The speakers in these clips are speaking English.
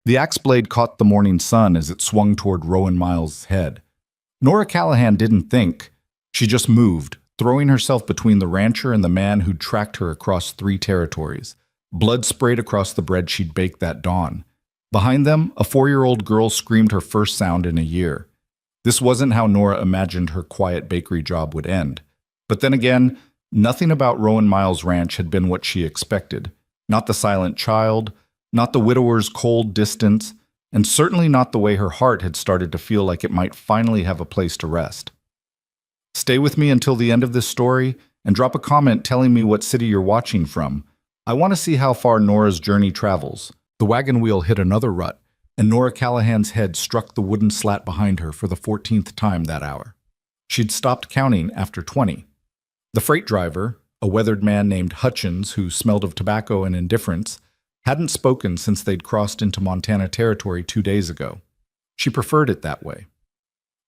The axe blade caught the morning sun as it swung toward Rowan Miles' head. Nora Callahan didn't think. She just moved, throwing herself between the rancher and the man who'd tracked her across 3 territories. Blood sprayed across the bread she'd baked that dawn. Behind them, a 4-year-old girl screamed her first sound in a year. This wasn't how Nora imagined her quiet bakery job would end. But then again, nothing about Rowan Miles' ranch had been what she expected. Not the silent child, not the widower's cold distance, and certainly not the way her heart had started to feel like it might finally have a place to rest. Stay with me until the end of this story, and drop a comment telling me what city you're watching from. I want to see how far Nora's journey travels. The wagon wheel hit another rut, and Nora Callahan's head struck the wooden slat behind her for the 14th time that hour. She'd stopped counting after 20. The freight driver, a weathered man named Hutchins who smelled of tobacco and indifference, hadn't spoken since they'd crossed into Montana territory 2 days ago. She preferred it that way.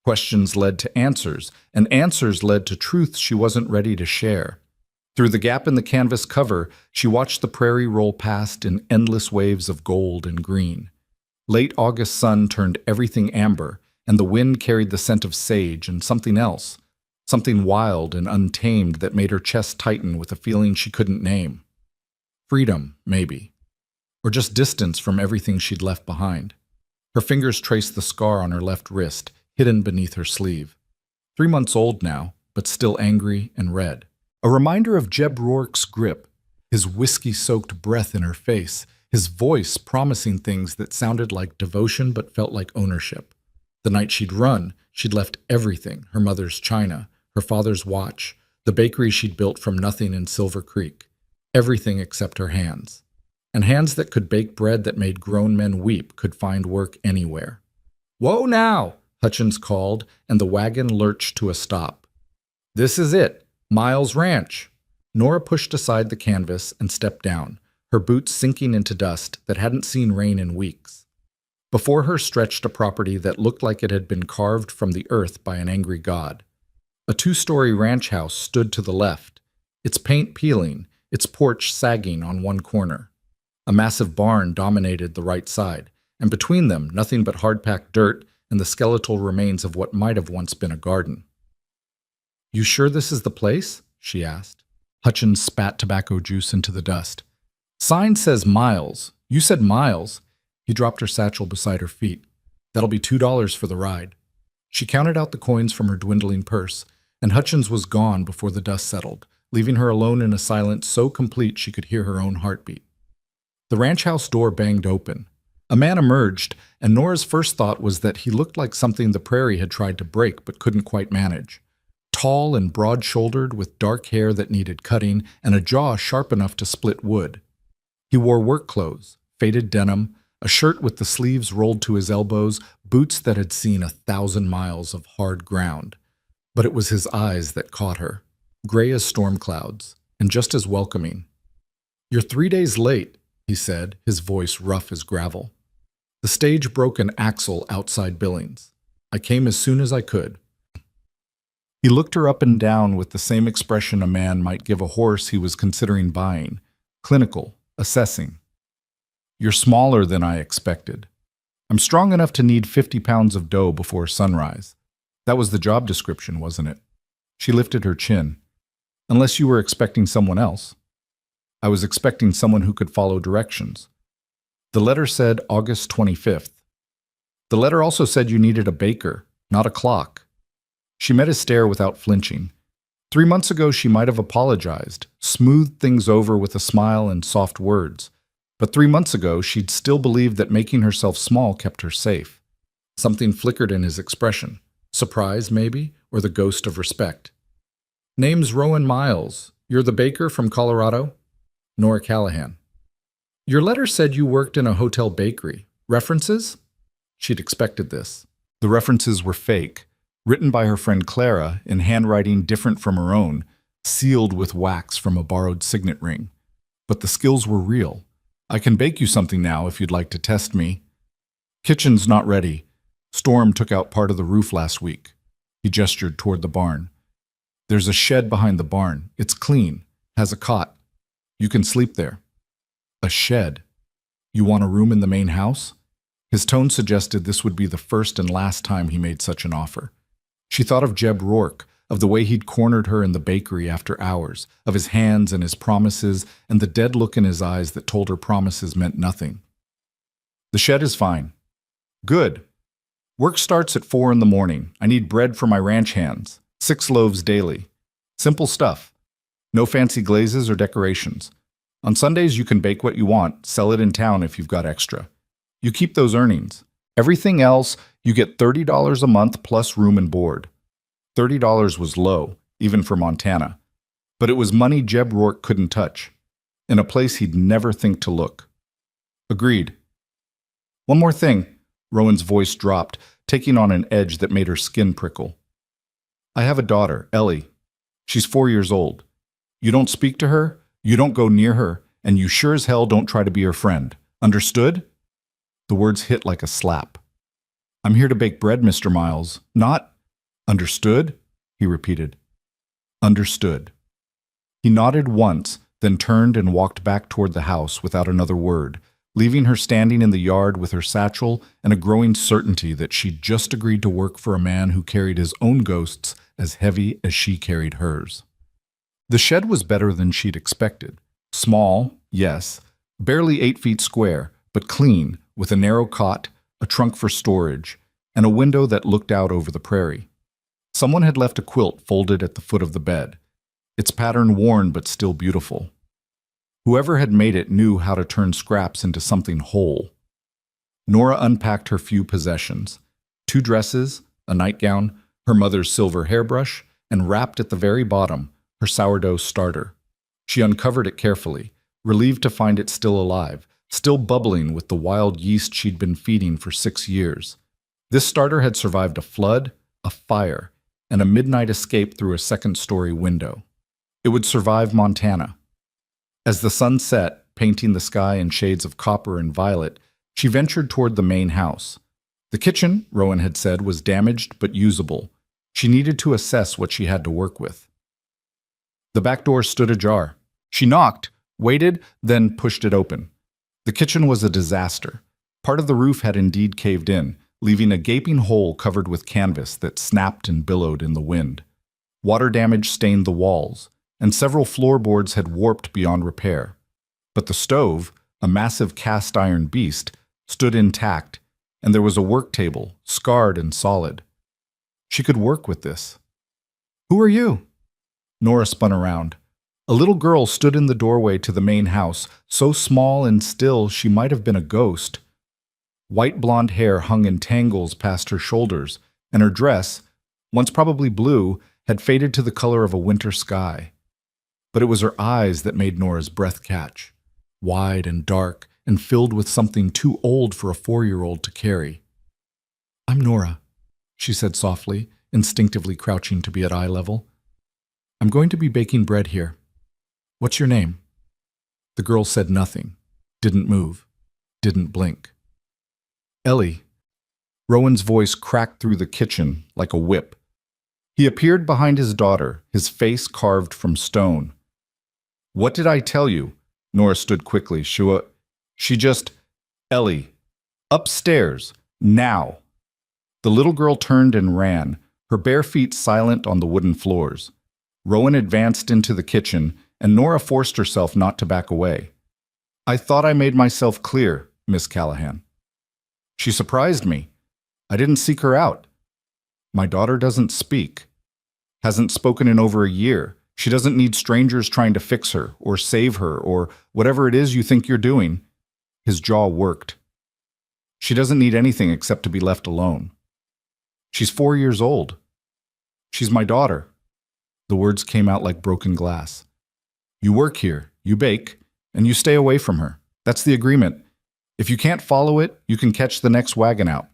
Questions led to answers, and answers led to truths she wasn't ready to share. Through the gap in the canvas cover, she watched the prairie roll past in endless waves of gold and green. Late August sun turned everything amber, and the wind carried the scent of sage and something else, something wild and untamed that made her chest tighten with a feeling she couldn't name. Freedom, maybe. Or just distance from everything she'd left behind. Her fingers traced the scar on her left wrist, hidden beneath her sleeve. 3 months old now, but still angry and red. A reminder of Jeb Rourke's grip, his whiskey-soaked breath in her face, his voice promising things that sounded like devotion but felt like ownership. The night she'd run, she'd left everything, her mother's china, her father's watch, the bakery she'd built from nothing in Silver Creek. Everything except her hands. And hands that could bake bread that made grown men weep could find work anywhere. "Whoa now!" Hutchins called, and the wagon lurched to a stop. "This is it, Miles Ranch." Nora pushed aside the canvas and stepped down, her boots sinking into dust that hadn't seen rain in weeks. Before her stretched a property that looked like it had been carved from the earth by an angry god. A 2-story ranch house stood to the left, its paint peeling, its porch sagging on one corner. A massive barn dominated the right side, and between them nothing but hard-packed dirt and the skeletal remains of what might have once been a garden. "You sure this is the place?" she asked. Hutchins spat tobacco juice into the dust. "Sign says Miles. You said Miles." He dropped her satchel beside her feet. "That'll be $2 for the ride." She counted out the coins from her dwindling purse, and Hutchins was gone before the dust settled, leaving her alone in a silence so complete she could hear her own heartbeat. The ranch house door banged open. A man emerged, and Nora's first thought was that he looked like something the prairie had tried to break but couldn't quite manage. Tall and broad-shouldered, with dark hair that needed cutting and a jaw sharp enough to split wood. He wore work clothes, faded denim, a shirt with the sleeves rolled to his elbows, boots that had seen 1,000 miles of hard ground. But it was his eyes that caught her, gray as storm clouds, and just as welcoming. "You're 3 days late," he said, his voice rough as gravel. "The stage broke an axle outside Billings. I came as soon as I could." He looked her up and down with the same expression a man might give a horse he was considering buying, clinical, assessing. "You're smaller than I expected. I'm strong enough to need 50 pounds of dough before sunrise." That was the job description, wasn't it? She lifted her chin. "Unless you were expecting someone else." "I was expecting someone who could follow directions." The letter said August 25th. The letter also said you needed a baker, not a clock. She met his stare without flinching. 3 months ago she might have apologized, smoothed things over with a smile and soft words. But 3 months ago she'd still believed that making herself small kept her safe. Something flickered in his expression. Surprise, maybe, or the ghost of respect. "Name's Rowan Miles. You're the baker from Colorado?" "Nora Callahan." "Your letter said you worked in a hotel bakery. References?" She'd expected this. The references were fake, written by her friend Clara in handwriting different from her own, sealed with wax from a borrowed signet ring. But the skills were real. "I can bake you something now if you'd like to test me." "Kitchen's not ready. Storm took out part of the roof last week." He gestured toward the barn. "There's a shed behind the barn. It's clean, has a cot. You can sleep there." "A shed? You want a room in the main house?" His tone suggested this would be the first and last time he made such an offer. She thought of Jeb Rourke, of the way he'd cornered her in the bakery after hours, of his hands and his promises, and the dead look in his eyes that told her promises meant nothing. The shed is fine. Good. Work starts at 4 in the morning. I need bread for my ranch hands. 6 loaves daily. Simple stuff. No fancy glazes or decorations. On Sundays you can bake what you want, sell it in town if you've got extra. You keep those earnings. Everything else, you get $30 a month plus room and board. $30 was low, even for Montana. But it was money Jeb Rourke couldn't touch, in a place he'd never think to look. Agreed. One more thing, Rowan's voice dropped, taking on an edge that made her skin prickle. I have a daughter, Ellie. She's 4 years old. You don't speak to her, you don't go near her, and you sure as hell don't try to be her friend. Understood? The words hit like a slap. I'm here to bake bread, Mr. Miles, not... Understood? He repeated. Understood. He nodded once, then turned and walked back toward the house without another word, leaving her standing in the yard with her satchel and a growing certainty that she'd just agreed to work for a man who carried his own ghosts as heavy as she carried hers. The shed was better than she'd expected. Small, yes, barely 8 feet square, but clean, with a narrow cot, a trunk for storage, and a window that looked out over the prairie. Someone had left a quilt folded at the foot of the bed, its pattern worn but still beautiful. Whoever had made it knew how to turn scraps into something whole. Nora unpacked her few possessions: 2 dresses, a nightgown, her mother's silver hairbrush, and wrapped at the very bottom, her sourdough starter. She uncovered it carefully, relieved to find it still alive, still bubbling with the wild yeast she'd been feeding for 6 years. This starter had survived a flood, a fire, and a midnight escape through a second-story window. It would survive Montana. As the sun set, painting the sky in shades of copper and violet, she ventured toward the main house. The kitchen, Rowan had said, was damaged but usable. She needed to assess what she had to work with. The back door stood ajar. She knocked, waited, then pushed it open. The kitchen was a disaster. Part of the roof had indeed caved in, leaving a gaping hole covered with canvas that snapped and billowed in the wind. Water damage stained the walls, and several floorboards had warped beyond repair. But the stove, a massive cast-iron beast, stood intact, and there was a work table, scarred and solid. She could work with this. "Who are you?" Nora spun around. A little girl stood in the doorway to the main house, so small and still she might have been a ghost. White blonde hair hung in tangles past her shoulders, and her dress, once probably blue, had faded to the color of a winter sky. But it was her eyes that made Nora's breath catch, wide and dark and filled with something too old for a 4-year-old to carry. "I'm Nora," she said softly, instinctively crouching to be at eye level. "I'm going to be baking bread here. What's your name?" The girl said nothing, didn't move, didn't blink. "Ellie." Rowan's voice cracked through the kitchen like a whip. He appeared behind his daughter, his face carved from stone. "What did I tell you?" Nora stood quickly. She just... "Ellie, upstairs, now." The little girl turned and ran, her bare feet silent on the wooden floors. Rowan advanced into the kitchen, and Nora forced herself not to back away. "I thought I made myself clear, Miss Callahan." She surprised me. I didn't seek her out. My daughter doesn't speak. Hasn't spoken in over a year. She doesn't need strangers trying to fix her, or save her, or whatever it is you think you're doing. His jaw worked. She doesn't need anything except to be left alone. She's 4 years old. She's my daughter. The words came out like broken glass. You work here, you bake, and you stay away from her. That's the agreement. If you can't follow it, you can catch the next wagon out.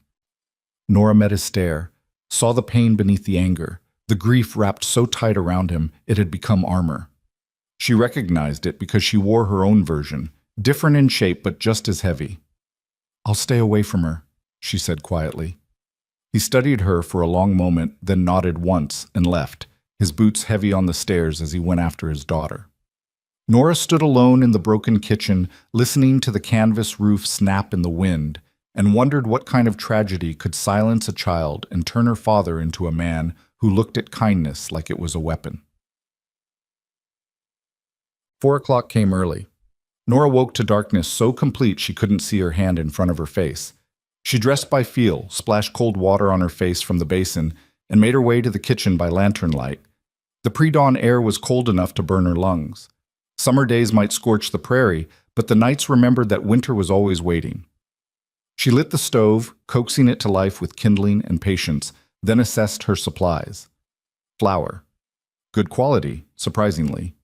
Nora met his stare, saw the pain beneath the anger, the grief wrapped so tight around him it had become armor. She recognized it because she wore her own version, different in shape but just as heavy. "I'll stay away from her," she said quietly. He studied her for a long moment, then nodded once and left, his boots heavy on the stairs as he went after his daughter. Nora stood alone in the broken kitchen, listening to the canvas roof snap in the wind, and wondered what kind of tragedy could silence a child and turn her father into a man who looked at kindness like it was a weapon. 4 o'clock came early. Nora woke to darkness so complete she couldn't see her hand in front of her face. She dressed by feel, splashed cold water on her face from the basin, and made her way to the kitchen by lantern light. The pre-dawn air was cold enough to burn her lungs. Summer days might scorch the prairie, but the nights remembered that winter was always waiting. She lit the stove, coaxing it to life with kindling and patience, then assessed her supplies. Flour. Good quality, surprisingly.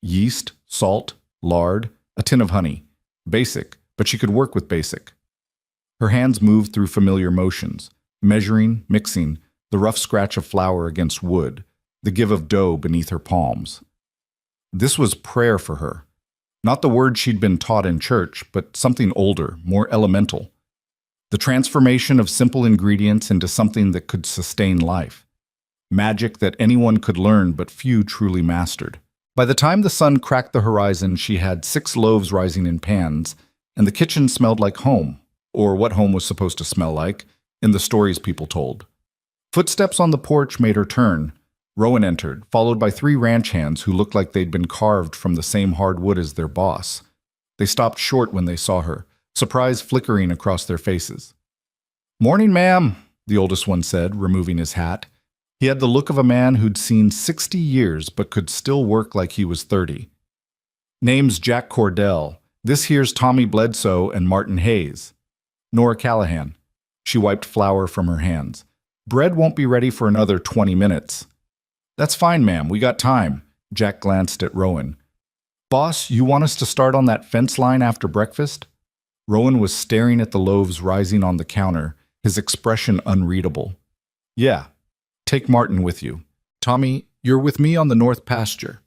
Yeast, salt, lard, a tin of honey. Basic, but she could work with basic. Her hands moved through familiar motions, measuring, mixing, the rough scratch of flour against wood, the give of dough beneath her palms. This was prayer for her. Not the word she'd been taught in church, but something older, more elemental. The transformation of simple ingredients into something that could sustain life. Magic that anyone could learn but few truly mastered. By the time the sun cracked the horizon, she had 6 loaves rising in pans, and the kitchen smelled like home, or what home was supposed to smell like, in the stories people told. Footsteps on the porch made her turn. Rowan entered, followed by 3 ranch hands who looked like they'd been carved from the same hardwood as their boss. They stopped short when they saw her, surprise flickering across their faces. "Morning, ma'am," the oldest one said, removing his hat. He had the look of a man who'd seen 60 years but could still work like he was 30. "Name's Jack Cordell. This here's Tommy Bledsoe and Martin Hayes." "Nora Callahan." She wiped flour from her hands. "Bread won't be ready for another 20 minutes. "That's fine, ma'am. We got time." Jack glanced at Rowan. "Boss, you want us to start on that fence line after breakfast?" Rowan was staring at the loaves rising on the counter, his expression unreadable. "Yeah. Take Martin with you. Tommy, you're with me on the north pasture."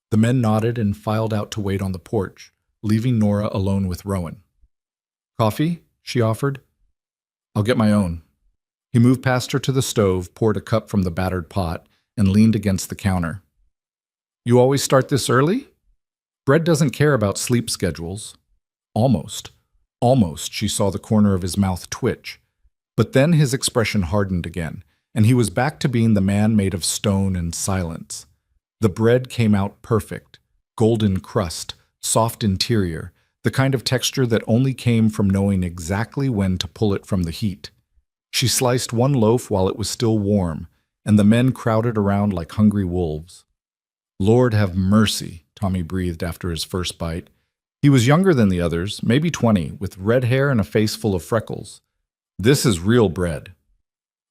The men nodded and filed out to wait on the porch, leaving Nora alone with Rowan. "Coffee?" she offered. "I'll get my own." He moved past her to the stove, poured a cup from the battered pot, and leaned against the counter. "You always start this early?" "Bread doesn't care about sleep schedules." Almost, she saw the corner of his mouth twitch. But then his expression hardened again, and he was back to being the man made of stone and silence. The bread came out perfect, golden crust, soft interior, the kind of texture that only came from knowing exactly when to pull it from the heat. She sliced one loaf while it was still warm, and the men crowded around like hungry wolves. "Lord have mercy," Tommy breathed after his first bite. He was younger than the others, maybe 20, with red hair and a face full of freckles. "This is real bread."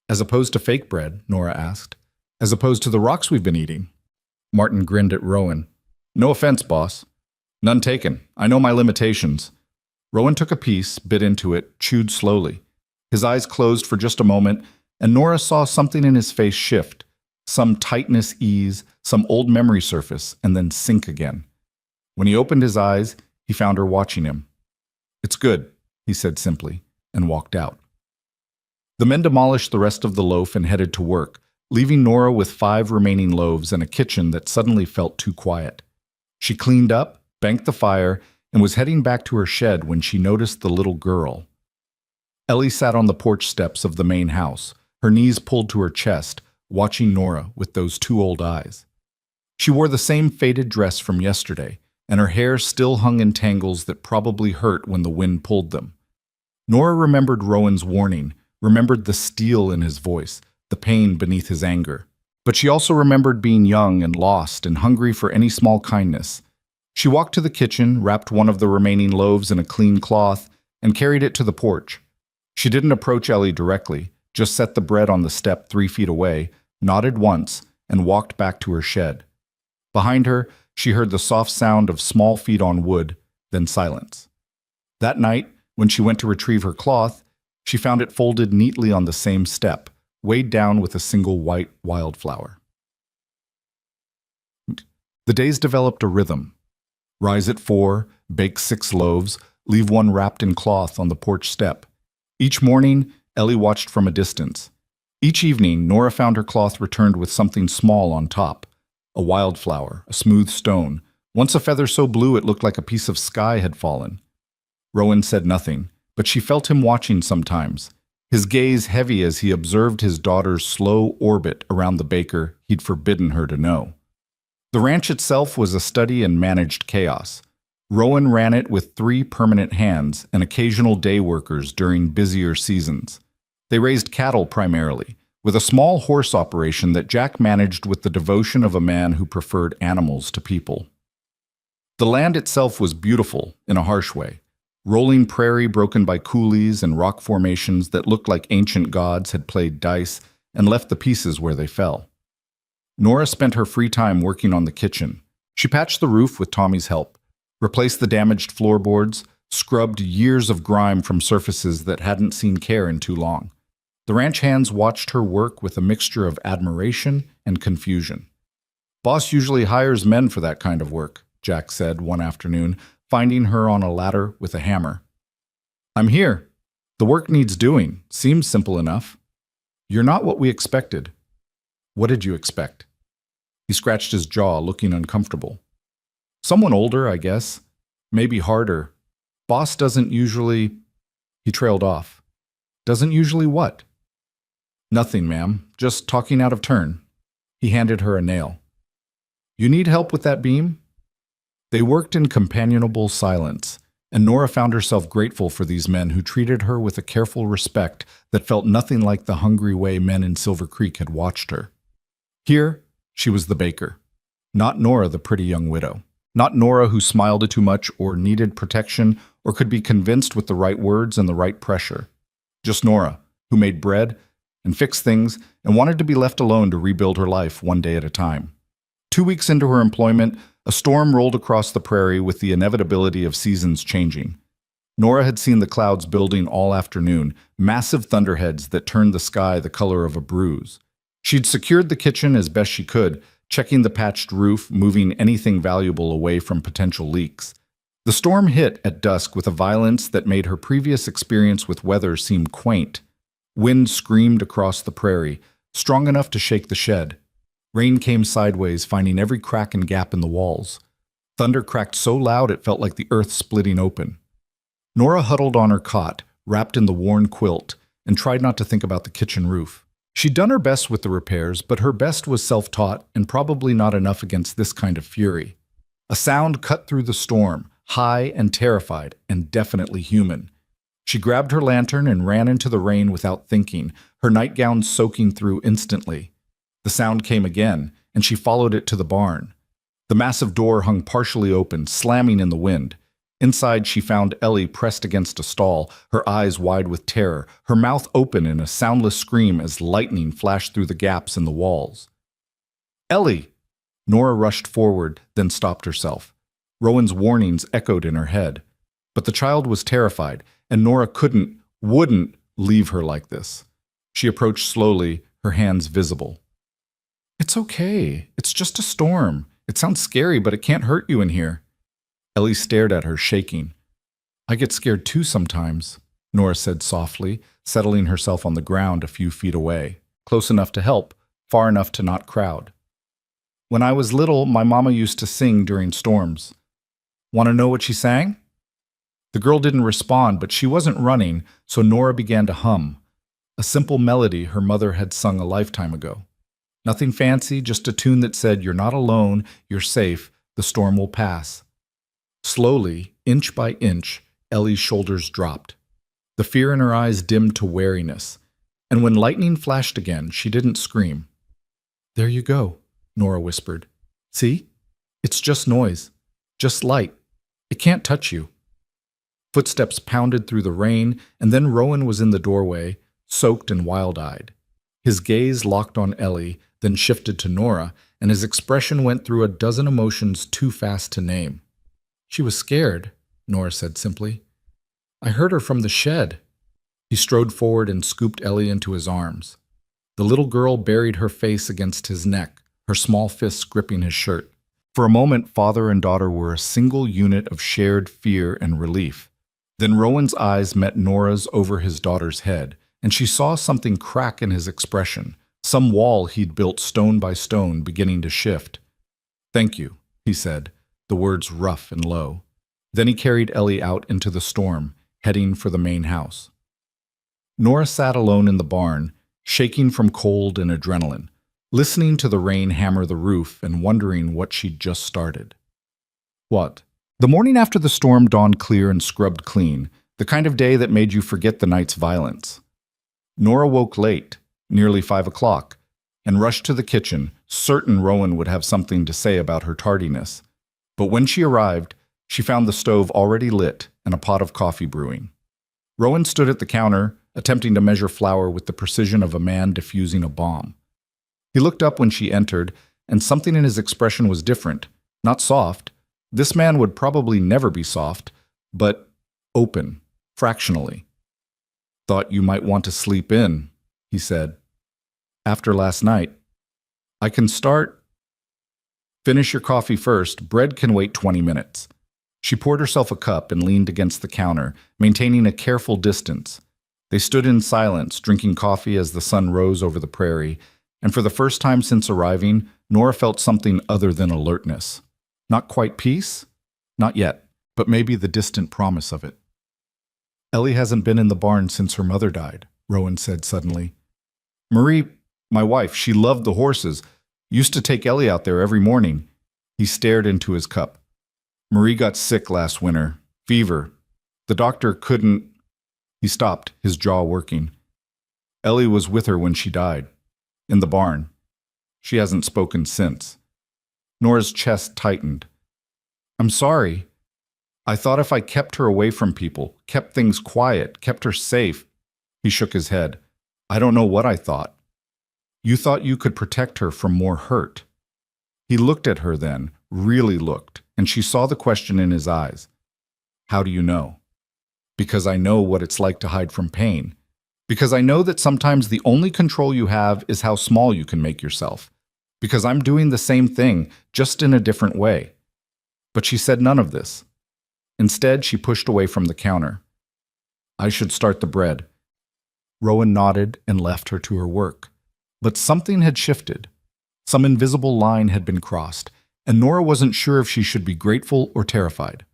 "As opposed to fake bread?" Nora asked. "As opposed to the rocks we've been eating?" Martin grinned at Rowan. "No offense, boss." "None taken. I know my limitations." Rowan took a piece, bit into it, chewed slowly. His eyes closed for just a moment, and Nora saw something in his face shift. Some tightness ease, some old memory surface, and then sink again. When he opened his eyes, he found her watching him. "It's good," he said simply, and walked out. The men demolished the rest of the loaf and headed to work, leaving Nora with 5 remaining loaves and a kitchen that suddenly felt too quiet. She cleaned up, banked the fire, and was heading back to her shed when she noticed the little girl. Ellie sat on the porch steps of the main house, her knees pulled to her chest, watching Nora with those 2 old eyes. She wore the same faded dress from yesterday, and her hair still hung in tangles that probably hurt when the wind pulled them. Nora remembered Rowan's warning, remembered the steel in his voice, the pain beneath his anger. But she also remembered being young and lost and hungry for any small kindness. She walked to the kitchen, wrapped one of the remaining loaves in a clean cloth, and carried it to the porch. She didn't approach Ellie directly, just set the bread on the step 3 feet away, nodded once, and walked back to her shed. Behind her, she heard the soft sound of small feet on wood, then silence. That night, when she went to retrieve her cloth, she found it folded neatly on the same step, weighed down with a single white wildflower. The days developed a rhythm. Rise at 4, bake 6 loaves, leave one wrapped in cloth on the porch step. Each morning, Ellie watched from a distance. Each evening, Nora found her cloth returned with something small on top. A wildflower, a smooth stone, once a feather so blue it looked like a piece of sky had fallen. Rowan said nothing, but she felt him watching sometimes, his gaze heavy as he observed his daughter's slow orbit around the baker he'd forbidden her to know. The ranch itself was a study in managed chaos. Rowan ran it with 3 permanent hands and occasional day workers during busier seasons. They raised cattle primarily, with a small horse operation that Jack managed with the devotion of a man who preferred animals to people. The land itself was beautiful in a harsh way. Rolling prairie broken by coulees and rock formations that looked like ancient gods had played dice and left the pieces where they fell. Nora spent her free time working on the kitchen. She patched the roof with Tommy's help, replaced the damaged floorboards, scrubbed years of grime from surfaces that hadn't seen care in too long. The ranch hands watched her work with a mixture of admiration and confusion. "Boss usually hires men for that kind of work," Jack said one afternoon, finding her on a ladder with a hammer. "I'm here. The work needs doing. Seems simple enough." "You're not what we expected." "What did you expect?" He scratched his jaw, looking uncomfortable. "Someone older, I guess. Maybe harder. Boss doesn't usually—" He trailed off. "Doesn't usually what?" "Nothing, ma'am. Just talking out of turn." He handed her a nail. "You need help with that beam?" They worked in companionable silence, and Nora found herself grateful for these men who treated her with a careful respect that felt nothing like the hungry way men in Silver Creek had watched her. Here, she was the baker. Not Nora, the pretty young widow. Not Nora who smiled too much or needed protection or could be convinced with the right words and the right pressure. Just Nora, who made bread and fixed things and wanted to be left alone to rebuild her life one day at a time. 2 weeks into her employment, a storm rolled across the prairie with the inevitability of seasons changing. Nora had seen the clouds building all afternoon, massive thunderheads that turned the sky the color of a bruise. She'd secured the kitchen as best she could, checking the patched roof, moving anything valuable away from potential leaks. The storm hit at dusk with a violence that made her previous experience with weather seem quaint. Wind screamed across the prairie, strong enough to shake the shed. Rain came sideways, finding every crack and gap in the walls. Thunder cracked so loud it felt like the earth splitting open. Nora huddled on her cot, wrapped in the worn quilt, and tried not to think about the kitchen roof. She'd done her best with the repairs, but her best was self-taught and probably not enough against this kind of fury. A sound cut through the storm, high and terrified, and definitely human. She grabbed her lantern and ran into the rain without thinking, her nightgown soaking through instantly. The sound came again, and she followed it to the barn. The massive door hung partially open, slamming in the wind. Inside, she found Ellie pressed against a stall, her eyes wide with terror, her mouth open in a soundless scream as lightning flashed through the gaps in the walls. "Ellie!" Nora rushed forward, then stopped herself. Rowan's warnings echoed in her head. But the child was terrified, and Nora wouldn't leave her like this. She approached slowly, her hands visible. "It's okay. It's just a storm. It sounds scary, but it can't hurt you in here." Ellie stared at her, shaking. "I get scared too sometimes," Nora said softly, settling herself on the ground a few feet away, close enough to help, far enough to not crowd. "When I was little, my mama used to sing during storms." "Want to know what she sang?" The girl didn't respond, but she wasn't running, so Nora began to hum. A simple melody her mother had sung a lifetime ago. Nothing fancy, just a tune that said, "You're not alone, you're safe, the storm will pass." Slowly, inch by inch, Ellie's shoulders dropped. The fear in her eyes dimmed to wariness, and when lightning flashed again, she didn't scream. "There you go," Nora whispered. "See? It's just noise. Just light. It can't touch you." Footsteps pounded through the rain, and then Rowan was in the doorway, soaked and wild-eyed. His gaze locked on Ellie, then shifted to Nora, and his expression went through a dozen emotions too fast to name. "She was scared," Nora said simply. "I heard her from the shed." He strode forward and scooped Ellie into his arms. The little girl buried her face against his neck, her small fists gripping his shirt. For a moment, father and daughter were a single unit of shared fear and relief. Then Rowan's eyes met Nora's over his daughter's head, and she saw something crack in his expression, some wall he'd built stone by stone beginning to shift. "Thank you," he said, the words rough and low. Then he carried Ellie out into the storm, heading for the main house. Nora sat alone in the barn, shaking from cold and adrenaline, listening to the rain hammer the roof and wondering what she'd just started. What? The morning after the storm dawned clear and scrubbed clean, the kind of day that made you forget the night's violence. Nora woke late, nearly 5 o'clock, and rushed to the kitchen, certain Rowan would have something to say about her tardiness. But when she arrived, she found the stove already lit and a pot of coffee brewing. Rowan stood at the counter, attempting to measure flour with the precision of a man defusing a bomb. He looked up when she entered, and something in his expression was different, not soft. This man would probably never be soft, but open, fractionally. "Thought you might want to sleep in," he said. "After last night. I can start." "Finish your coffee first. Bread can wait 20 minutes. She poured herself a cup and leaned against the counter, maintaining a careful distance. They stood in silence, drinking coffee as the sun rose over the prairie, and for the first time since arriving, Nora felt something other than alertness. Not quite peace? Not yet, but maybe the distant promise of it. "Ellie hasn't been in the barn since her mother died," Rowan said suddenly. "Marie, my wife, she loved the horses. Used to take Ellie out there every morning." He stared into his cup. "Marie got sick last winter. Fever. The doctor couldn't—" He stopped, his jaw working. "Ellie was with her when she died. In the barn. She hasn't spoken since." Nora's chest tightened. "I'm sorry. I thought if I kept her away from people, kept things quiet, kept her safe." He shook his head. "I don't know what I thought." "You thought you could protect her from more hurt." He looked at her then, really looked, and she saw the question in his eyes. "How do you know?" "Because I know what it's like to hide from pain. Because I know that sometimes the only control you have is how small you can make yourself. Because I'm doing the same thing, just in a different way." But she said none of this. Instead, she pushed away from the counter. "I should start the bread." Rowan nodded and left her to her work. But something had shifted. Some invisible line had been crossed, and Nora wasn't sure if she should be grateful or terrified.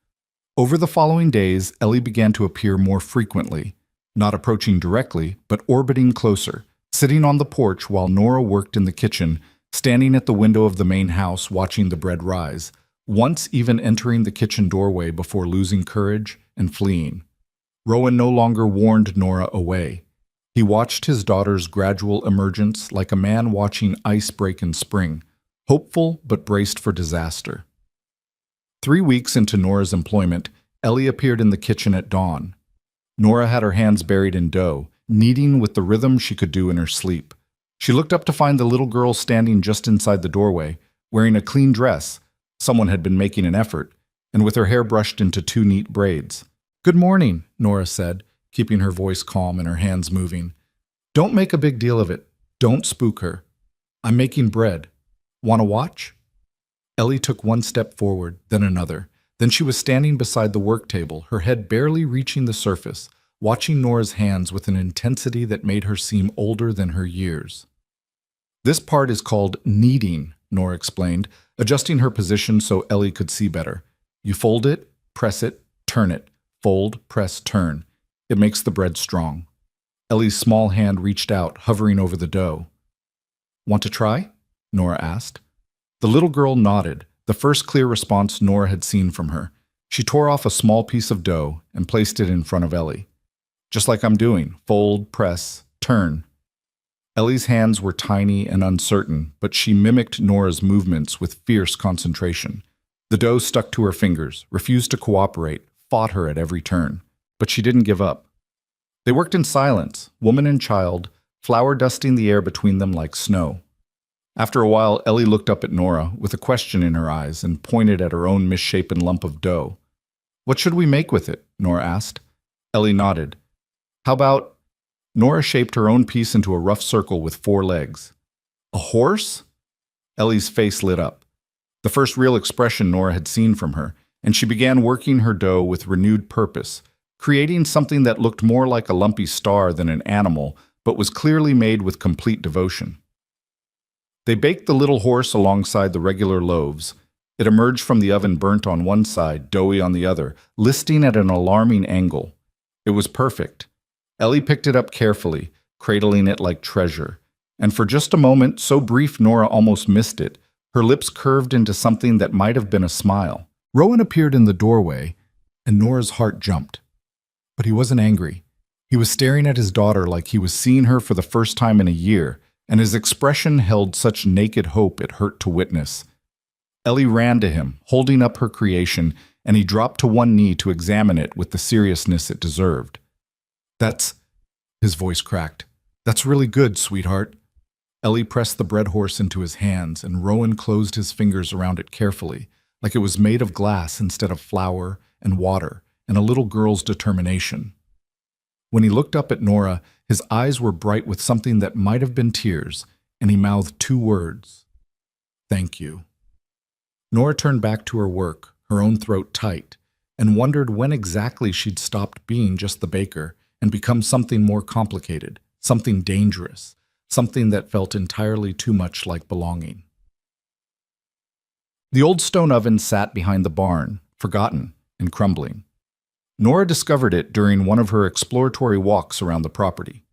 Over the following days, Ellie began to appear more frequently, not approaching directly, but orbiting closer, sitting on the porch while Nora worked in the kitchen, standing at the window of the main house watching the bread rise, once even entering the kitchen doorway before losing courage and fleeing. Rowan no longer warned Nora away. He watched his daughter's gradual emergence like a man watching ice break in spring, hopeful but braced for disaster. 3 weeks into Nora's employment, Ellie appeared in the kitchen at dawn. Nora had her hands buried in dough, kneading with the rhythm she could do in her sleep. She looked up to find the little girl standing just inside the doorway, wearing a clean dress. Someone had been making an effort, and with her hair brushed into 2 neat braids. "Good morning," Nora said, keeping her voice calm and her hands moving. "Don't make a big deal of it. Don't spook her. I'm making bread. Want to watch?" Ellie took 1 step forward, then another. Then she was standing beside the work table, her head barely reaching the surface, watching Nora's hands with an intensity that made her seem older than her years. "This part is called kneading," Nora explained, adjusting her position so Ellie could see better. "You fold it, press it, turn it. Fold, press, turn. It makes the bread strong." Ellie's small hand reached out, hovering over the dough. "Want to try?" Nora asked. The little girl nodded, the first clear response Nora had seen from her. She tore off a small piece of dough and placed it in front of Ellie. "Just like I'm doing. Fold, press, turn." Ellie's hands were tiny and uncertain, but she mimicked Nora's movements with fierce concentration. The dough stuck to her fingers, refused to cooperate, fought her at every turn. But she didn't give up. They worked in silence, woman and child, flour dusting the air between them like snow. After a while, Ellie looked up at Nora with a question in her eyes and pointed at her own misshapen lump of dough. "What should we make with it?" Nora asked. Ellie nodded. "How about—" Nora shaped her own piece into a rough circle with 4 legs. "A horse?" Ellie's face lit up. The first real expression Nora had seen from her, and she began working her dough with renewed purpose, creating something that looked more like a lumpy star than an animal, but was clearly made with complete devotion. They baked the little horse alongside the regular loaves. It emerged from the oven burnt on one side, doughy on the other, listing at an alarming angle. It was perfect. Ellie picked it up carefully, cradling it like treasure. And for just a moment, so brief Nora almost missed it, her lips curved into something that might have been a smile. Rowan appeared in the doorway, and Nora's heart jumped. But he wasn't angry. He was staring at his daughter like he was seeing her for the first time in a year, and his expression held such naked hope it hurt to witness. Ellie ran to him, holding up her creation, and he dropped to one knee to examine it with the seriousness it deserved. His voice cracked. That's really good, sweetheart. Ellie pressed the bread horse into his hands, and Rowan closed his fingers around it carefully, like it was made of glass instead of flour and water and a little girl's determination. When he looked up at Nora, his eyes were bright with something that might have been tears, and he mouthed 2 words. Thank you. Nora turned back to her work, her own throat tight, and wondered when exactly she'd stopped being just the baker and become something more complicated, something dangerous, something that felt entirely too much like belonging. The old stone oven sat behind the barn, forgotten and crumbling. Nora discovered it during one of her exploratory walks around the property.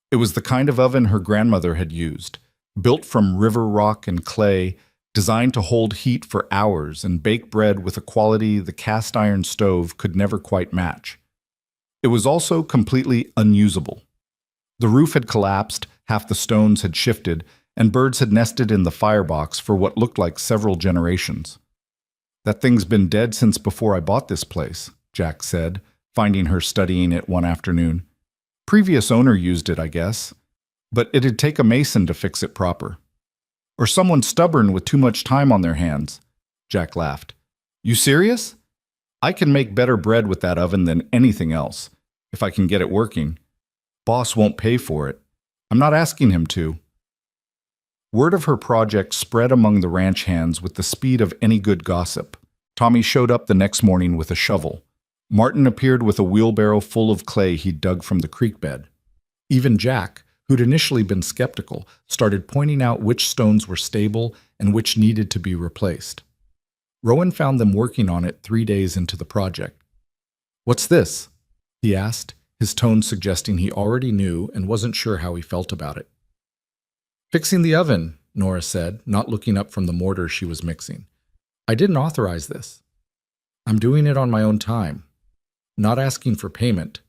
It was the kind of oven her grandmother had used, built from river rock and clay, designed to hold heat for hours and bake bread with a quality the cast iron stove could never quite match. It was also completely unusable. The roof had collapsed, half the stones had shifted, and birds had nested in the firebox for what looked like several generations. That thing's been dead since before I bought this place, Jack said, finding her studying it one afternoon. Previous owner used it, I guess, but it'd take a mason to fix it proper. Or someone stubborn with too much time on their hands, Jack laughed. You serious? I can make better bread with that oven than anything else, if I can get it working. Boss won't pay for it. I'm not asking him to. Word of her project spread among the ranch hands with the speed of any good gossip. Tommy showed up the next morning with a shovel. Martin appeared with a wheelbarrow full of clay he'd dug from the creek bed. Even Jack, who'd initially been skeptical, started pointing out which stones were stable and which needed to be replaced. Rowan found them working on it 3 days into the project. What's this? He asked, his tone suggesting he already knew and wasn't sure how he felt about it. Fixing the oven, Nora said, not looking up from the mortar she was mixing. I didn't authorize this. I'm doing it on my own time. Not asking for payment.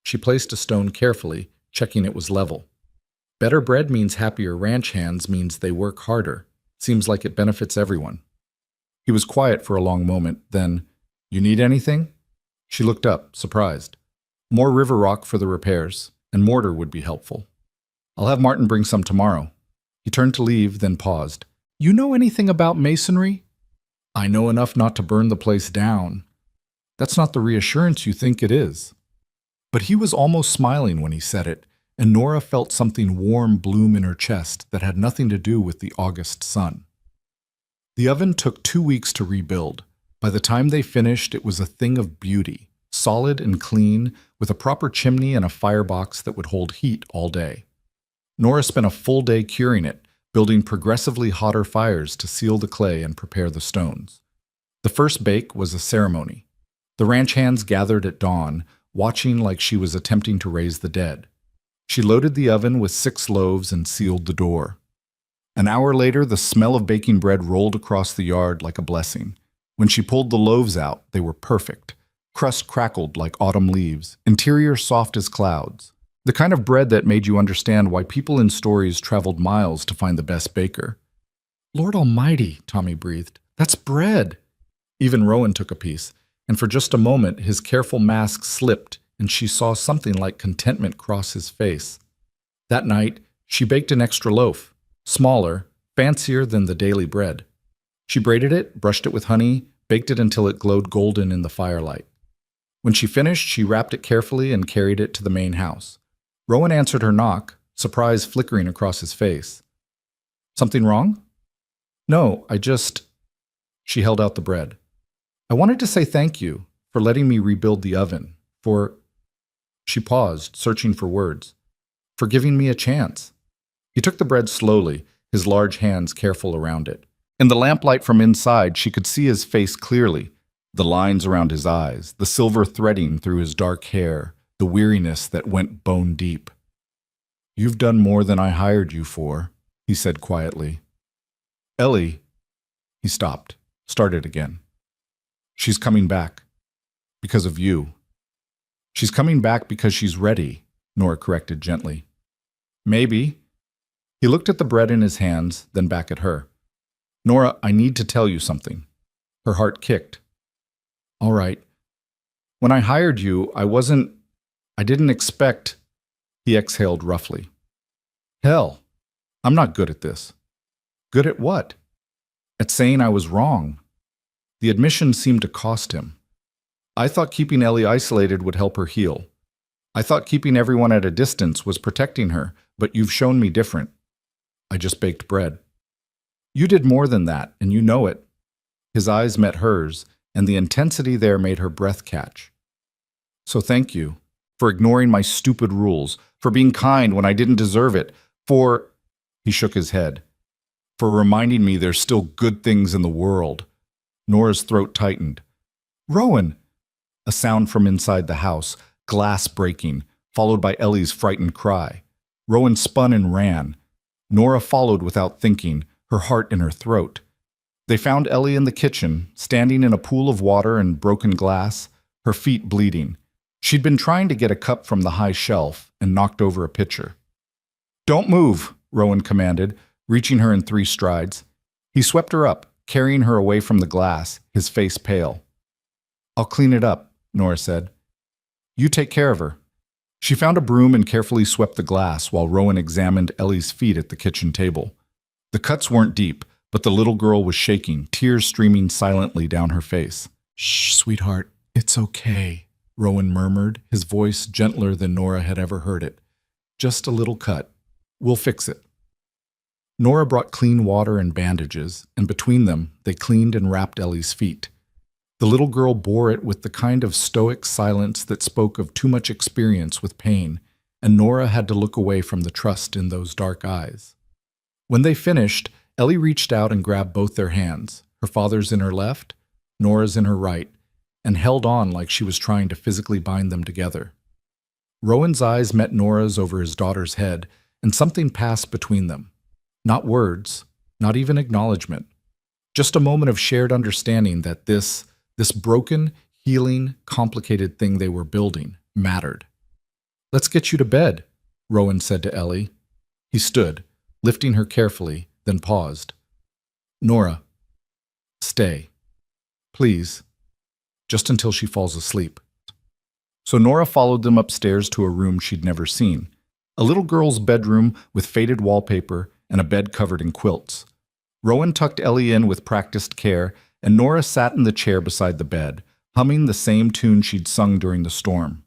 She placed a stone carefully, checking it was level. Better bread means happier ranch hands means they work harder. Seems like it benefits everyone. He was quiet for a long moment, then, You need anything? She looked up, surprised. More river rock for the repairs, and mortar would be helpful. I'll have Martin bring some tomorrow. He turned to leave, then paused. You know anything about masonry? I know enough not to burn the place down. That's not the reassurance you think it is. But he was almost smiling when he said it, and Nora felt something warm bloom in her chest that had nothing to do with the August sun. The oven took 2 weeks to rebuild. By the time they finished, it was a thing of beauty, solid and clean, with a proper chimney and a firebox that would hold heat all day. Nora spent a full day curing it, building progressively hotter fires to seal the clay and prepare the stones. The first bake was a ceremony. The ranch hands gathered at dawn, watching like she was attempting to raise the dead. She loaded the oven with 6 loaves and sealed the door. An hour later, the smell of baking bread rolled across the yard like a blessing. When she pulled the loaves out, they were perfect. Crust crackled like autumn leaves, interior soft as clouds. The kind of bread that made you understand why people in stories traveled miles to find the best baker. Lord Almighty, Tommy breathed. That's bread. Even Rowan took a piece, and for just a moment his careful mask slipped and she saw something like contentment cross his face. That night, she baked an extra loaf, smaller, fancier than the daily bread. She braided it, brushed it with honey, baked it until it glowed golden in the firelight. When she finished, she wrapped it carefully and carried it to the main house. Rowan answered her knock, surprise flickering across his face. Something wrong? No, She held out the bread. I wanted to say thank you for letting me rebuild the oven, She paused, searching for words. For giving me a chance. He took the bread slowly, his large hands careful around it. In the lamplight from inside, she could see his face clearly, the lines around his eyes, the silver threading through his dark hair, the weariness that went bone deep. "You've done more than I hired you for," he said quietly. "Ellie," he stopped, started again. "She's coming back. Because of you." "She's coming back because she's ready," Nora corrected gently. "Maybe." He looked at the bread in his hands, then back at her. "Nora, I need to tell you something." Her heart kicked. "All right. When I hired you, I didn't expect—" He exhaled roughly. "Hell, I'm not good at this." "Good at what?" "At saying I was wrong." The admission seemed to cost him. "I thought keeping Ellie isolated would help her heal. I thought keeping everyone at a distance was protecting her, but you've shown me different." "I just baked bread." "You did more than that, and you know it." His eyes met hers, and the intensity there made her breath catch. "So thank you for ignoring my stupid rules, for being kind when I didn't deserve it, for—" He shook his head. "For reminding me there's still good things in the world." Nora's throat tightened. "Rowan!" A sound from inside the house, glass breaking, followed by Ellie's frightened cry. Rowan spun and ran. Nora followed without thinking, her heart in her throat. They found Ellie in the kitchen, standing in a pool of water and broken glass, her feet bleeding. She'd been trying to get a cup from the high shelf and knocked over a pitcher. "Don't move," Rowan commanded, reaching her in 3 strides. He swept her up, carrying her away from the glass, his face pale. "I'll clean it up," Nora said. "You take care of her." She found a broom and carefully swept the glass while Rowan examined Ellie's feet at the kitchen table. The cuts weren't deep, but the little girl was shaking, tears streaming silently down her face. "Shh, sweetheart, it's okay," Rowan murmured, his voice gentler than Nora had ever heard it. "Just a little cut. We'll fix it." Nora brought clean water and bandages, and between them, they cleaned and wrapped Ellie's feet. The little girl bore it with the kind of stoic silence that spoke of too much experience with pain, and Nora had to look away from the trust in those dark eyes. When they finished, Ellie reached out and grabbed both their hands, her father's in her left, Nora's in her right, and held on like she was trying to physically bind them together. Rowan's eyes met Nora's over his daughter's head, and something passed between them. Not words, not even acknowledgement. Just a moment of shared understanding that this broken, healing, complicated thing they were building mattered. "Let's get you to bed," Rowan said to Ellie. He stood, lifting her carefully, then paused. "Nora, stay. Please. Just until she falls asleep." So Nora followed them upstairs to a room she'd never seen. A little girl's bedroom with faded wallpaper and a bed covered in quilts. Rowan tucked Ellie in with practiced care, and Nora sat in the chair beside the bed, humming the same tune she'd sung during the storm.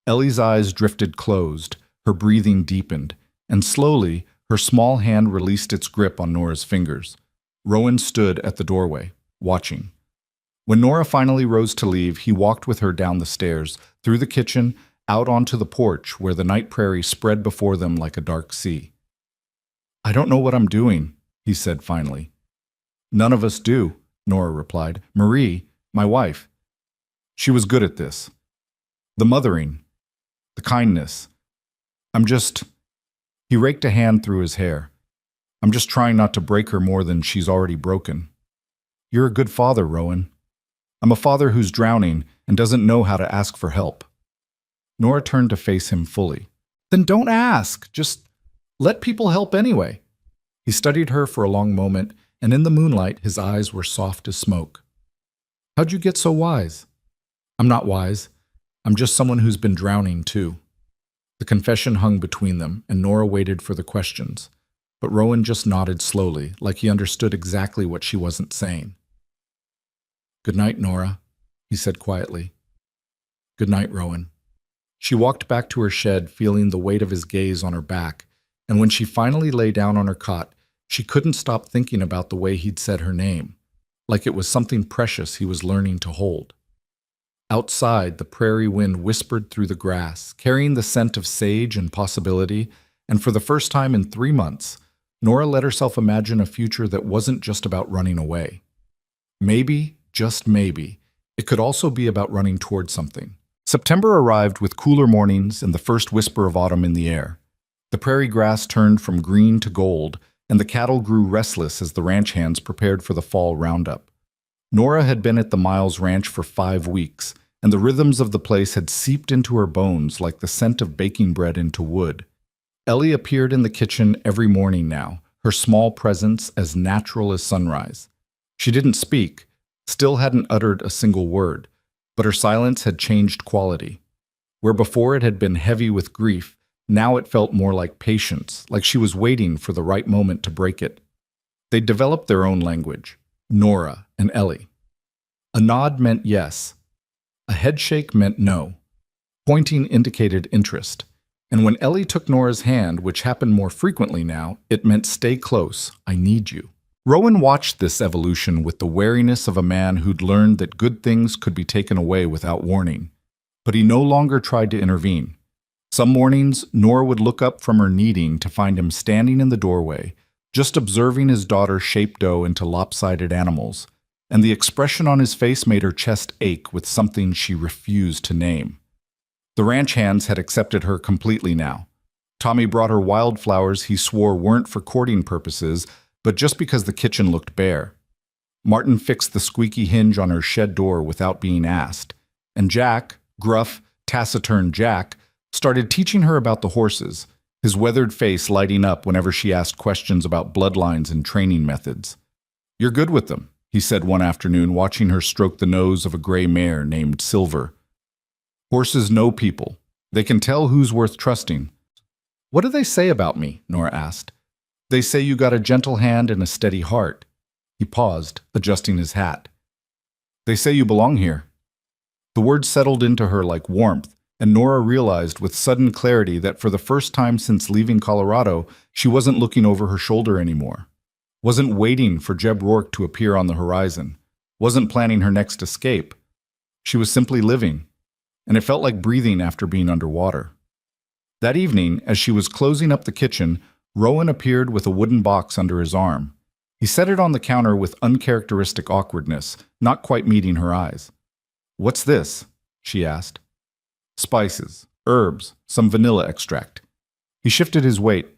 Ellie's eyes drifted closed, her breathing deepened, and slowly her small hand released its grip on Nora's fingers. Rowan stood at the doorway, watching. When Nora finally rose to leave, he walked with her down the stairs, through the kitchen, out onto the porch where the night prairie spread before them like a dark sea. "I don't know what I'm doing," he said finally. "None of us do," Nora replied. "Marie, my wife, she was good at this. The mothering, the kindness. He raked a hand through his hair. "I'm just trying not to break her more than she's already broken." "You're a good father, Rowan." "I'm a father who's drowning and doesn't know how to ask for help." Nora turned to face him fully. "Then don't ask. Just let people help anyway." He studied her for a long moment, and in the moonlight, his eyes were soft as smoke. "How'd you get so wise?" "I'm not wise. I'm just someone who's been drowning, too." The confession hung between them, and Nora waited for the questions. But Rowan just nodded slowly, like he understood exactly what she wasn't saying. "Good night, Nora," he said quietly. "Good night, Rowan." She walked back to her shed, feeling the weight of his gaze on her back, and when she finally lay down on her cot, she couldn't stop thinking about the way he'd said her name, like it was something precious he was learning to hold. Outside, the prairie wind whispered through the grass, carrying the scent of sage and possibility, and for the first time in 3 months, Nora let herself imagine a future that wasn't just about running away. Maybe, just maybe, it could also be about running toward something September arrived with cooler mornings and the first whisper of autumn in the air. The prairie grass turned from green to gold, and the cattle grew restless as the ranch hands prepared for the fall roundup. Nora had been at the Miles Ranch for 5 weeks, and the rhythms of the place had seeped into her bones like the scent of baking bread into wood. Ellie appeared in the kitchen every morning now, her small presence as natural as sunrise. She didn't speak, still hadn't uttered a single word, but her silence had changed quality. Where before it had been heavy with grief, now it felt more like patience, like she was waiting for the right moment to break it. They developed their own language, Nora and Ellie. A nod meant yes. A headshake meant no. Pointing indicated interest. And when Ellie took Nora's hand, which happened more frequently now, it meant stay close, I need you. Rowan watched this evolution with the wariness of a man who'd learned that good things could be taken away without warning. But he no longer tried to intervene. Some mornings, Nora would look up from her kneading to find him standing in the doorway, just observing his daughter shape dough into lopsided animals, and the expression on his face made her chest ache with something she refused to name. The ranch hands had accepted her completely now. Tommy brought her wildflowers he swore weren't for courting purposes, but just because the kitchen looked bare. Martin fixed the squeaky hinge on her shed door without being asked, and Jack, gruff, taciturn Jack, started teaching her about the horses, his weathered face lighting up whenever she asked questions about bloodlines and training methods. "You're good with them," he said one afternoon, watching her stroke the nose of a gray mare named Silver. "Horses know people. They can tell who's worth trusting." "What do they say about me?" Nora asked. "They say you got a gentle hand and a steady heart." He paused, adjusting his hat. "They say you belong here." The words settled into her like warmth, and Nora realized with sudden clarity that for the first time since leaving Colorado, she wasn't looking over her shoulder anymore. Wasn't waiting for Jeb Rourke to appear on the horizon. Wasn't planning her next escape. She was simply living, and it felt like breathing after being underwater. That evening, as she was closing up the kitchen, Rowan appeared with a wooden box under his arm. He set it on the counter with uncharacteristic awkwardness, not quite meeting her eyes. "What's this?" she asked. "Spices, herbs, some vanilla extract." He shifted his weight.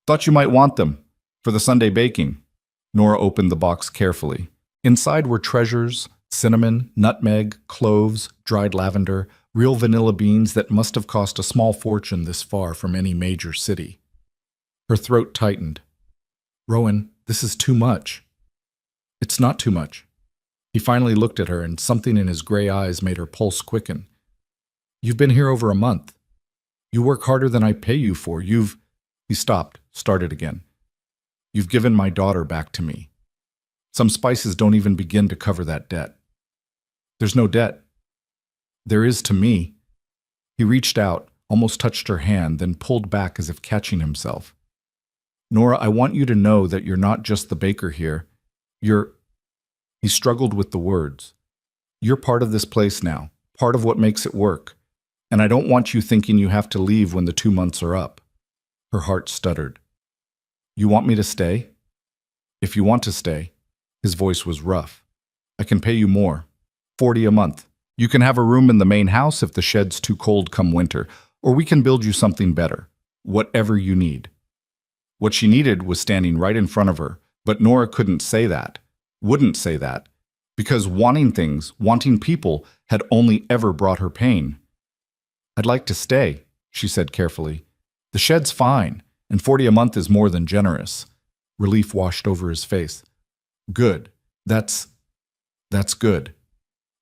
"Thought you might want them for the Sunday baking." Nora opened the box carefully. Inside were treasures, cinnamon, nutmeg, cloves, dried lavender, real vanilla beans that must have cost a small fortune this far from any major city. Her throat tightened. "Rowan, this is too much." "It's not too much." He finally looked at her, and something in his gray eyes made her pulse quicken. "You've been here over a month. You work harder than I pay you for. He stopped, started again. "You've given my daughter back to me. Some spices don't even begin to cover that debt." "There's no debt." "There is to me." He reached out, almost touched her hand, then pulled back as if catching himself. "Nora, I want you to know that you're not just the baker here. You're—" He struggled with the words. "You're part of this place now, part of what makes it work. And I don't want you thinking you have to leave when the 2 months are up." Her heart stuttered. "You want me to stay?" "If you want to stay." His voice was rough. "I can pay you more. 40 a month. You can have a room in the main house if the shed's too cold come winter, or we can build you something better. Whatever you need." What she needed was standing right in front of her, but Nora couldn't say that, wouldn't say that, because wanting things, wanting people, had only ever brought her pain. "I'd like to stay," she said carefully. "The shed's fine, and 40 a month is more than generous." Relief washed over his face. "Good. That's good."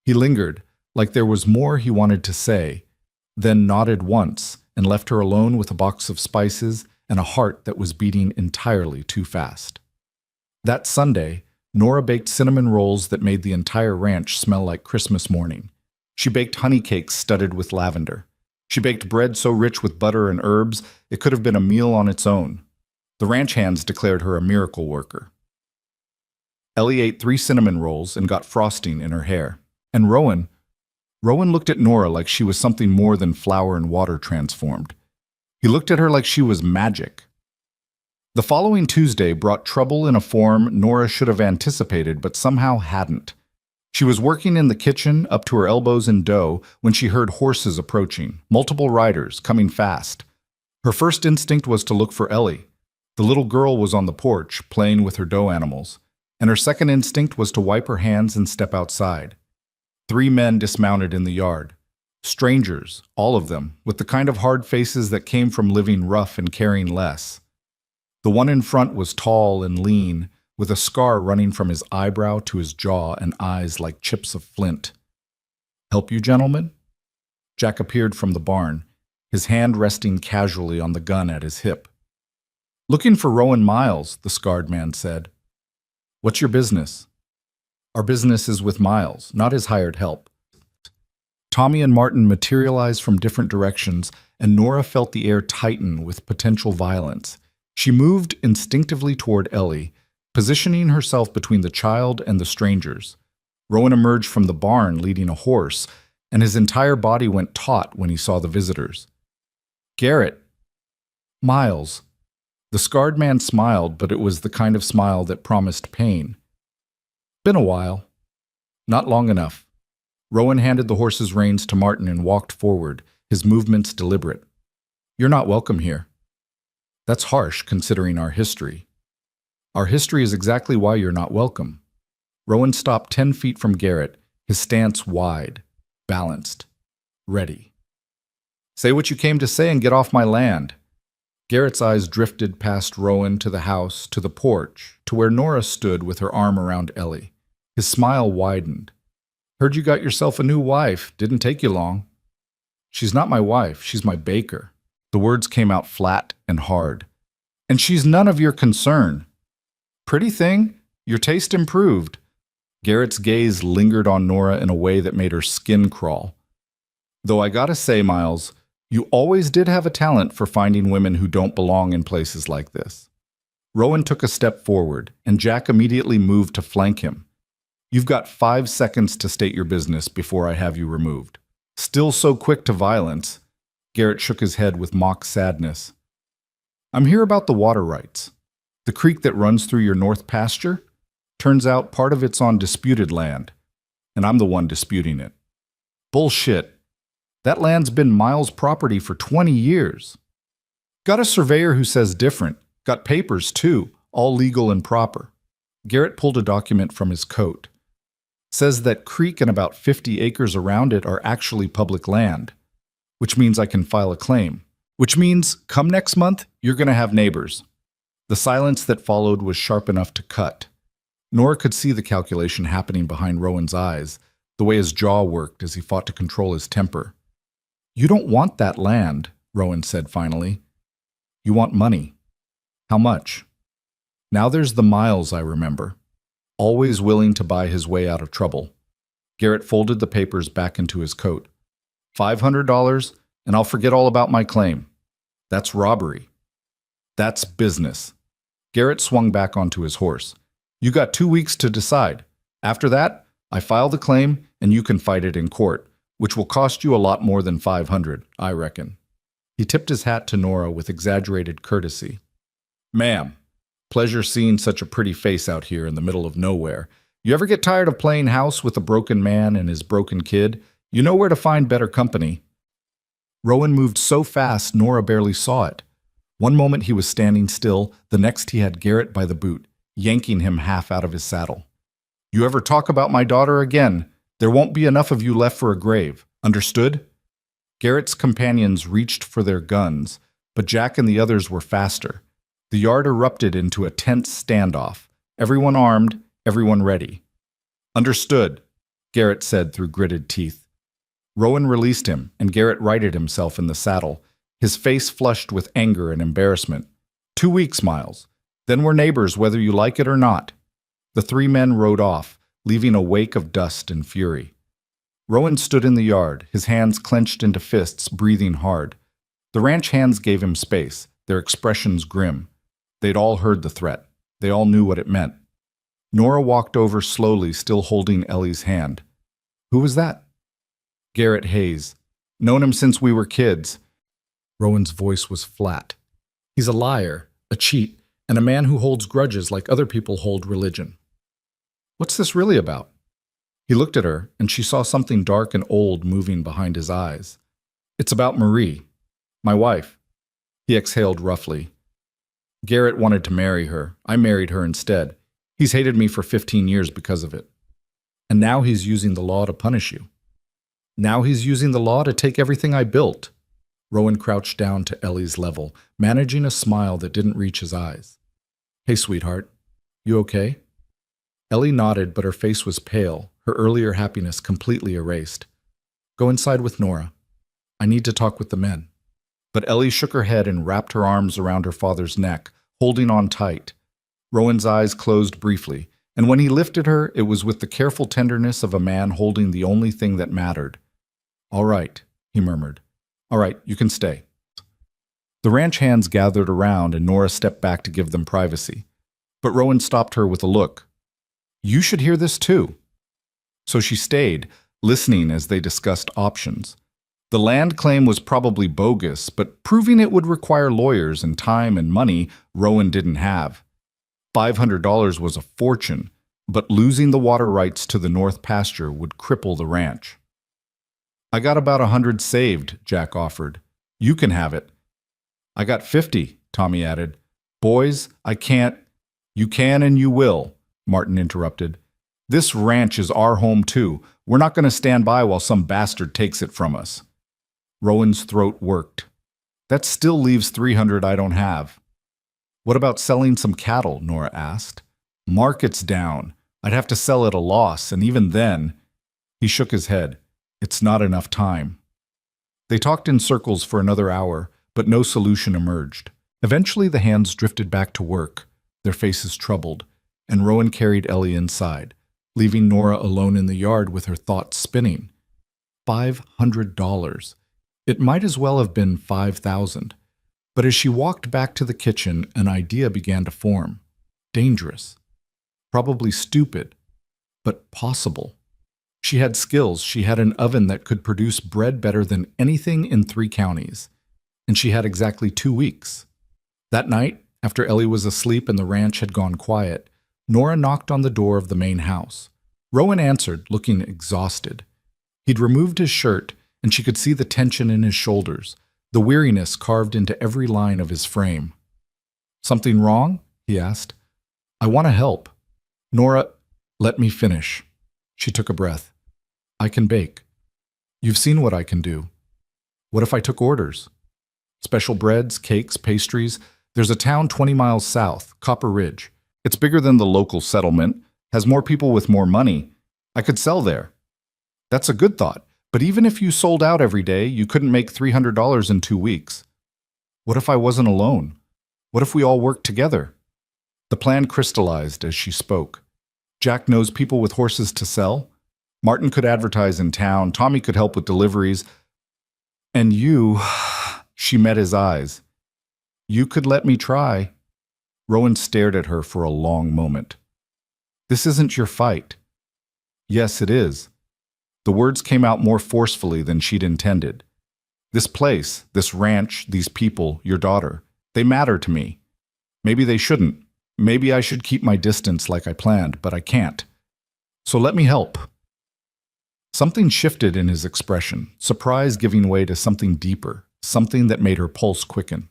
He lingered, like there was more he wanted to say, then nodded once and left her alone with a box of spices and a heart that was beating entirely too fast. That Sunday, Nora baked cinnamon rolls that made the entire ranch smell like Christmas morning. She baked honey cakes studded with lavender. She baked bread so rich with butter and herbs, it could have been a meal on its own. The ranch hands declared her a miracle worker. Ellie ate 3 cinnamon rolls and got frosting in her hair. And Rowan looked at Nora like she was something more than flour and water transformed. He looked at her like she was magic. The following Tuesday brought trouble in a form Nora should have anticipated but somehow hadn't. She was working in the kitchen up to her elbows in dough when she heard horses approaching, multiple riders coming fast. Her first instinct was to look for Ellie. The little girl was on the porch, playing with her dough animals, and her second instinct was to wipe her hands and step outside. 3 men dismounted in the yard. Strangers, all of them, with the kind of hard faces that came from living rough and caring less. The one in front was tall and lean, with a scar running from his eyebrow to his jaw and eyes like chips of flint. "Help you, gentlemen?" Jack appeared from the barn, his hand resting casually on the gun at his hip. "Looking for Rowan Miles," the scarred man said. "What's your business?" "Our business is with Miles, not his hired help." Tommy and Martin materialized from different directions, and Nora felt the air tighten with potential violence. She moved instinctively toward Ellie, positioning herself between the child and the strangers. Rowan emerged from the barn leading a horse, and his entire body went taut when he saw the visitors. "Garrett." "Miles." The scarred man smiled, but it was the kind of smile that promised pain. "Been a while." "Not long enough." Rowan handed the horse's reins to Martin and walked forward, his movements deliberate. "You're not welcome here." "That's harsh, considering our history." "Our history is exactly why you're not welcome." Rowan stopped 10 feet from Garrett, his stance wide, balanced, ready. "Say what you came to say and get off my land." Garrett's eyes drifted past Rowan to the house, to the porch, to where Nora stood with her arm around Ellie. His smile widened. "Heard you got yourself a new wife. Didn't take you long." "She's not my wife. She's my baker." The words came out flat and hard. "And she's none of your concern." "Pretty thing. Your taste improved." Garrett's gaze lingered on Nora in a way that made her skin crawl. "Though I gotta say, Miles, you always did have a talent for finding women who don't belong in places like this." Rowan took a step forward, and Jack immediately moved to flank him. "You've got 5 seconds to state your business before I have you removed." "Still so quick to violence." Garrett shook his head with mock sadness. "I'm here about the water rights. The creek that runs through your north pasture? Turns out part of it's on disputed land, and I'm the one disputing it." "Bullshit. That land's been Miles' property for 20 years. Got a surveyor who says different. Got papers, too, all legal and proper." Garrett pulled a document from his coat. "Says that creek and about 50 acres around it are actually public land, which means I can file a claim. Which means, come next month, you're going to have neighbors." The silence that followed was sharp enough to cut. Nora could see the calculation happening behind Rowan's eyes, the way his jaw worked as he fought to control his temper. "You don't want that land," Rowan said finally. "You want money. How much?" "Now there's the Miles I remember. Always willing to buy his way out of trouble." Garrett folded the papers back into his coat. $500, and I'll forget all about my claim. That's robbery. That's business." Garrett swung back onto his horse. "You got 2 weeks to decide. After that, I file the claim, and you can fight it in court, which will cost you a lot more than $500, I reckon." He tipped his hat to Nora with exaggerated courtesy. "Ma'am, pleasure seeing such a pretty face out here in the middle of nowhere. You ever get tired of playing house with a broken man and his broken kid? You know where to find better company." Rowan moved so fast Nora barely saw it. One moment he was standing still, the next he had Garrett by the boot, yanking him half out of his saddle. "You ever talk about my daughter again, there won't be enough of you left for a grave. Understood?" Garrett's companions reached for their guns, but Jack and the others were faster. The yard erupted into a tense standoff, everyone armed, everyone ready. "Understood," Garrett said through gritted teeth. Rowan released him, and Garrett righted himself in the saddle, his face flushed with anger and embarrassment. 2 weeks, Miles. Then we're neighbors whether you like it or not." The 3 men rode off, leaving a wake of dust and fury. Rowan stood in the yard, his hands clenched into fists, breathing hard. The ranch hands gave him space, their expressions grim. They'd all heard the threat. They all knew what it meant. Nora walked over slowly, still holding Ellie's hand. "Who was that?" "Garrett Hayes. Known him since we were kids." Rowan's voice was flat. "He's a liar, a cheat, and a man who holds grudges like other people hold religion." "What's this really about?" He looked at her, and she saw something dark and old moving behind his eyes. It's about Marie, my wife. He exhaled roughly. Garrett wanted to marry her. I married her instead. He's hated me for 15 years because of it. And now he's using the law to punish you. Now he's using the law to take everything I built. Rowan crouched down to Ellie's level, managing a smile that didn't reach his eyes. Hey, sweetheart. You okay? Ellie nodded, but her face was pale, her earlier happiness completely erased. Go inside with Nora. I need to talk with the men. But Ellie shook her head and wrapped her arms around her father's neck, holding on tight. Rowan's eyes closed briefly, and when he lifted her, it was with the careful tenderness of a man holding the only thing that mattered. All right, he murmured. All right, you can stay. The ranch hands gathered around, and Nora stepped back to give them privacy. But Rowan stopped her with a look. You should hear this too. So she stayed, listening as they discussed options. The land claim was probably bogus, but proving it would require lawyers and time and money Rowan didn't have. $500 was a fortune, but losing the water rights to the north pasture would cripple the ranch. I got about 100 saved, Jack offered. You can have it. I got 50, Tommy added. Boys, I can't. You can and you will, Martin interrupted. This ranch is our home too. We're not going to stand by while some bastard takes it from us. Rowan's throat worked. That still leaves 300 I don't have. What about selling some cattle? Nora asked. Market's down. I'd have to sell at a loss, and even then... He shook his head. It's not enough time. They talked in circles for another hour, but no solution emerged. Eventually the hands drifted back to work, their faces troubled, and Rowan carried Ellie inside, leaving Nora alone in the yard with her thoughts spinning. $500. It might as well have been 5,000. But as she walked back to the kitchen, an idea began to form. Dangerous. Probably stupid, but possible. She had skills. She had an oven that could produce bread better than anything in 3 counties. And she had exactly 2 weeks. That night, after Ellie was asleep and the ranch had gone quiet, Nora knocked on the door of the main house. Rowan answered, looking exhausted. He'd removed his shirt, and she could see the tension in his shoulders, the weariness carved into every line of his frame. Something wrong? He asked. I want to help. Nora, let me finish. She took a breath. I can bake. You've seen what I can do. What if I took orders? Special breads, cakes, pastries. There's a town 20 miles south, Copper Ridge. It's bigger than the local settlement, has more people with more money. I could sell there. That's a good thought. But even if you sold out every day, you couldn't make $300 in 2 weeks. What if I wasn't alone? What if we all worked together? The plan crystallized as she spoke. Jack knows people with horses to sell. Martin could advertise in town. Tommy could help with deliveries. And you, she met his eyes. You could let me try. Rowan stared at her for a long moment. This isn't your fight. Yes, it is. The words came out more forcefully than she'd intended. This place, this ranch, these people, your daughter, they matter to me. Maybe they shouldn't. Maybe I should keep my distance like I planned, but I can't. So let me help. Something shifted in his expression, surprise giving way to something deeper, something that made her pulse quicken.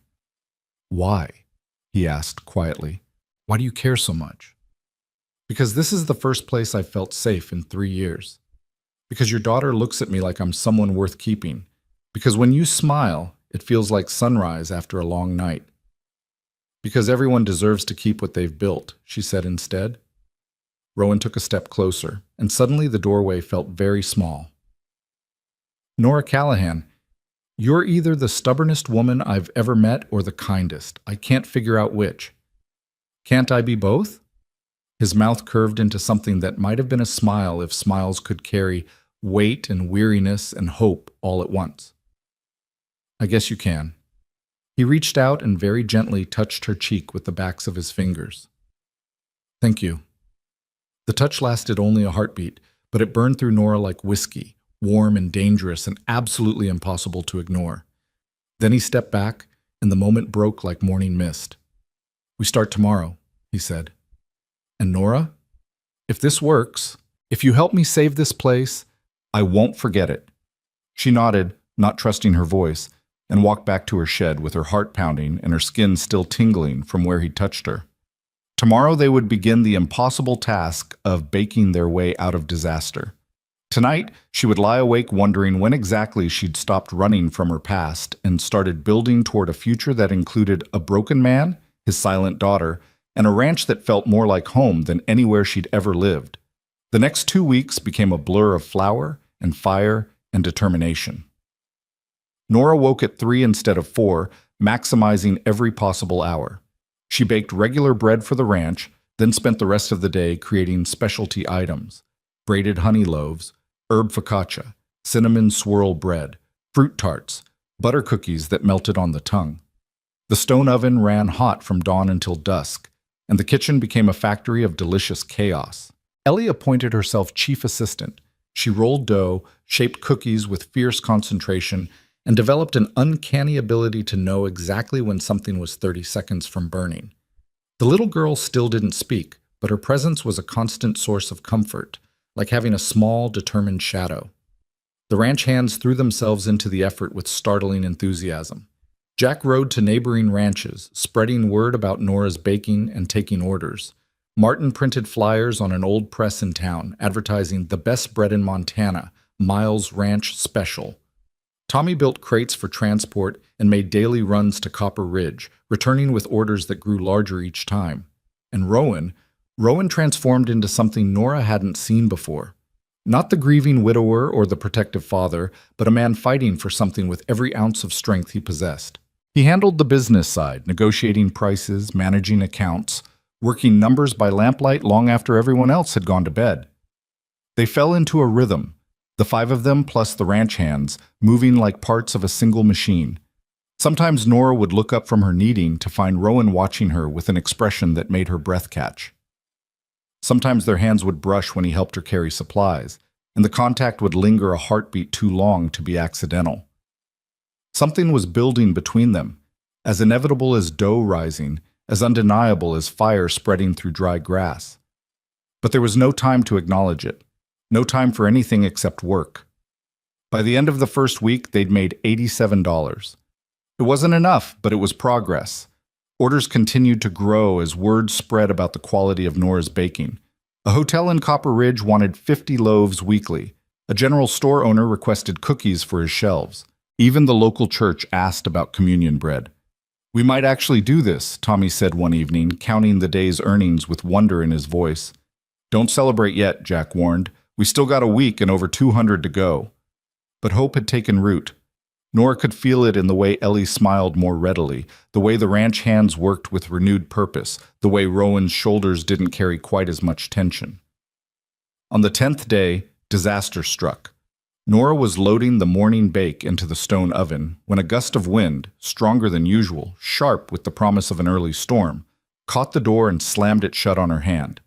Why? He asked quietly. Why do you care so much? Because this is the first place I've felt safe in 3 years. Because your daughter looks at me like I'm someone worth keeping. Because when you smile, it feels like sunrise after a long night. Because everyone deserves to keep what they've built, she said instead. Rowan took a step closer, and suddenly the doorway felt very small. Nora Callahan, you're either the stubbornest woman I've ever met or the kindest. I can't figure out which. Can't I be both? His mouth curved into something that might have been a smile if smiles could carry weight and weariness and hope all at once. I guess you can. He reached out and very gently touched her cheek with the backs of his fingers. Thank you. The touch lasted only a heartbeat, but it burned through Nora like whiskey, warm and dangerous and absolutely impossible to ignore. Then he stepped back, and the moment broke like morning mist. We start tomorrow, he said. And Nora, if this works, If you help me save this place, I won't forget it." She nodded, not trusting her voice, and walked back to her shed with her heart pounding and her skin still tingling from where he touched her. Tomorrow they would begin the impossible task of baking their way out of disaster. Tonight, she would lie awake wondering when exactly she'd stopped running from her past and started building toward a future that included a broken man, his silent daughter, and a ranch that felt more like home than anywhere she'd ever lived. The next 2 weeks became a blur of flour and fire and determination. Nora woke at 3 instead of 4, maximizing every possible hour. She baked regular bread for the ranch, then spent the rest of the day creating specialty items: braided honey loaves, herb focaccia, cinnamon swirl bread, fruit tarts, butter cookies that melted on the tongue. The stone oven ran hot from dawn until dusk, and the kitchen became a factory of delicious chaos. Ellie appointed herself chief assistant. She rolled dough, shaped cookies with fierce concentration, and developed an uncanny ability to know exactly when something was 30 seconds from burning. The little girl still didn't speak, but her presence was a constant source of comfort, like having a small, determined shadow. The ranch hands threw themselves into the effort with startling enthusiasm. Jack rode to neighboring ranches, spreading word about Nora's baking and taking orders. Martin printed flyers on an old press in town, advertising the best bread in Montana, Miles Ranch Special. Tommy built crates for transport and made daily runs to Copper Ridge, returning with orders that grew larger each time. And Rowan transformed into something Nora hadn't seen before. Not the grieving widower or the protective father, but a man fighting for something with every ounce of strength he possessed. He handled the business side, negotiating prices, managing accounts, working numbers by lamplight long after everyone else had gone to bed. They fell into a rhythm, the 5 of them plus the ranch hands, moving like parts of a single machine. Sometimes Nora would look up from her kneading to find Rowan watching her with an expression that made her breath catch. Sometimes their hands would brush when he helped her carry supplies, and the contact would linger a heartbeat too long to be accidental. Something was building between them, as inevitable as dough rising, as undeniable as fire spreading through dry grass. But there was no time to acknowledge it, no time for anything except work. By the end of the first week, they'd made $87. It wasn't enough, but it was progress. Orders continued to grow as word spread about the quality of Nora's baking. A hotel in Copper Ridge wanted 50 loaves weekly. A general store owner requested cookies for his shelves. Even the local church asked about communion bread. "We might actually do this," Tommy said one evening, counting the day's earnings with wonder in his voice. "Don't celebrate yet," Jack warned. "We still got a week and over 200 to go." But hope had taken root. Nora could feel it in the way Ellie smiled more readily, the way the ranch hands worked with renewed purpose, the way Rowan's shoulders didn't carry quite as much tension. On the 10th day, disaster struck. Nora was loading the morning bake into the stone oven when a gust of wind, stronger than usual, sharp with the promise of an early storm, caught the door and slammed it shut on her hand.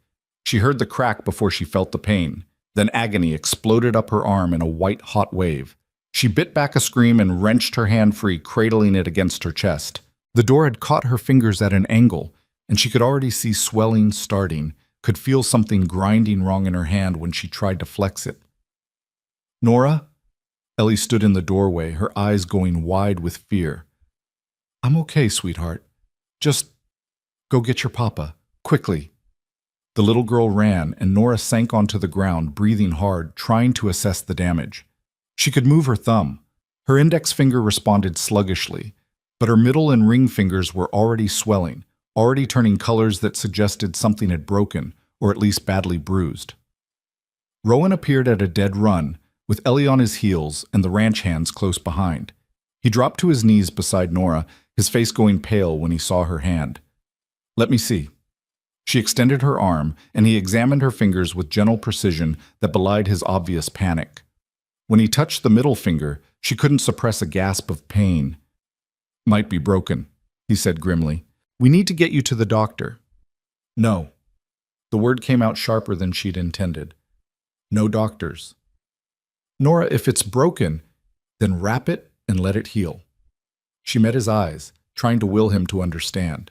She heard the crack before she felt the pain. Then agony exploded up her arm in a white, hot wave. She bit back a scream and wrenched her hand free, cradling it against her chest. The door had caught her fingers at an angle, and she could already see swelling starting, could feel something grinding wrong in her hand when she tried to flex it. "Nora?" Ellie stood in the doorway, her eyes going wide with fear. "I'm okay, sweetheart. Just go get your papa, quickly." The little girl ran, and Nora sank onto the ground, breathing hard, trying to assess the damage. She could move her thumb. Her index finger responded sluggishly, but her middle and ring fingers were already swelling, already turning colors that suggested something had broken, or at least badly bruised. Rowan appeared at a dead run, with Ellie on his heels and the ranch hands close behind. He dropped to his knees beside Nora, his face going pale when he saw her hand. "Let me see." She extended her arm, and he examined her fingers with gentle precision that belied his obvious panic. When he touched the middle finger, she couldn't suppress a gasp of pain. "Might be broken," he said grimly. "We need to get you to the doctor." "No." The word came out sharper than she'd intended. "No doctors." "Nora, if it's broken, then wrap it and let it heal." She met his eyes, trying to will him to understand.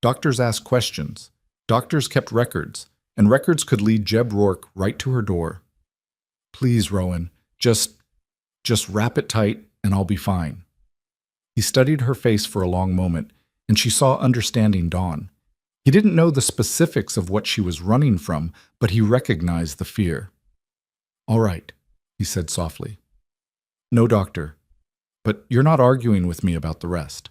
Doctors asked questions. Doctors kept records. and records could lead Jeb Rourke right to her door. Please, Rowan, just wrap it tight and I'll be fine. He studied her face for a long moment, and she saw understanding dawn. He didn't know the specifics of what she was running from, but he recognized the fear. All right, he said softly. No, doctor, but you're not arguing with me about the rest.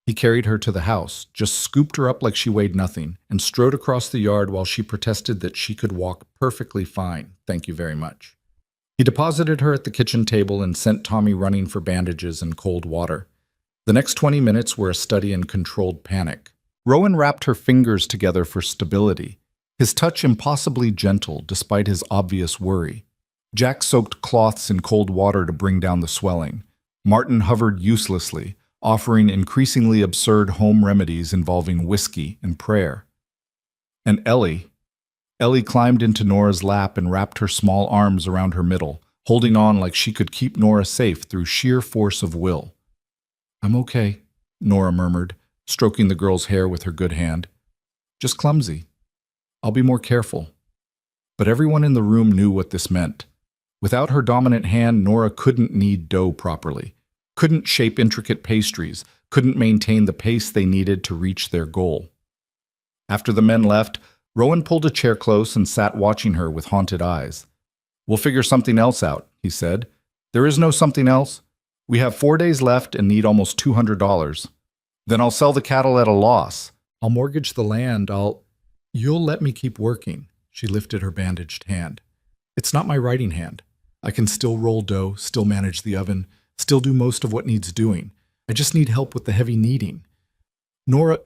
He carried her to the house, just scooped her up like she weighed nothing, and strode across the yard while she protested that she could walk perfectly fine, thank you very much. He deposited her at the kitchen table and sent Tommy running for bandages and cold water. The next 20 minutes were a study in controlled panic. Rowan wrapped her fingers together for stability, his touch impossibly gentle despite his obvious worry. Jack soaked cloths in cold water to bring down the swelling. Martin hovered uselessly, offering increasingly absurd home remedies involving whiskey and prayer. And Ellie climbed into Nora's lap and wrapped her small arms around her middle, holding on like she could keep Nora safe through sheer force of will. I'm okay, Nora murmured, stroking the girl's hair with her good hand. Just clumsy. I'll be more careful. But everyone in the room knew what this meant. Without her dominant hand, Nora couldn't knead dough properly, couldn't shape intricate pastries, couldn't maintain the pace they needed to reach their goal. After the men left, Rowan pulled a chair close and sat watching her with haunted eyes. We'll figure something else out, he said. There is no something else. We have 4 days left and need almost $200. Then I'll sell the cattle at a loss. I'll mortgage the land. You'll let me keep working. She lifted her bandaged hand. It's not my writing hand. I can still roll dough, still manage the oven, still do most of what needs doing. I just need help with the heavy kneading. Nora,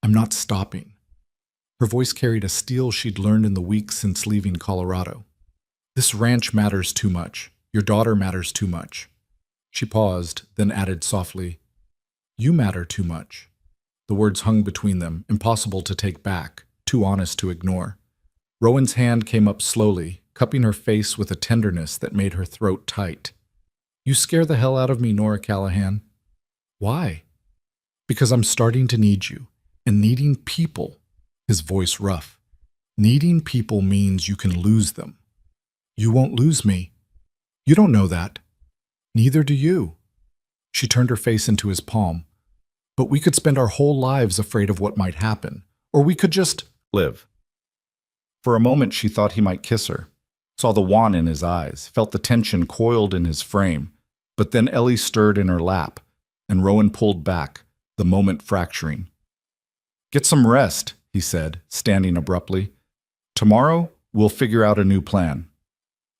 I'm not stopping. Her voice carried a steel she'd learned in the weeks since leaving Colorado. This ranch matters too much. Your daughter matters too much. She paused, then added softly, You matter too much. The words hung between them, impossible to take back, too honest to ignore. Rowan's hand came up slowly, cupping her face with a tenderness that made her throat tight. You scare the hell out of me, Nora Callahan. Why? Because I'm starting to need you, and needing people, his voice rough. Needing people means you can lose them. You won't lose me. You don't know that. Neither do you. She turned her face into his palm. But we could spend our whole lives afraid of what might happen, or we could just live. For a moment she thought he might kiss her, saw the wan in his eyes, felt the tension coiled in his frame, but then Ellie stirred in her lap, and Rowan pulled back, the moment fracturing. Get some rest, he said, standing abruptly. Tomorrow, we'll figure out a new plan.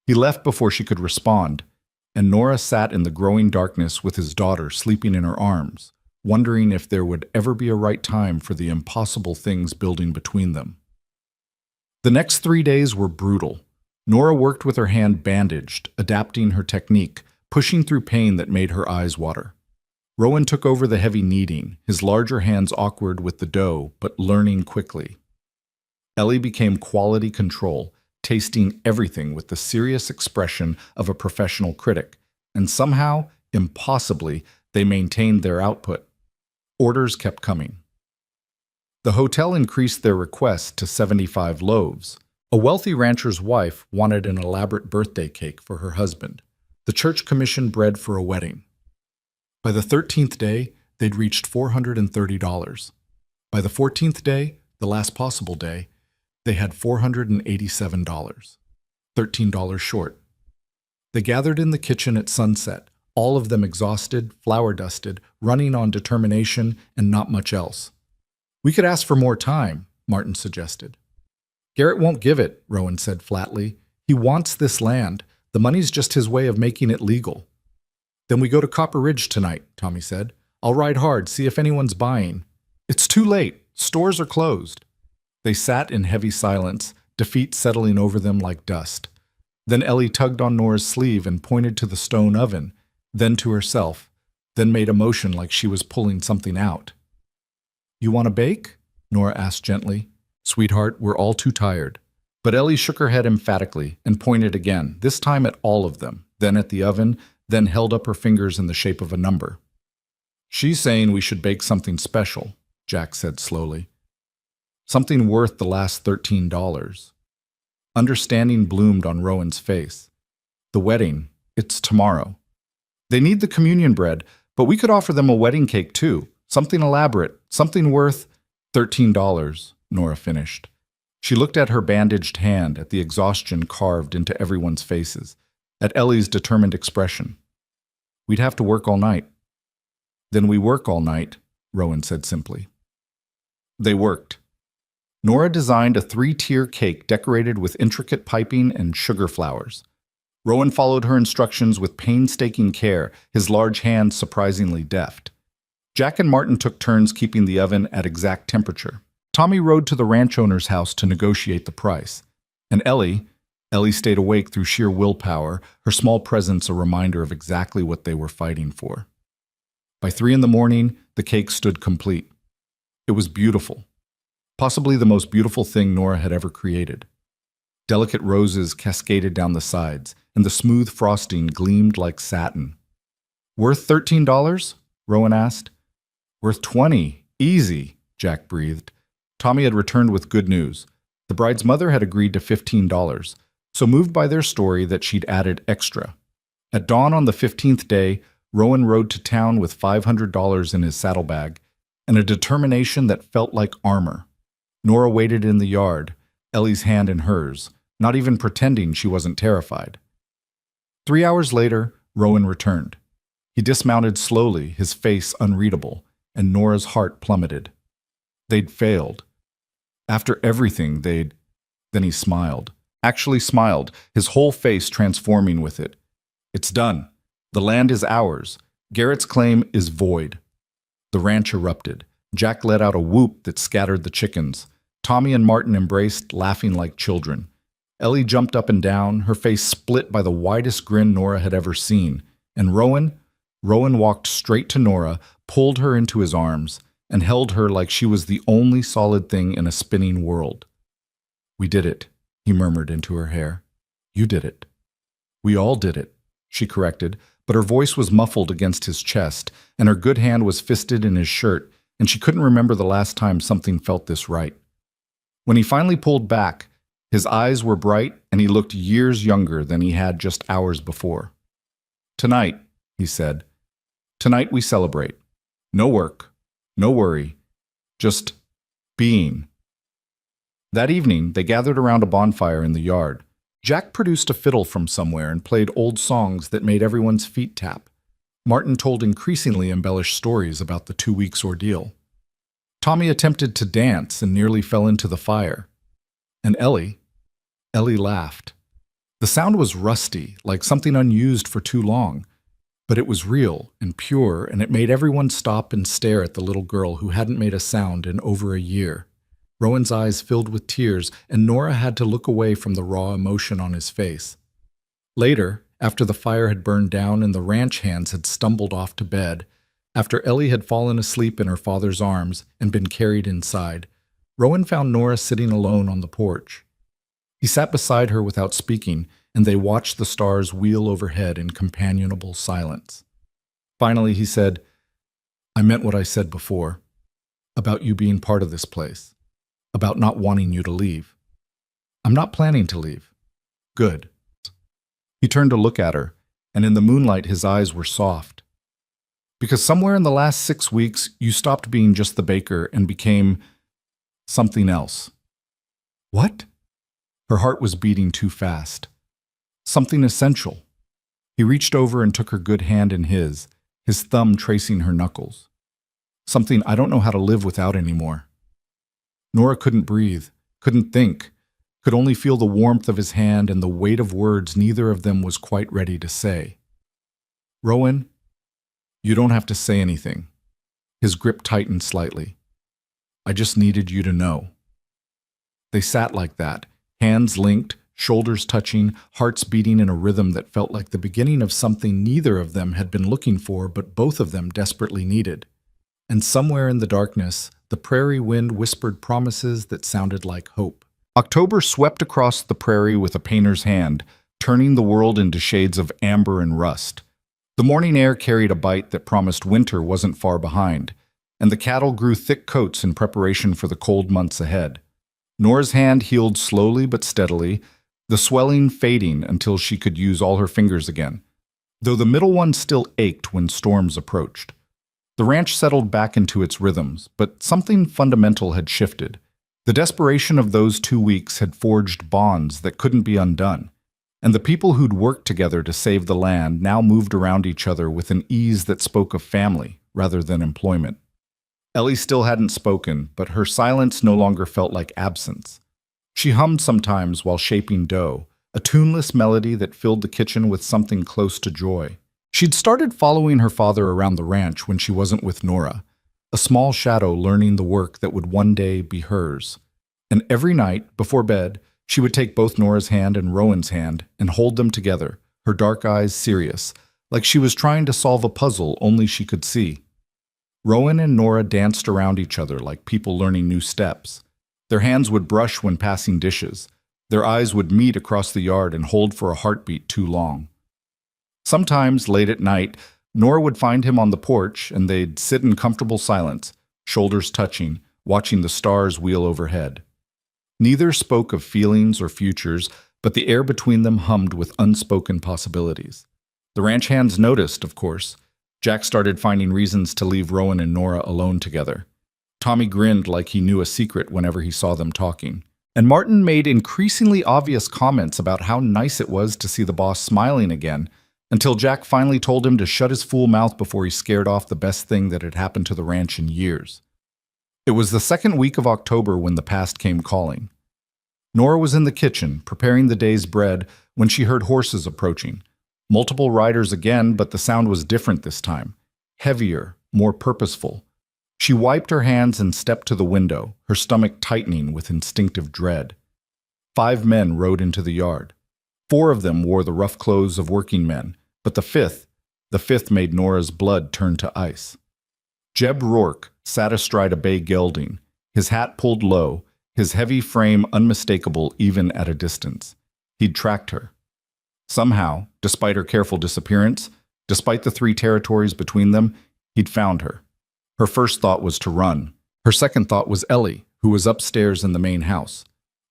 He left before she could respond, and Nora sat in the growing darkness with his daughter sleeping in her arms, wondering if there would ever be a right time for the impossible things building between them. The next 3 days were brutal. Nora worked with her hand bandaged, adapting her technique, pushing through pain that made her eyes water. Rowan took over the heavy kneading, his larger hands awkward with the dough, but learning quickly. Ellie became quality control, tasting everything with the serious expression of a professional critic, and somehow, impossibly, they maintained their output. Orders kept coming. The hotel increased their request to 75 loaves. A wealthy rancher's wife wanted an elaborate birthday cake for her husband. The church commissioned bread for a wedding. By the 13th day, they'd reached $430. By the 14th day, the last possible day, they had $487, $13 short. They gathered in the kitchen at sunset, all of them exhausted, flour-dusted, running on determination, and not much else. We could ask for more time, Martin suggested. Garrett won't give it, Rowan said flatly. He wants this land. The money's just his way of making it legal. Then we go to Copper Ridge tonight, Tommy said. I'll ride hard, see if anyone's buying. It's too late. Stores are closed. They sat in heavy silence, defeat settling over them like dust. Then Ellie tugged on Nora's sleeve and pointed to the stone oven, then to herself, then made a motion like she was pulling something out. You want to bake? Nora asked gently. Sweetheart, we're all too tired. But Ellie shook her head emphatically and pointed again, this time at all of them, then at the oven, then held up her fingers in the shape of a number. She's saying we should bake something special, Jack said slowly. Something worth the last $13. Understanding bloomed on Rowan's face. The wedding, it's tomorrow. They need the communion bread, but we could offer them a wedding cake too. Something elaborate, something worth $13, Nora finished. She looked at her bandaged hand, at the exhaustion carved into everyone's faces, at Ellie's determined expression. We'd have to work all night. Then we work all night, Rowan said simply. They worked. Nora designed a 3-tier cake decorated with intricate piping and sugar flowers. Rowan followed her instructions with painstaking care, his large hands surprisingly deft. Jack and Martin took turns keeping the oven at exact temperature. Tommy rode to the ranch owner's house to negotiate the price. And Ellie stayed awake through sheer willpower, her small presence a reminder of exactly what they were fighting for. By 3 a.m, the cake stood complete. It was beautiful. Possibly the most beautiful thing Nora had ever created. Delicate roses cascaded down the sides, and the smooth frosting gleamed like satin. Worth $13? Rowan asked. Worth 20, easy, Jack breathed. Tommy had returned with good news. The bride's mother had agreed to $15, so moved by their story that she'd added extra. At dawn on the 15th day, Rowan rode to town with $500 in his saddlebag and a determination that felt like armor. Nora waited in the yard, Ellie's hand in hers, not even pretending she wasn't terrified. 3 hours later, Rowan returned. He dismounted slowly, his face unreadable, and Nora's heart plummeted. They'd failed. After everything, Then he smiled. Actually smiled, his whole face transforming with it. It's done. The land is ours. Garrett's claim is void. The ranch erupted. Jack let out a whoop that scattered the chickens. Tommy and Martin embraced, laughing like children. Ellie jumped up and down, her face split by the widest grin Nora had ever seen. And Rowan walked straight to Nora, pulled her into his arms, and held her like she was the only solid thing in a spinning world. We did it, he murmured into her hair. You did it. We all did it, she corrected, but her voice was muffled against his chest, and her good hand was fisted in his shirt, and she couldn't remember the last time something felt this right. When he finally pulled back, his eyes were bright, and he looked years younger than he had just hours before. Tonight, he said, tonight we celebrate. No work, no worry, just being. That evening, they gathered around a bonfire in the yard. Jack produced a fiddle from somewhere and played old songs that made everyone's feet tap. Martin told increasingly embellished stories about the 2 weeks ordeal. Tommy attempted to dance and nearly fell into the fire. And Ellie laughed. The sound was rusty, like something unused for too long, but it was real and pure, and it made everyone stop and stare at the little girl who hadn't made a sound in over a year. Rowan's eyes filled with tears, and Nora had to look away from the raw emotion on his face. Later, after the fire had burned down and the ranch hands had stumbled off to bed, after Ellie had fallen asleep in her father's arms and been carried inside, Rowan found Nora sitting alone on the porch. He sat beside her without speaking, and they watched the stars wheel overhead in companionable silence. Finally, he said, I meant what I said before, about you being part of this place, about not wanting you to leave. I'm not planning to leave. Good. He turned to look at her, and in the moonlight his eyes were soft. Because somewhere in the last 6 weeks, you stopped being just the baker and became something else. What? Her heart was beating too fast. Something essential. He reached over and took her good hand in his thumb tracing her knuckles. Something I don't know how to live without anymore. Nora couldn't breathe, couldn't think, could only feel the warmth of his hand and the weight of words neither of them was quite ready to say. Rowan, you don't have to say anything. His grip tightened slightly. I just needed you to know. They sat like that, hands linked, shoulders touching, hearts beating in a rhythm that felt like the beginning of something neither of them had been looking for but both of them desperately needed. And somewhere in the darkness, the prairie wind whispered promises that sounded like hope. October swept across the prairie with a painter's hand, turning the world into shades of amber and rust. The morning air carried a bite that promised winter wasn't far behind, and the cattle grew thick coats in preparation for the cold months ahead. Nora's hand healed slowly but steadily, the swelling fading until she could use all her fingers again, though the middle one still ached when storms approached. The ranch settled back into its rhythms, but something fundamental had shifted. The desperation of those 2 weeks had forged bonds that couldn't be undone, and the people who'd worked together to save the land now moved around each other with an ease that spoke of family rather than employment. Ellie still hadn't spoken, but her silence no longer felt like absence. She hummed sometimes while shaping dough, a tuneless melody that filled the kitchen with something close to joy. She'd started following her father around the ranch when she wasn't with Nora, a small shadow learning the work that would one day be hers. And every night, before bed, she would take both Nora's hand and Rowan's hand and hold them together, her dark eyes serious, like she was trying to solve a puzzle only she could see. Rowan and Nora danced around each other like people learning new steps. Their hands would brush when passing dishes. Their eyes would meet across the yard and hold for a heartbeat too long. Sometimes, late at night, Nora would find him on the porch and they'd sit in comfortable silence, shoulders touching, watching the stars wheel overhead. Neither spoke of feelings or futures, but the air between them hummed with unspoken possibilities. The ranch hands noticed, of course. Jack started finding reasons to leave Rowan and Nora alone together. Tommy grinned like he knew a secret whenever he saw them talking. And Martin made increasingly obvious comments about how nice it was to see the boss smiling again, until Jack finally told him to shut his fool mouth before he scared off the best thing that had happened to the ranch in years. It was the second week of October when the past came calling. Nora was in the kitchen, preparing the day's bread, when she heard horses approaching. Multiple riders again, but the sound was different this time. Heavier, more purposeful. She wiped her hands and stepped to the window, her stomach tightening with instinctive dread. 5 men rode into the yard. 4 of them wore the rough clothes of working men, but the fifth made Nora's blood turn to ice. Jeb Rourke sat astride a bay gelding, his hat pulled low, his heavy frame unmistakable even at a distance. He'd tracked her. Somehow, despite her careful disappearance, despite the 3 territories between them, he'd found her. Her first thought was to run. Her second thought was Ellie, who was upstairs in the main house.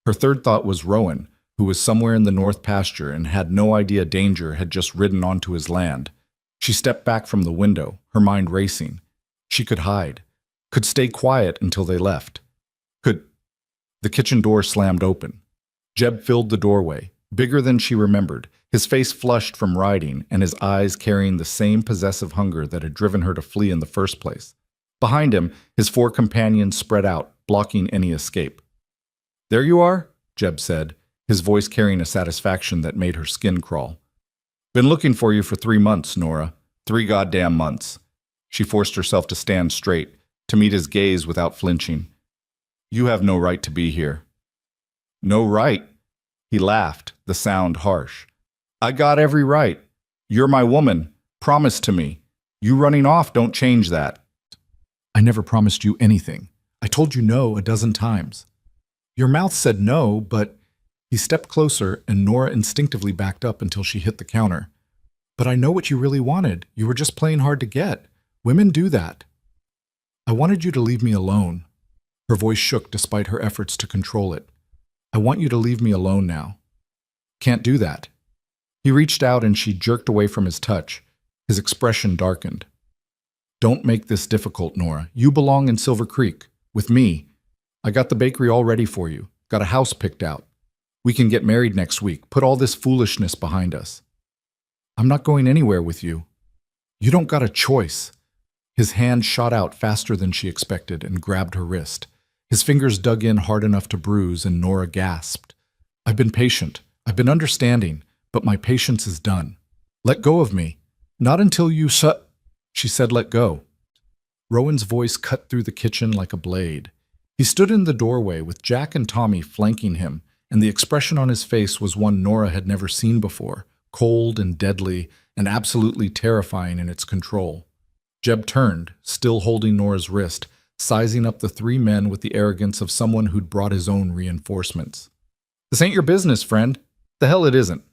Her third thought was Rowan, who was somewhere in the north pasture and had no idea danger had just ridden onto his land. She stepped back from the window, her mind racing. She could hide, could stay quiet until they left. The kitchen door slammed open. Jeb filled the doorway, bigger than she remembered, his face flushed from riding and his eyes carrying the same possessive hunger that had driven her to flee in the first place. Behind him, his 4 companions spread out, blocking any escape. "There you are," Jeb said, his voice carrying a satisfaction that made her skin crawl. "Been looking for you for 3 months, Nora. 3 goddamn months." She forced herself to stand straight, to meet his gaze without flinching. "You have no right to be here." "No right?" He laughed, the sound harsh. "I got every right. You're my woman. Promise to me. You running off don't change that." "I never promised you anything. I told you no a dozen times." "Your mouth said no, but—" He stepped closer, and Nora instinctively backed up until she hit the counter. "But I know what you really wanted. You were just playing hard to get. Women do that." "I wanted you to leave me alone." Her voice shook despite her efforts to control it. "I want you to leave me alone now." "Can't do that." He reached out and she jerked away from his touch. His expression darkened. "Don't make this difficult, Nora. You belong in Silver Creek, with me. I got the bakery all ready for you. Got a house picked out. We can get married next week. Put all this foolishness behind us." "I'm not going anywhere with you." "You don't got a choice." His hand shot out faster than she expected and grabbed her wrist. His fingers dug in hard enough to bruise, and Nora gasped. "I've been patient. I've been understanding, but my patience is done. Let go of me. Not until you She said let go. Rowan's voice cut through the kitchen like a blade. He stood in the doorway with Jack and Tommy flanking him, and the expression on his face was one Nora had never seen before, cold and deadly and absolutely terrifying in its control. Jeb turned, still holding Nora's wrist, sizing up the 3 men with the arrogance of someone who'd brought his own reinforcements. "This ain't your business, friend." "The hell it isn't."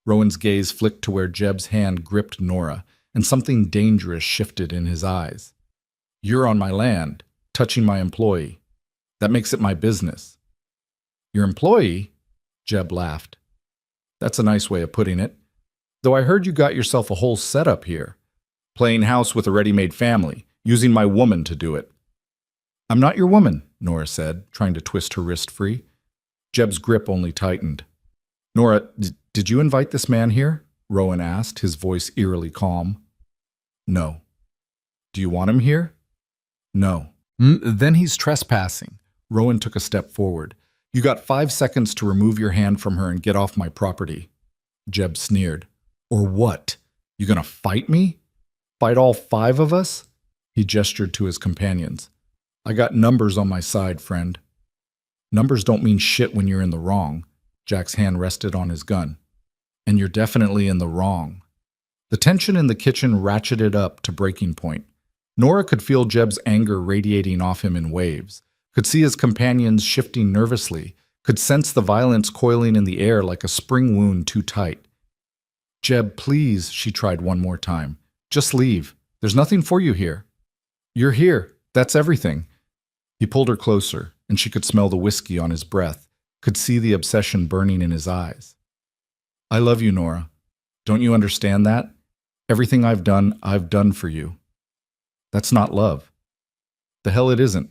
Rowan's gaze flicked to where Jeb's hand gripped Nora, and something dangerous shifted in his eyes. You're on my land, touching my employee. That makes it my business. Your employee? Jeb laughed. That's a nice way of putting it. Though I heard you got yourself a whole setup here. Playing house with a ready-made family, using my woman to do it. I'm not your woman, Nora said, trying to twist her wrist free. Jeb's grip only tightened. Nora, did you invite this man here? Rowan asked, his voice eerily calm. No. Do you want him here? No. Then he's trespassing. Rowan took a step forward. You got 5 seconds to remove your hand from her and get off my property. Jeb sneered. Or what? You gonna fight me? Fight all 5 of us? He gestured to his companions. I got numbers on my side, friend. Numbers don't mean shit when you're in the wrong. Jack's hand rested on his gun. And you're definitely in the wrong. The tension in the kitchen ratcheted up to breaking point. Nora could feel Jeb's anger radiating off him in waves, could see his companions shifting nervously, could sense the violence coiling in the air like a spring wound too tight. Jeb, please, she tried one more time. Just leave. There's nothing for you here. You're here. That's everything. He pulled her closer, and she could smell the whiskey on his breath, could see the obsession burning in his eyes. I love you, Nora. Don't you understand that? Everything I've done for you. That's not love. The hell it isn't.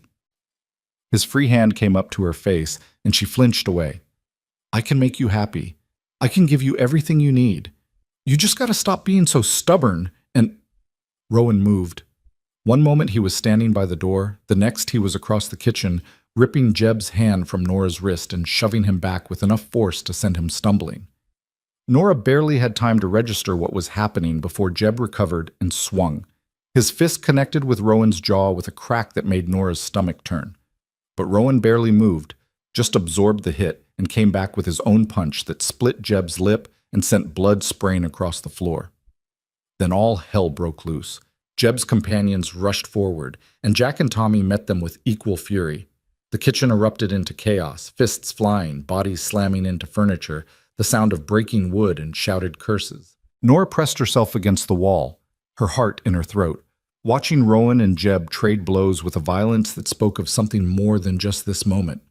His free hand came up to her face, and she flinched away. I can make you happy. I can give you everything you need. You just gotta stop being so stubborn and... Rowan moved. One moment he was standing by the door, the next he was across the kitchen, ripping Jeb's hand from Nora's wrist and shoving him back with enough force to send him stumbling. Nora barely had time to register what was happening before Jeb recovered and swung. His fist connected with Rowan's jaw with a crack that made Nora's stomach turn. But Rowan barely moved, just absorbed the hit and came back with his own punch that split Jeb's lip and sent blood spraying across the floor. Then all hell broke loose. Jeb's companions rushed forward, and Jack and Tommy met them with equal fury. The kitchen erupted into chaos, fists flying, bodies slamming into furniture, the sound of breaking wood and shouted curses. Nora pressed herself against the wall, her heart in her throat, watching Rowan and Jeb trade blows with a violence that spoke of something more than just this moment.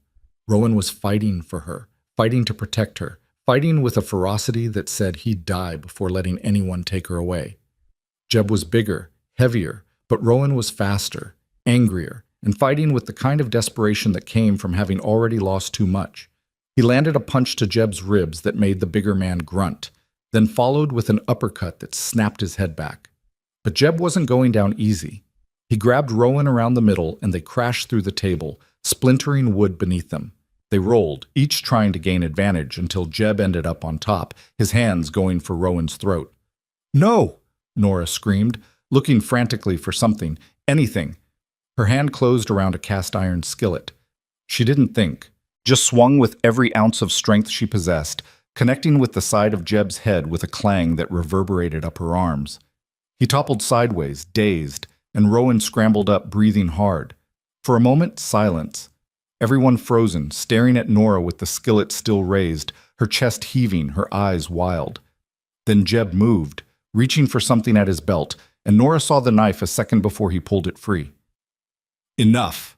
Rowan was fighting for her, fighting to protect her, fighting with a ferocity that said he'd die before letting anyone take her away. Jeb was bigger, heavier, but Rowan was faster, angrier, and fighting with the kind of desperation that came from having already lost too much. He landed a punch to Jeb's ribs that made the bigger man grunt, then followed with an uppercut that snapped his head back. But Jeb wasn't going down easy. He grabbed Rowan around the middle and they crashed through the table, splintering wood beneath them. They rolled, each trying to gain advantage until Jeb ended up on top, his hands going for Rowan's throat. No! Nora screamed, looking frantically for something, anything. Her hand closed around a cast-iron skillet. She didn't think, just swung with every ounce of strength she possessed, connecting with the side of Jeb's head with a clang that reverberated up her arms. He toppled sideways, dazed, and Rowan scrambled up, breathing hard. For a moment, silence. Everyone frozen, staring at Nora with the skillet still raised, her chest heaving, her eyes wild. Then Jeb moved, reaching for something at his belt, and Nora saw the knife a second before he pulled it free. Enough!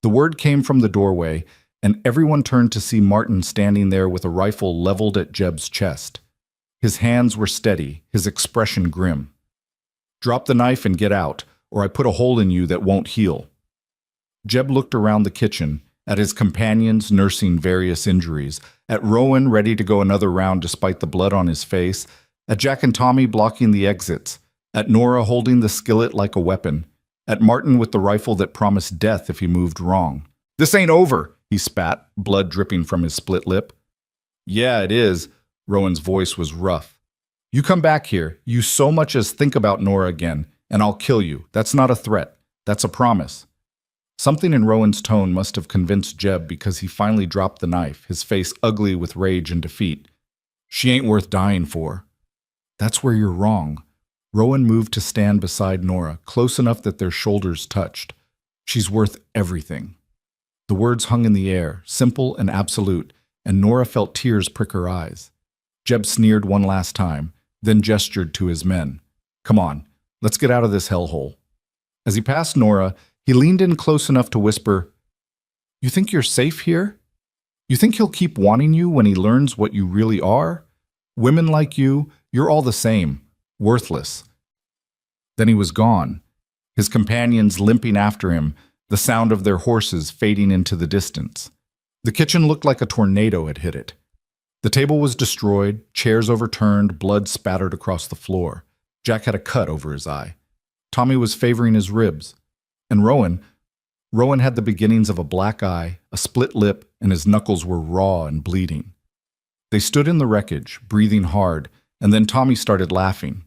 The word came from the doorway, and everyone turned to see Martin standing there with a rifle leveled at Jeb's chest. His hands were steady, his expression grim. Drop the knife and get out, or I put a hole in you that won't heal. Jeb looked around the kitchen, at his companions nursing various injuries, at Rowan ready to go another round despite the blood on his face, at Jack and Tommy blocking the exits, at Nora holding the skillet like a weapon, at Martin with the rifle that promised death if he moved wrong. This ain't over, he spat, blood dripping from his split lip. Yeah, it is. Rowan's voice was rough. You come back here, you so much as think about Nora again, and I'll kill you. That's not a threat. That's a promise. Something in Rowan's tone must have convinced Jeb because he finally dropped the knife, his face ugly with rage and defeat. She ain't worth dying for. That's where you're wrong. Rowan moved to stand beside Nora, close enough that their shoulders touched. She's worth everything. The words hung in the air, simple and absolute, and Nora felt tears prick her eyes. Jeb sneered one last time, then gestured to his men. Come on, let's get out of this hellhole. As he passed Nora, he leaned in close enough to whisper, "You think you're safe here? You think he'll keep wanting you when he learns what you really are? Women like you, you're all the same, worthless." Then he was gone, his companions limping after him, the sound of their horses fading into the distance. The kitchen looked like a tornado had hit it. The table was destroyed, chairs overturned, blood spattered across the floor. Jack had a cut over his eye. Tommy was favoring his ribs. And Rowan had the beginnings of a black eye, a split lip, and his knuckles were raw and bleeding. They stood in the wreckage, breathing hard, and then Tommy started laughing.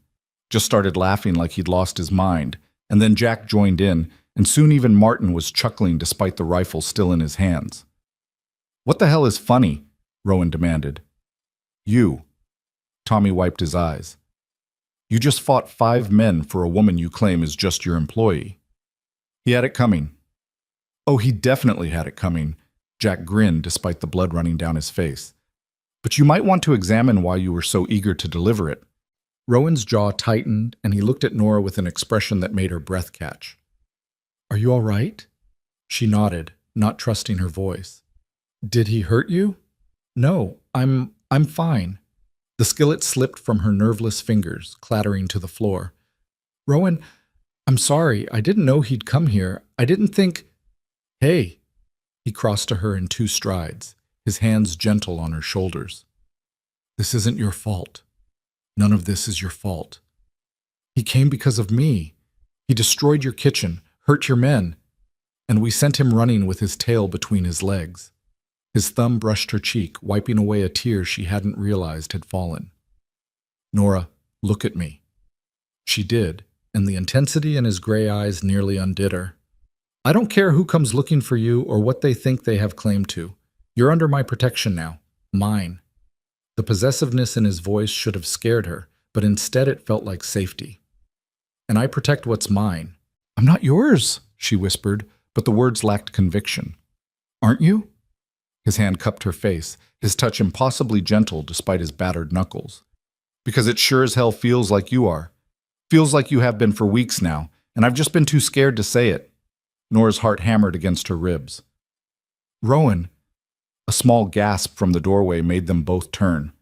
Just started laughing like he'd lost his mind, and then Jack joined in, and soon even Martin was chuckling despite the rifle still in his hands. "What the hell is funny?" Rowan demanded. "You." Tommy wiped his eyes. "You just fought 5 men for a woman you claim is just your employee." He had it coming. Oh, he definitely had it coming. Jack grinned despite the blood running down his face. "But you might want to examine why you were so eager to deliver it." Rowan's jaw tightened, and he looked at Nora with an expression that made her breath catch. "Are you all right?" She nodded, not trusting her voice. "Did he hurt you?" "No, I'm fine." The skillet slipped from her nerveless fingers, clattering to the floor. "Rowan, I'm sorry. I didn't know he'd come here. I didn't think—" "Hey!" He crossed to her in 2 strides, his hands gentle on her shoulders. "This isn't your fault. None of this is your fault. He came because of me. He destroyed your kitchen, hurt your men, and we sent him running with his tail between his legs." His thumb brushed her cheek, wiping away a tear she hadn't realized had fallen. "Nora, look at me." She did, and the intensity in his gray eyes nearly undid her. "I don't care who comes looking for you or what they think they have claim to. You're under my protection now. Mine." The possessiveness in his voice should have scared her, but instead it felt like safety. "And I protect what's mine." "I'm not yours," she whispered, but the words lacked conviction. "Aren't you?" His hand cupped her face, his touch impossibly gentle despite his battered knuckles. "Because it sure as hell feels like you are. Feels like you have been for weeks now, and I've just been too scared to say it." Nora's heart hammered against her ribs. "Rowan." A small gasp from the doorway made them both turn.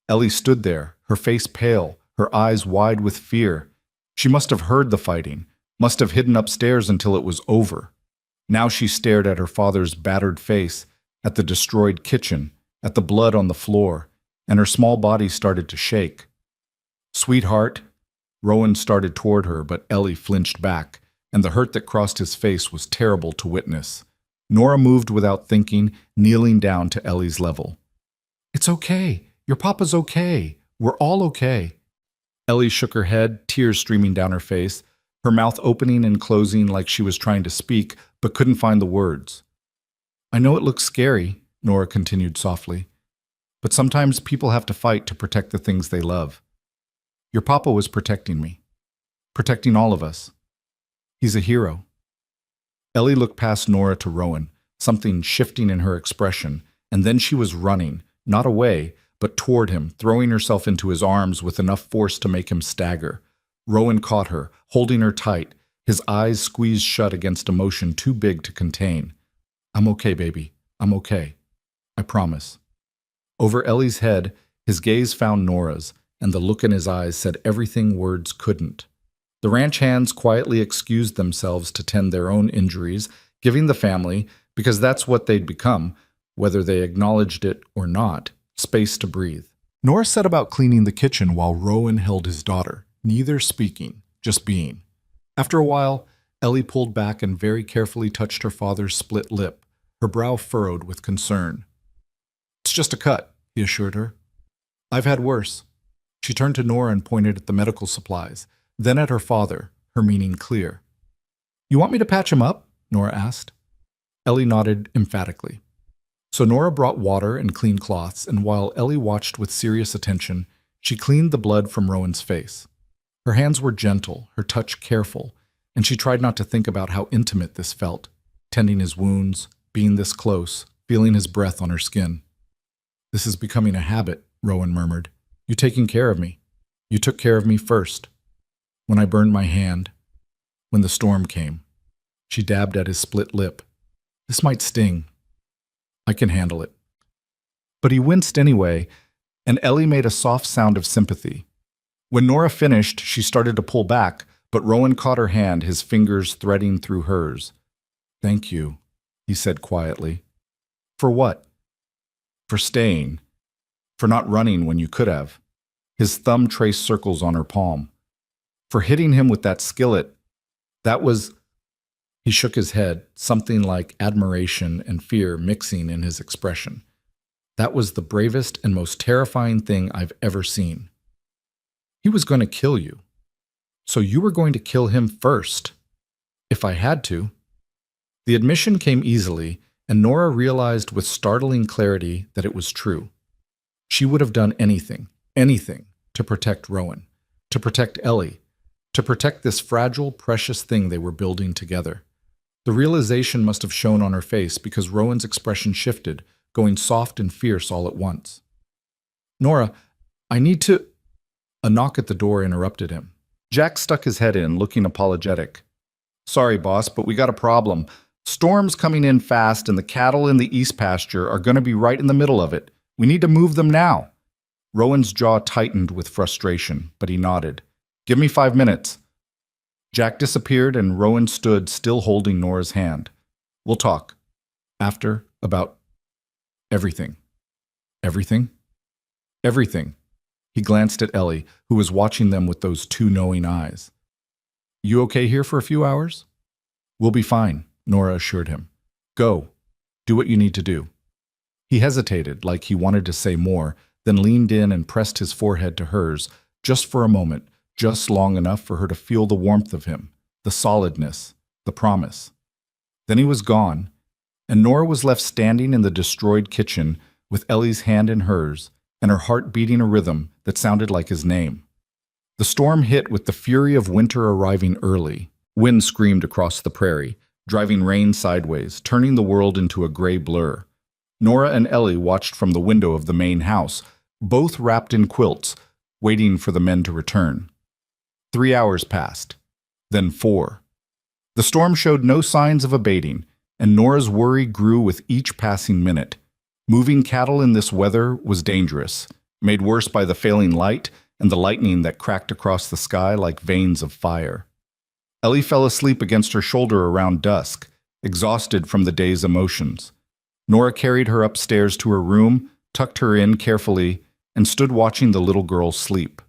Ellie stood there, her face pale, her eyes wide with fear. She must have heard the fighting, must have hidden upstairs until it was over. Now she stared at her father's battered face, at the destroyed kitchen, at the blood on the floor, and her small body started to shake. "Sweetheart," Rowan started toward her, but Ellie flinched back, and the hurt that crossed his face was terrible to witness. Nora moved without thinking, kneeling down to Ellie's level. "It's okay. Your papa's okay. We're all okay." Ellie shook her head, tears streaming down her face, her mouth opening and closing like she was trying to speak, but couldn't find the words. "I know it looks scary," Nora continued softly, "but sometimes people have to fight to protect the things they love. Your papa was protecting me, protecting all of us. He's a hero." Ellie looked past Nora to Rowan, something shifting in her expression, and then she was running, not away, but toward him, throwing herself into his arms with enough force to make him stagger. Rowan caught her, holding her tight, his eyes squeezed shut against emotion too big to contain. "I'm okay, baby. I'm okay. I promise." Over Ellie's head, his gaze found Nora's, and the look in his eyes said everything words couldn't. The ranch hands quietly excused themselves to tend their own injuries, giving the family, because that's what they'd become, whether they acknowledged it or not, space to breathe. Nora set about cleaning the kitchen while Rowan held his daughter, neither speaking, just being. After a while, Ellie pulled back and very carefully touched her father's split lip, her brow furrowed with concern. "It's just a cut," he assured her. "I've had worse." She turned to Nora and pointed at the medical supplies, then at her father, her meaning clear. "You want me to patch him up?" Nora asked. Ellie nodded emphatically. So Nora brought water and clean cloths, and while Ellie watched with serious attention, she cleaned the blood from Rowan's face. Her hands were gentle, her touch careful, and she tried not to think about how intimate this felt, tending his wounds, being this close, feeling his breath on her skin. "This is becoming a habit," Rowan murmured. "You taking care of me. You took care of me first. When I burned my hand. when the storm came. She dabbed at his split lip. This might sting. I can handle it. But he winced anyway, and Ellie made a soft sound of sympathy. When Nora finished, she started to pull back, but Rowan caught her hand, his fingers threading through hers. Thank you, he said quietly. For what? For staying. For not running when you could have. His thumb traced circles on her palm. For hitting him with that skillet. That was... He shook his head, something like admiration and fear mixing in his expression. That was the bravest and most terrifying thing I've ever seen. He was going to kill you. So you were going to kill him first. If I had to. The admission came easily, and Nora realized with startling clarity that it was true. She would have done anything, to protect Rowan, to protect Ellie, to protect this fragile, precious thing they were building together. The realization must have shown on her face because Rowan's expression shifted, going soft and fierce all at once. Nora, I need to... A knock at the door interrupted him. Jack stuck his head in, looking apologetic. Sorry, boss, but we got a problem. Storm's coming in fast, and the cattle in the east pasture are going to be right in the middle of it. We need to move them now. Rowan's jaw tightened with frustration, but he nodded. Give me 5 minutes. Jack disappeared, and Rowan stood, still holding Nora's hand. We'll talk. After, about everything. Everything? Everything. He glanced at Ellie, who was watching them with those two knowing eyes. You okay here for a few hours? We'll be fine, Nora assured him. Go. Do what you need to do. He hesitated, like he wanted to say more, then leaned in and pressed his forehead to hers, just for a moment, just long enough for her to feel the warmth of him, the solidness, the promise. Then he was gone, and Nora was left standing in the destroyed kitchen with Ellie's hand in hers and her heart beating a rhythm that sounded like his name. The storm hit with the fury of winter arriving early. Wind screamed across the prairie, driving rain sideways, turning the world into a gray blur. Nora and Ellie watched from the window of the main house, both wrapped in quilts, waiting for the men to return. 3 hours passed, then 4. The storm showed no signs of abating, and Nora's worry grew with each passing minute. Moving cattle in this weather was dangerous, made worse by the failing light and the lightning that cracked across the sky like veins of fire. Ellie fell asleep against her shoulder around dusk, exhausted from the day's emotions. Nora carried her upstairs to her room, tucked her in carefully, and stood watching the little girl sleep.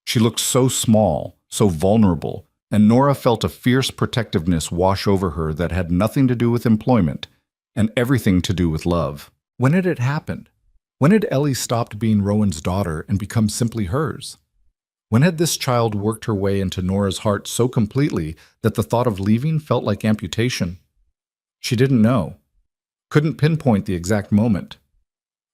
She looked so small, so vulnerable, and Nora felt a fierce protectiveness wash over her that had nothing to do with employment and everything to do with love. When had it happened? When had Ellie stopped being Rowan's daughter and become simply hers? When had this child worked her way into Nora's heart so completely that the thought of leaving felt like amputation? She didn't know, couldn't pinpoint the exact moment.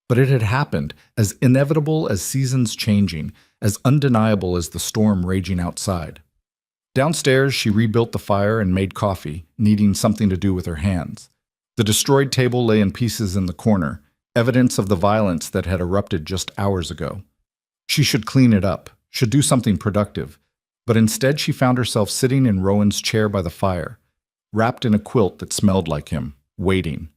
But it had happened, as inevitable as seasons changing, as undeniable as the storm raging outside. Downstairs, she rebuilt the fire and made coffee, needing something to do with her hands. The destroyed table lay in pieces in the corner, evidence of the violence that had erupted just hours ago. She should clean it up, should do something productive, but instead she found herself sitting in Rowan's chair by the fire, wrapped in a quilt that smelled like him, waiting.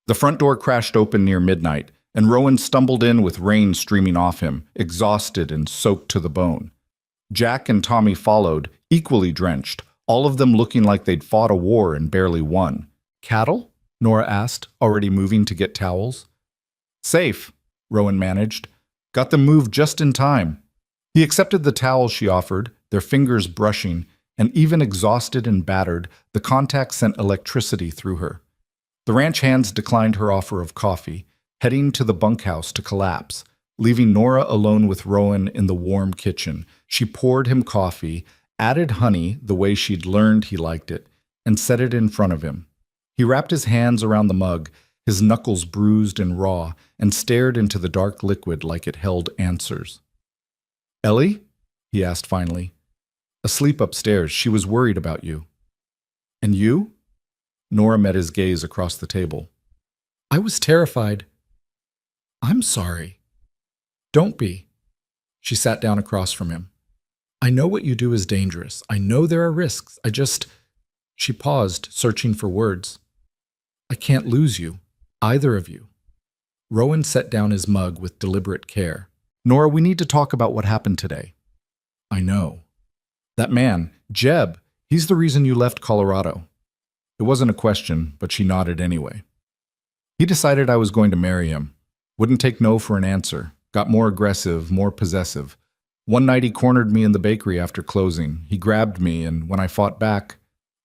The front door crashed open near midnight, and Rowan stumbled in with rain streaming off him, exhausted and soaked to the bone. Jack and Tommy followed, equally drenched, all of them looking like they'd fought a war and barely won. Cattle? Nora asked, already moving to get towels. Safe, Rowan managed. Got them moved just in time. He accepted the towels she offered, their fingers brushing, and even exhausted and battered, the contact sent electricity through her. The ranch hands declined her offer of coffee, heading to the bunkhouse to collapse, leaving Nora alone with Rowan in the warm kitchen. She poured him coffee, added honey the way she'd learned he liked it, and set it in front of him. He wrapped his hands around the mug, his knuckles bruised and raw, and stared into the dark liquid like it held answers. Ellie? He asked finally. Asleep upstairs, she was worried about you. And you? Nora met his gaze across the table. I was terrified. I'm sorry. Don't be. She sat down across from him. I know what you do is dangerous. I know there are risks. She paused, searching for words. I can't lose you. Either of you. Rowan set down his mug with deliberate care. Nora, we need to talk about what happened today. I know. That man, Jeb, he's the reason you left Colorado. It wasn't a question, but she nodded anyway. He decided I was going to marry him. Wouldn't take no for an answer. Got more aggressive, more possessive. One night he cornered me in the bakery after closing. He grabbed me, and when I fought back,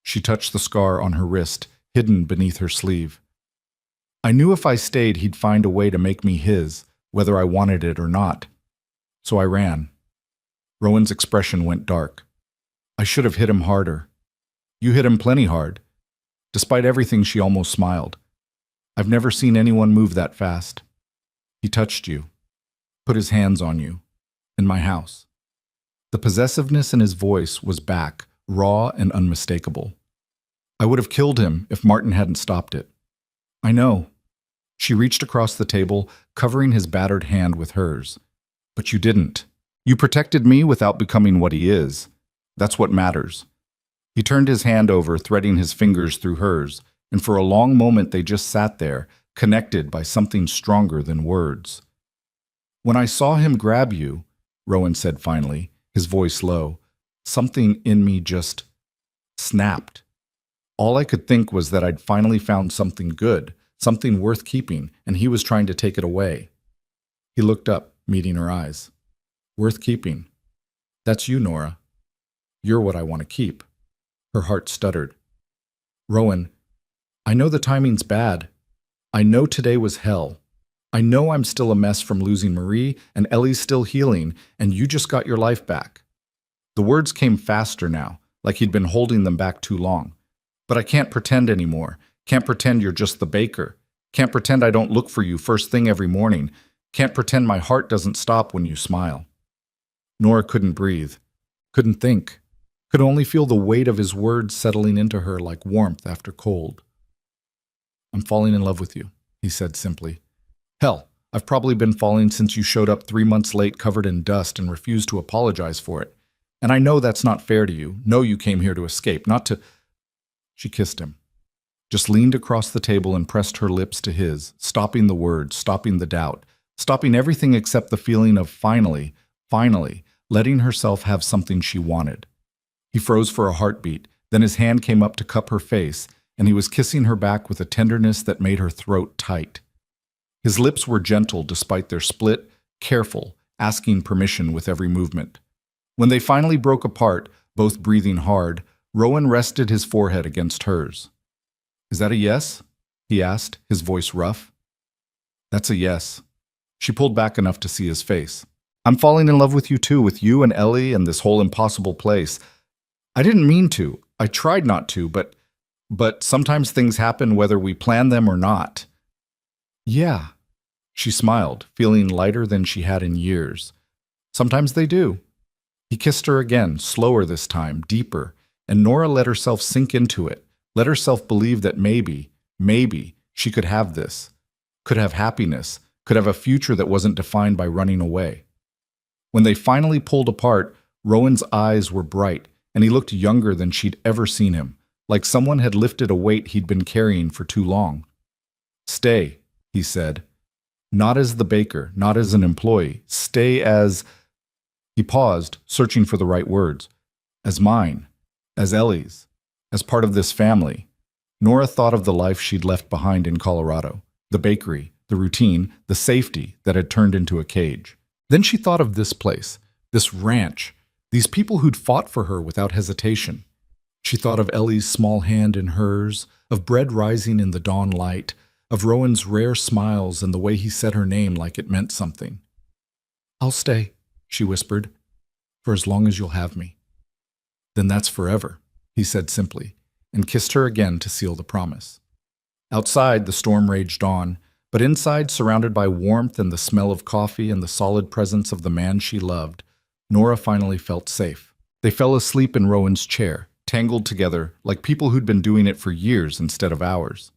she touched the scar on her wrist, hidden beneath her sleeve. I knew if I stayed, he'd find a way to make me his, whether I wanted it or not. So I ran. Rowan's expression went dark. I should have hit him harder. You hit him plenty hard. Despite everything, she almost smiled. I've never seen anyone move that fast. He touched you, put his hands on you, in my house. The possessiveness in his voice was back, raw and unmistakable. I would have killed him if Martin hadn't stopped it. I know. She reached across the table, covering his battered hand with hers. But you didn't. You protected me without becoming what he is. That's what matters. He turned his hand over, threading his fingers through hers, and for a long moment they just sat there, connected by something stronger than words. When I saw him grab you, Rowan said finally, his voice low, something in me just snapped. All I could think was that I'd finally found something good, something worth keeping, and he was trying to take it away. He looked up, meeting her eyes. Worth keeping. That's you, Nora. You're what I want to keep. Her heart stuttered. Rowan, I know the timing's bad. I know today was hell. I know I'm still a mess from losing Marie, and Ellie's still healing, and you just got your life back. The words came faster now, like he'd been holding them back too long. But I can't pretend anymore. Can't pretend you're just the baker. Can't pretend I don't look for you first thing every morning. Can't pretend my heart doesn't stop when you smile. Nora couldn't breathe, couldn't think, could only feel the weight of his words settling into her like warmth after cold. I'm falling in love with you, he said simply. Hell, I've probably been falling since you showed up 3 months late covered in dust and refused to apologize for it. And I know that's not fair to you. Know you came here to escape, not to... She kissed him, just leaned across the table and pressed her lips to his, stopping the words, stopping the doubt, stopping everything except the feeling of finally, letting herself have something she wanted. He froze for a heartbeat, then his hand came up to cup her face, and he was kissing her back with a tenderness that made her throat tight. His lips were gentle despite their split, careful, asking permission with every movement. When they finally broke apart, both breathing hard, Rowan rested his forehead against hers. Is that a yes? He asked, his voice rough. That's a yes. She pulled back enough to see his face. I'm falling in love with you too, with you and Ellie and this whole impossible place. I didn't mean to. I tried not to, but sometimes things happen whether we plan them or not. Yeah. She smiled, feeling lighter than she had in years. Sometimes they do. He kissed her again, slower this time, deeper, and Nora let herself sink into it, let herself believe that maybe, she could have this, could have happiness, could have a future that wasn't defined by running away. When they finally pulled apart, Rowan's eyes were bright, and he looked younger than she'd ever seen him, like someone had lifted a weight he'd been carrying for too long. Stay, he said. Not as the baker, not as an employee. Stay as... He paused, searching for the right words. As mine, as Ellie's, as part of this family. Nora thought of the life she'd left behind in Colorado, the bakery, the routine, the safety that had turned into a cage. Then she thought of this place, this ranch, these people who'd fought for her without hesitation. She thought of Ellie's small hand in hers, of bread rising in the dawn light, of Rowan's rare smiles and the way he said her name like it meant something. I'll stay, she whispered, for as long as you'll have me. Then that's forever, he said simply, and kissed her again to seal the promise. Outside, the storm raged on, but inside, surrounded by warmth and the smell of coffee and the solid presence of the man she loved, Nora finally felt safe. They fell asleep in Rowan's chair, tangled together like people who'd been doing it for years instead of hours.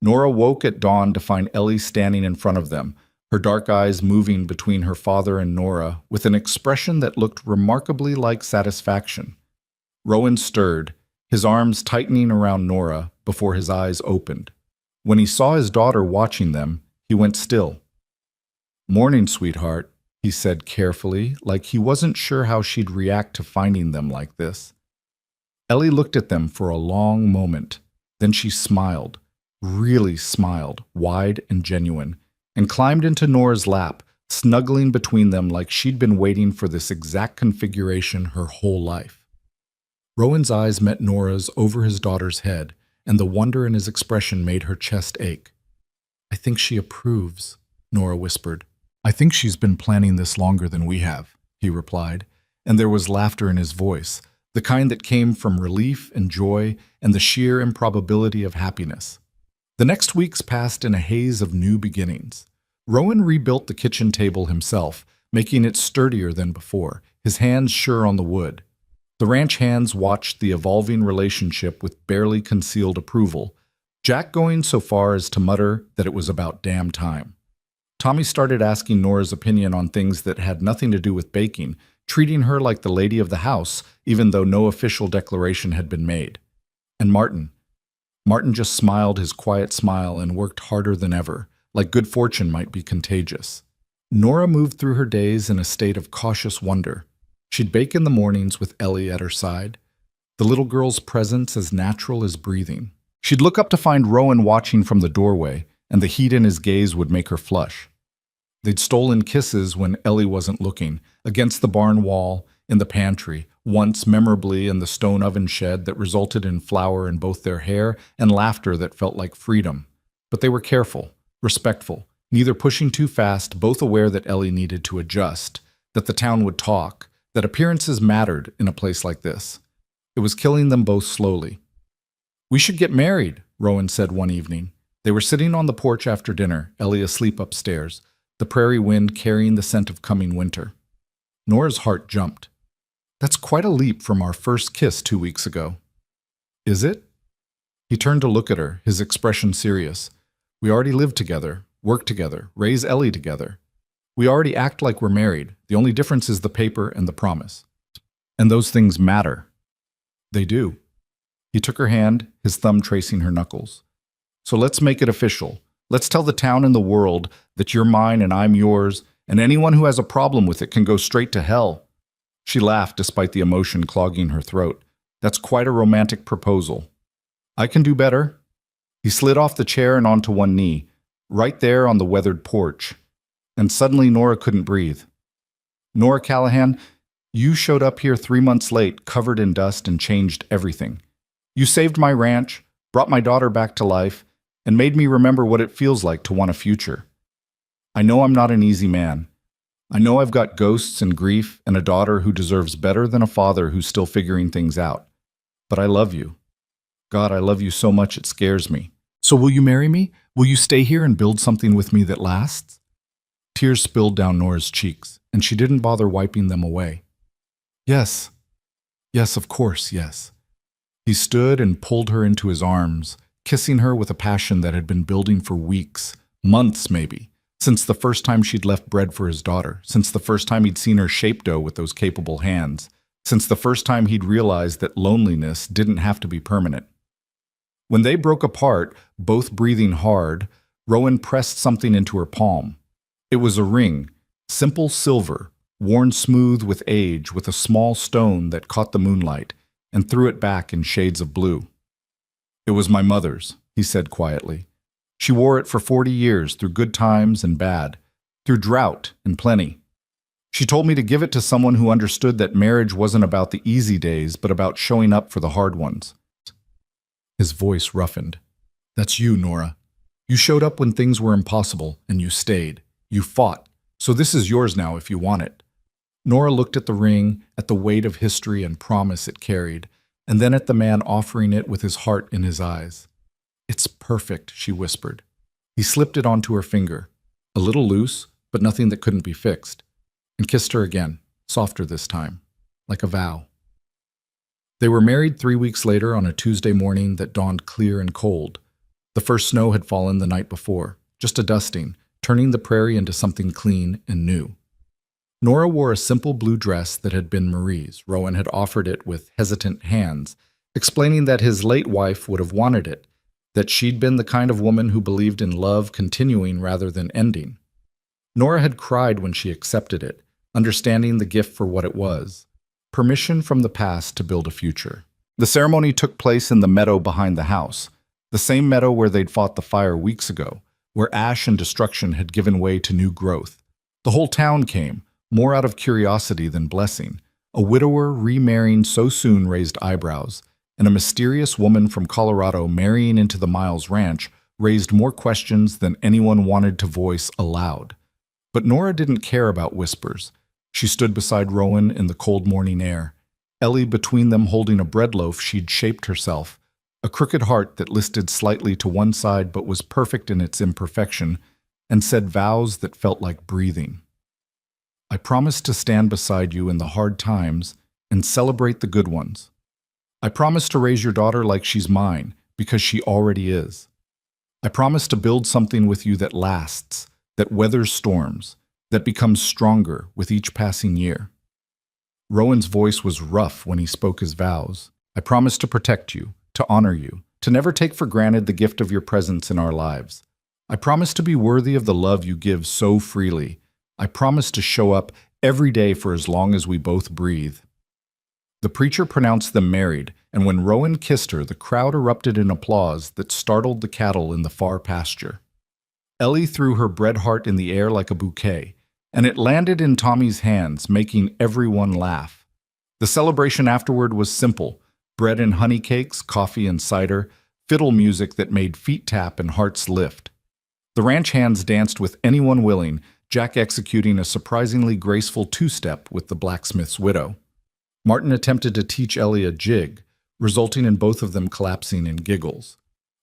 Nora woke at dawn to find Ellie standing in front of them, her dark eyes moving between her father and Nora with an expression that looked remarkably like satisfaction. Rowan stirred, his arms tightening around Nora before his eyes opened. When he saw his daughter watching them, he went still. "Morning, sweetheart," he said carefully, like he wasn't sure how she'd react to finding them like this. Ellie looked at them for a long moment. Then she smiled, really smiled, wide and genuine, and climbed into Nora's lap, snuggling between them like she'd been waiting for this exact configuration her whole life. Rowan's eyes met Nora's over his daughter's head, and the wonder in his expression made her chest ache. "I think she approves," Nora whispered. "I think she's been planning this longer than we have," he replied, and there was laughter in his voice, the kind that came from relief and joy and the sheer improbability of happiness. The next weeks passed in a haze of new beginnings. Rowan rebuilt the kitchen table himself, making it sturdier than before, his hands sure on the wood. The ranch hands watched the evolving relationship with barely concealed approval, Jack going so far as to mutter that it was about damn time. Tommy started asking Nora's opinion on things that had nothing to do with baking, treating her like the lady of the house, even though no official declaration had been made. And Martin just smiled his quiet smile and worked harder than ever, like good fortune might be contagious. Nora moved through her days in a state of cautious wonder. She'd bake in the mornings with Ellie at her side, the little girl's presence as natural as breathing. She'd look up to find Rowan watching from the doorway, and the heat in his gaze would make her flush. They'd stolen kisses when Ellie wasn't looking, against the barn wall, in the pantry, once memorably in the stone oven shed that resulted in flour in both their hair and laughter that felt like freedom. But they were careful, respectful, neither pushing too fast, both aware that Ellie needed to adjust, that the town would talk, that appearances mattered in a place like this. It was killing them both slowly. "We should get married," Rowan said one evening. They were sitting on the porch after dinner, Ellie asleep upstairs, the prairie wind carrying the scent of coming winter. Nora's heart jumped. "That's quite a leap from our first kiss 2 weeks ago." "Is it?" He turned to look at her, his expression serious. "We already live together, work together, raise Ellie together. We already act like we're married. The only difference is the paper and the promise. And those things matter." "They do." He took her hand, his thumb tracing her knuckles. "So let's make it official. Let's tell the town and the world that you're mine and I'm yours, and anyone who has a problem with it can go straight to hell." She laughed despite the emotion clogging her throat. "That's quite a romantic proposal." "I can do better." He slid off the chair and onto one knee, right there on the weathered porch. And suddenly Nora couldn't breathe. "Nora Callahan, you showed up here 3 months late, covered in dust, and changed everything. You saved my ranch, brought my daughter back to life, and made me remember what it feels like to want a future. I know I'm not an easy man. I know I've got ghosts and grief and a daughter who deserves better than a father who's still figuring things out. But I love you. God, I love you so much it scares me. So will you marry me? Will you stay here and build something with me that lasts?" Tears spilled down Nora's cheeks, and she didn't bother wiping them away. "Yes. Yes, of course, yes." He stood and pulled her into his arms, kissing her with a passion that had been building for weeks, months maybe, since the first time she'd left bread for his daughter, since the first time he'd seen her shape dough with those capable hands, since the first time he'd realized that loneliness didn't have to be permanent. When they broke apart, both breathing hard, Rowan pressed something into her palm. It was a ring, simple silver, worn smooth with age, with a small stone that caught the moonlight and threw it back in shades of blue. "It was my mother's," he said quietly. "She wore it for 40 years, through good times and bad, through drought and plenty. She told me to give it to someone who understood that marriage wasn't about the easy days, but about showing up for the hard ones." His voice roughened. "That's you, Nora. You showed up when things were impossible, and you stayed. You fought. So this is yours now if you want it." Nora looked at the ring, at the weight of history and promise it carried, and then at the man offering it with his heart in his eyes. "It's perfect," she whispered. He slipped it onto her finger, a little loose, but nothing that couldn't be fixed, and kissed her again, softer this time, like a vow. They were married 3 weeks later on a Tuesday morning that dawned clear and cold. The first snow had fallen the night before, just a dusting, turning the prairie into something clean and new. Nora wore a simple blue dress that had been Marie's. Rowan had offered it with hesitant hands, explaining that his late wife would have wanted it, that she'd been the kind of woman who believed in love continuing rather than ending. Nora had cried when she accepted it, understanding the gift for what it was, permission from the past to build a future. The ceremony took place in the meadow behind the house, the same meadow where they'd fought the fire weeks ago, where ash and destruction had given way to new growth. The whole town came, more out of curiosity than blessing. A widower remarrying so soon raised eyebrows, and a mysterious woman from Colorado marrying into the Miles Ranch raised more questions than anyone wanted to voice aloud. But Nora didn't care about whispers. She stood beside Rowan in the cold morning air, Ellie between them holding a bread loaf she'd shaped herself, a crooked heart that listed slightly to one side but was perfect in its imperfection, and said vows that felt like breathing. I promise to stand beside you in the hard times and celebrate the good ones. I promise to raise your daughter like she's mine, because she already is. I promise to build something with you that lasts, that weathers storms, that becomes stronger with each passing year. Rowan's voice was rough when he spoke his vows. I promise to protect you, to honor you, to never take for granted the gift of your presence in our lives. I promise to be worthy of the love you give so freely. I promise to show up every day for as long as we both breathe. The preacher pronounced them married, and when Rowan kissed her, the crowd erupted in applause that startled the cattle in the far pasture. Ellie threw her bread heart in the air like a bouquet, and it landed in Tommy's hands, making everyone laugh. The celebration afterward was simple: bread and honey cakes, coffee and cider, fiddle music that made feet tap and hearts lift. The ranch hands danced with anyone willing, Jack executing a surprisingly graceful two-step with the blacksmith's widow. Martin attempted to teach Ellie a jig, resulting in both of them collapsing in giggles.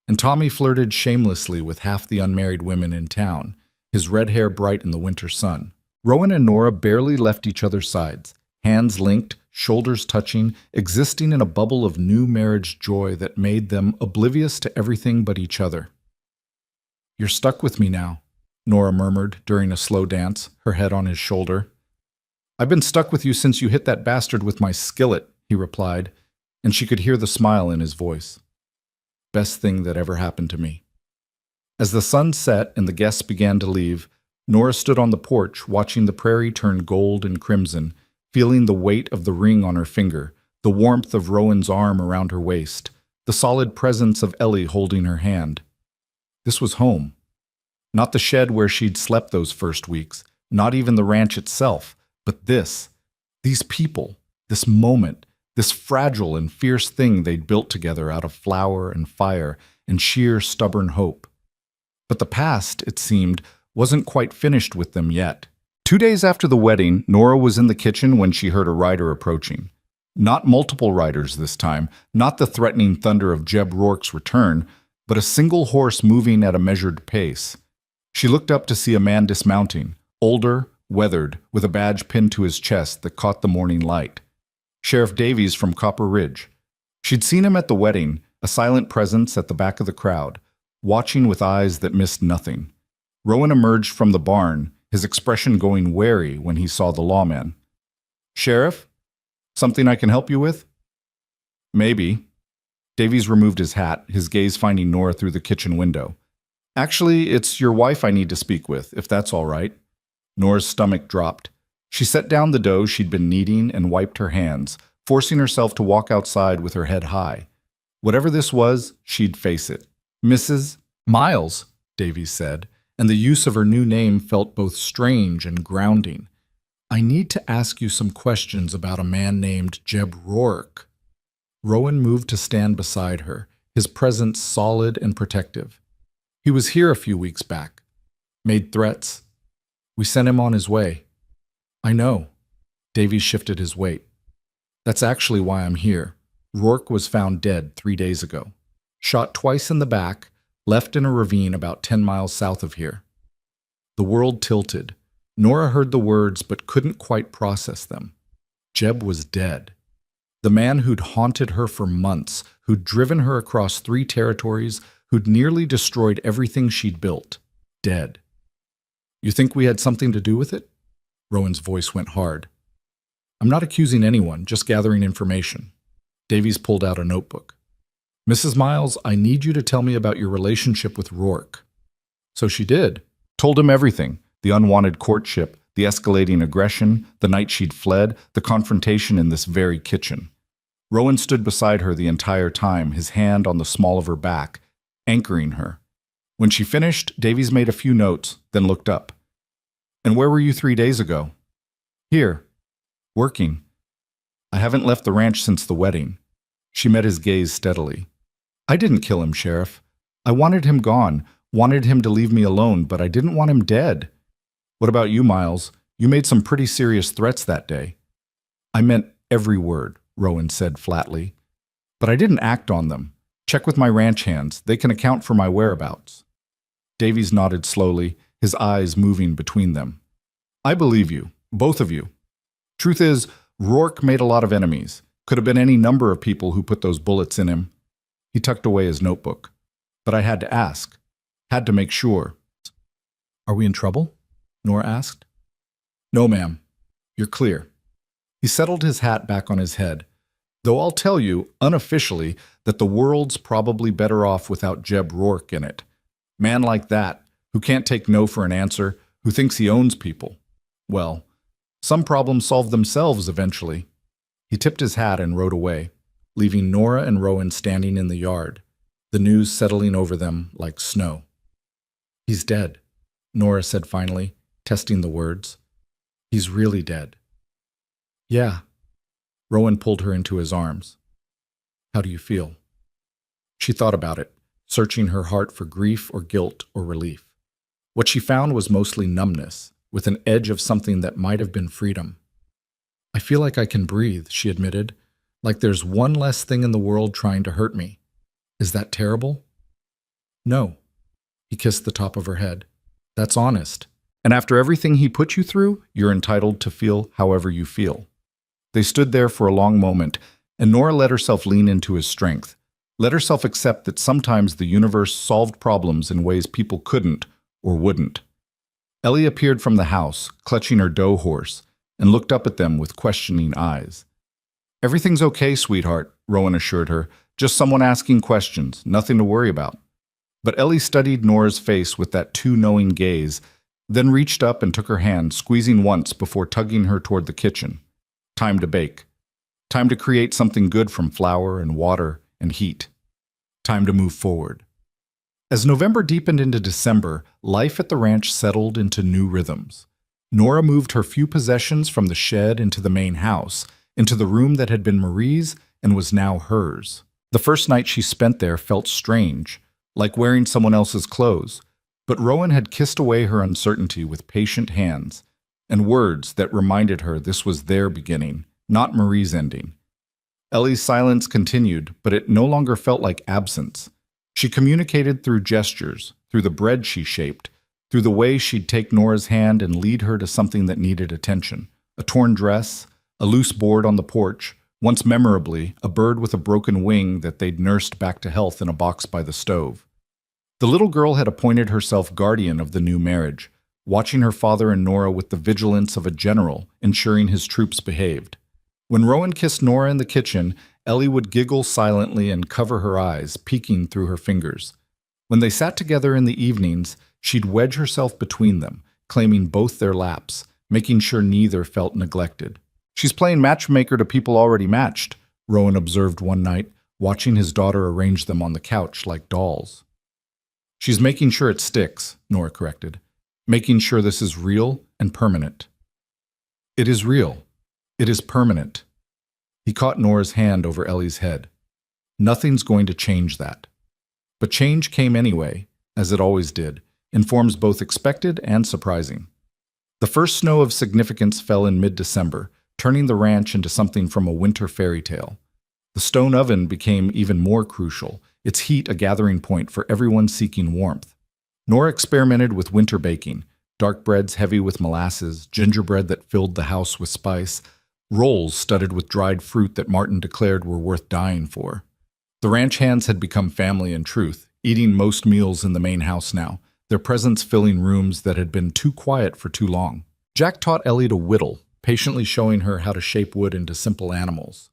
And Tommy flirted shamelessly with half the unmarried women in town, his red hair bright in the winter sun. Rowan and Nora barely left each other's sides, hands linked, shoulders touching, existing in a bubble of new marriage joy that made them oblivious to everything but each other. You're stuck with me now, Nora murmured during a slow dance, her head on his shoulder. I've been stuck with you since you hit that bastard with my skillet, he replied, and she could hear the smile in his voice. Best thing that ever happened to me. As the sun set and the guests began to leave, Nora stood on the porch watching the prairie turn gold and crimson, feeling the weight of the ring on her finger, the warmth of Rowan's arm around her waist, the solid presence of Ellie holding her hand. This was home. Not the shed where she'd slept those first weeks, not even the ranch itself, but these people, this moment, this fragile and fierce thing they'd built together out of flour and fire and sheer stubborn hope. But the past, it seemed, wasn't quite finished with them yet. 2 days after the wedding, Nora was in the kitchen when she heard a rider approaching. Not multiple riders this time, not the threatening thunder of Jeb Rourke's return, but a single horse moving at a measured pace. She looked up to see a man dismounting, older, weathered, with a badge pinned to his chest that caught the morning light. Sheriff Davies from Copper Ridge. She'd seen him at the wedding, a silent presence at the back of the crowd, watching with eyes that missed nothing. Rowan emerged from the barn, his expression going wary when he saw the lawman. Sheriff? Something I can help you with? Maybe. Davies removed his hat, his gaze finding Nora through the kitchen window. Actually, it's your wife I need to speak with, if that's all right. Nora's stomach dropped. She set down the dough she'd been kneading and wiped her hands, forcing herself to walk outside with her head high. Whatever this was, she'd face it. Mrs. Miles, Davies said, and the use of her new name felt both strange and grounding. I need to ask you some questions about a man named Jeb Rourke. Rowan moved to stand beside her, his presence solid and protective. He was here a few weeks back. Made threats. We sent him on his way. I know. Davies shifted his weight. That's actually why I'm here. Rourke was found dead 3 days ago. Shot twice in the back, left in a ravine about 10 miles south of here. The world tilted. Nora heard the words but couldn't quite process them. Jeb was dead. The man who'd haunted her for months, who'd driven her across 3 territories, who'd nearly destroyed everything she'd built. Dead. You think we had something to do with it? Rowan's voice went hard. I'm not accusing anyone, just gathering information. Davies pulled out a notebook. Mrs. Miles, I need you to tell me about your relationship with Rourke. So she did. Told him everything. The unwanted courtship, the escalating aggression, the night she'd fled, the confrontation in this very kitchen. Rowan stood beside her the entire time, his hand on the small of her back, anchoring her. When she finished, Davies made a few notes, then looked up. And where were you 3 days ago? Here. Working. I haven't left the ranch since the wedding. She met his gaze steadily. I didn't kill him, Sheriff. I wanted him gone, wanted him to leave me alone, but I didn't want him dead. What about you, Miles? You made some pretty serious threats that day. I meant every word, Rowan said flatly. But I didn't act on them. Check with my ranch hands. They can account for my whereabouts. Davies nodded slowly, his eyes moving between them. I believe you, both of you. Truth is, Rourke made a lot of enemies. Could have been any number of people who put those bullets in him. He tucked away his notebook. But I had to ask. Had to make sure. Are we in trouble? Nora asked. No, ma'am. You're clear. He settled his hat back on his head. Though I'll tell you, unofficially, that the world's probably better off without Jeb Rourke in it. Man like that, who can't take no for an answer, who thinks he owns people. Well, some problems solve themselves eventually. He tipped his hat and rode away, leaving Nora and Rowan standing in the yard, the news settling over them like snow. He's dead, Nora said finally, testing the words. He's really dead. Yeah. Rowan pulled her into his arms. How do you feel? She thought about it, searching her heart for grief or guilt or relief. What she found was mostly numbness, with an edge of something that might have been freedom. I feel like I can breathe, she admitted, like there's one less thing in the world trying to hurt me. Is that terrible? No. He kissed the top of her head. That's honest. And after everything he put you through, you're entitled to feel however you feel. They stood there for a long moment, and Nora let herself lean into his strength, let herself accept that sometimes the universe solved problems in ways people couldn't or wouldn't. Ellie appeared from the house, clutching her doe horse, and looked up at them with questioning eyes. Everything's okay, sweetheart, Rowan assured her. Just someone asking questions, nothing to worry about. But Ellie studied Nora's face with that too knowing gaze, then reached up and took her hand, squeezing once before tugging her toward the kitchen. Time to bake. Time to create something good from flour and water and heat. Time to move forward. As November deepened into December, life at the ranch settled into new rhythms. Nora moved her few possessions from the shed into the main house, into the room that had been Marie's and was now hers. The first night she spent there felt strange, like wearing someone else's clothes, but Rowan had kissed away her uncertainty with patient hands, and words that reminded her this was their beginning, not Marie's ending. Ellie's silence continued, but it no longer felt like absence. She communicated through gestures, through the bread she shaped, through the way she'd take Nora's hand and lead her to something that needed attention. A torn dress, a loose board on the porch, once memorably, a bird with a broken wing that they'd nursed back to health in a box by the stove. The little girl had appointed herself guardian of the new marriage, watching her father and Nora with the vigilance of a general, ensuring his troops behaved. When Rowan kissed Nora in the kitchen, Ellie would giggle silently and cover her eyes, peeking through her fingers. When they sat together in the evenings, she'd wedge herself between them, claiming both their laps, making sure neither felt neglected. She's playing matchmaker to people already matched, Rowan observed one night, watching his daughter arrange them on the couch like dolls. She's making sure it sticks, Nora corrected. Making sure this is real and permanent. It is real. It is permanent. He caught Nora's hand over Ellie's head. Nothing's going to change that. But change came anyway, as it always did, in forms both expected and surprising. The first snow of significance fell in mid-December, turning the ranch into something from a winter fairy tale. The stone oven became even more crucial, its heat a gathering point for everyone seeking warmth. Nora experimented with winter baking, dark breads heavy with molasses, gingerbread that filled the house with spice, rolls studded with dried fruit that Martin declared were worth dying for. The ranch hands had become family in truth, eating most meals in the main house now, their presence filling rooms that had been too quiet for too long. Jack taught Ellie to whittle, patiently showing her how to shape wood into simple animals.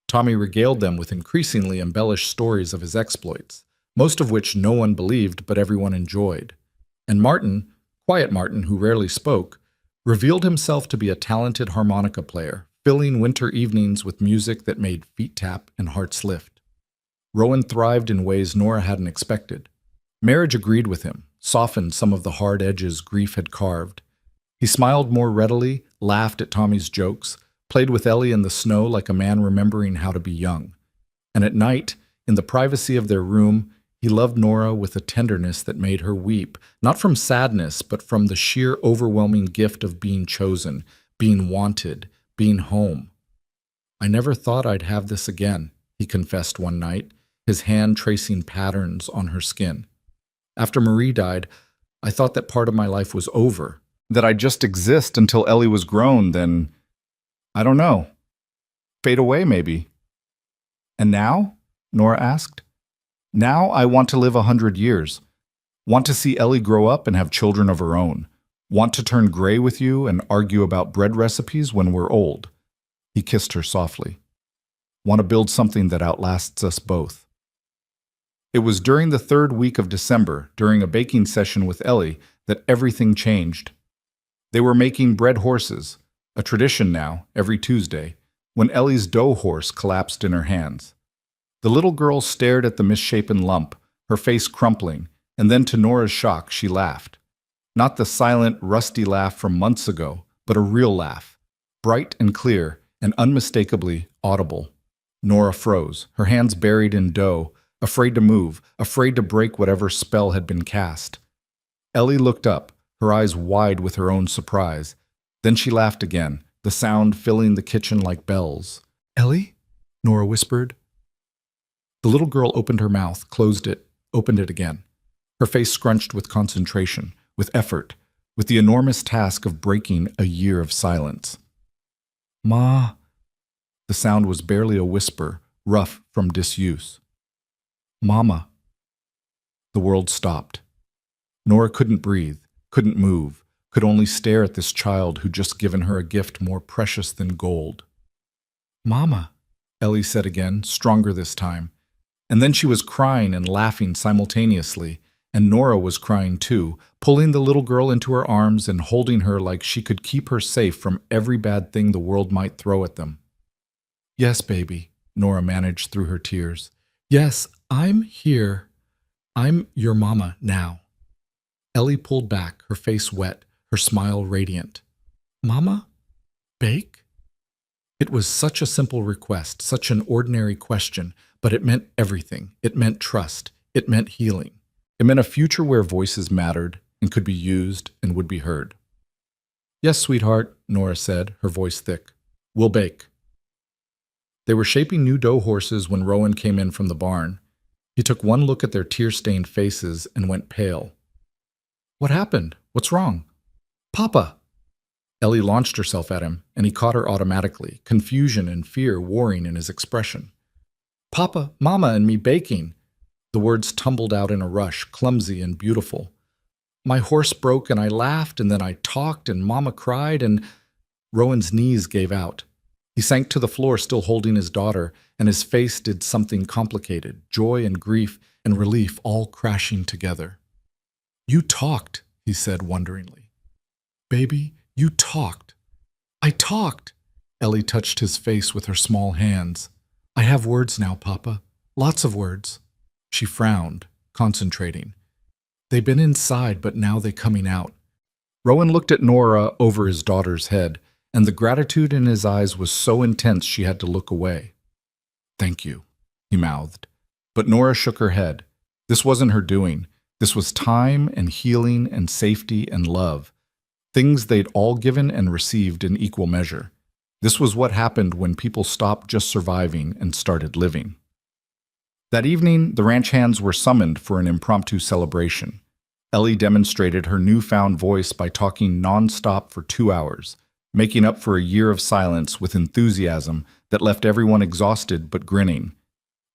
Tommy regaled them with increasingly embellished stories of his exploits, most of which no one believed but everyone enjoyed. And Martin, quiet Martin who rarely spoke, revealed himself to be a talented harmonica player, filling winter evenings with music that made feet tap and hearts lift. Rowan thrived in ways Nora hadn't expected. Marriage agreed with him, softened some of the hard edges grief had carved. He smiled more readily, laughed at Tommy's jokes, played with Ellie in the snow like a man remembering how to be young. And at night, in the privacy of their room, he loved Nora with a tenderness that made her weep, not from sadness, but from the sheer overwhelming gift of being chosen, being wanted, being home. "I never thought I'd have this again," he confessed one night, his hand tracing patterns on her skin. "After Marie died, I thought that part of my life was over, that I'd just exist until Ellie was grown, then, I don't know, fade away maybe." "And now?" Nora asked. "Now I want to live 100 years. Want to see Ellie grow up and have children of her own. Want to turn gray with you and argue about bread recipes when we're old." He kissed her softly. "Want to build something that outlasts us both." It was during the third week of December, during a baking session with Ellie, that everything changed. They were making bread horses, a tradition now, every Tuesday, when Ellie's dough horse collapsed in her hands. The little girl stared at the misshapen lump, her face crumpling, and then to Nora's shock, she laughed. Not the silent, rusty laugh from months ago, but a real laugh, bright and clear and unmistakably audible. Nora froze, her hands buried in dough, afraid to move, afraid to break whatever spell had been cast. Ellie looked up, her eyes wide with her own surprise. Then she laughed again, the sound filling the kitchen like bells. "Ellie?" Nora whispered. The little girl opened her mouth, closed it, opened it again. Her face scrunched with concentration, with effort, with the enormous task of breaking a year of silence. "Ma." The sound was barely a whisper, rough from disuse. "Mama." The world stopped. Nora couldn't breathe, couldn't move, could only stare at this child who'd just given her a gift more precious than gold. "Mama," Ellie said again, stronger this time. And then she was crying and laughing simultaneously, and Nora was crying too, pulling the little girl into her arms and holding her like she could keep her safe from every bad thing the world might throw at them. "Yes, baby," Nora managed through her tears. "Yes, I'm here. I'm your mama now." Ellie pulled back, her face wet, her smile radiant. "Mama? Bake?" It was such a simple request, such an ordinary question, but it meant everything. It meant trust. It meant healing. It meant a future where voices mattered and could be used and would be heard. "Yes, sweetheart," Nora said, her voice thick. "We'll bake." They were shaping new dough horses when Rowan came in from the barn. He took one look at their tear-stained faces and went pale. "What happened? What's wrong?" "Papa!" Ellie launched herself at him, and he caught her automatically, confusion and fear warring in his expression. "Papa, Mama, and me baking." The words tumbled out in a rush, clumsy and beautiful. "My horse broke and I laughed, and then I talked, and Mama cried, and—" Rowan's knees gave out. He sank to the floor still holding his daughter, and his face did something complicated, joy and grief and relief all crashing together. "You talked," he said wonderingly. "Baby, you talked." "I talked." Ellie touched his face with her small hands. "I have words now, Papa. Lots of words." She frowned, concentrating. "They've been inside, but now they're coming out." Rowan looked at Nora over his daughter's head, and the gratitude in his eyes was so intense she had to look away. "Thank you," he mouthed. But Nora shook her head. This wasn't her doing. This was time and healing and safety and love. Things they'd all given and received in equal measure. This was what happened when people stopped just surviving and started living. That evening, the ranch hands were summoned for an impromptu celebration. Ellie demonstrated her newfound voice by talking nonstop for 2 hours, making up for a year of silence with enthusiasm that left everyone exhausted but grinning.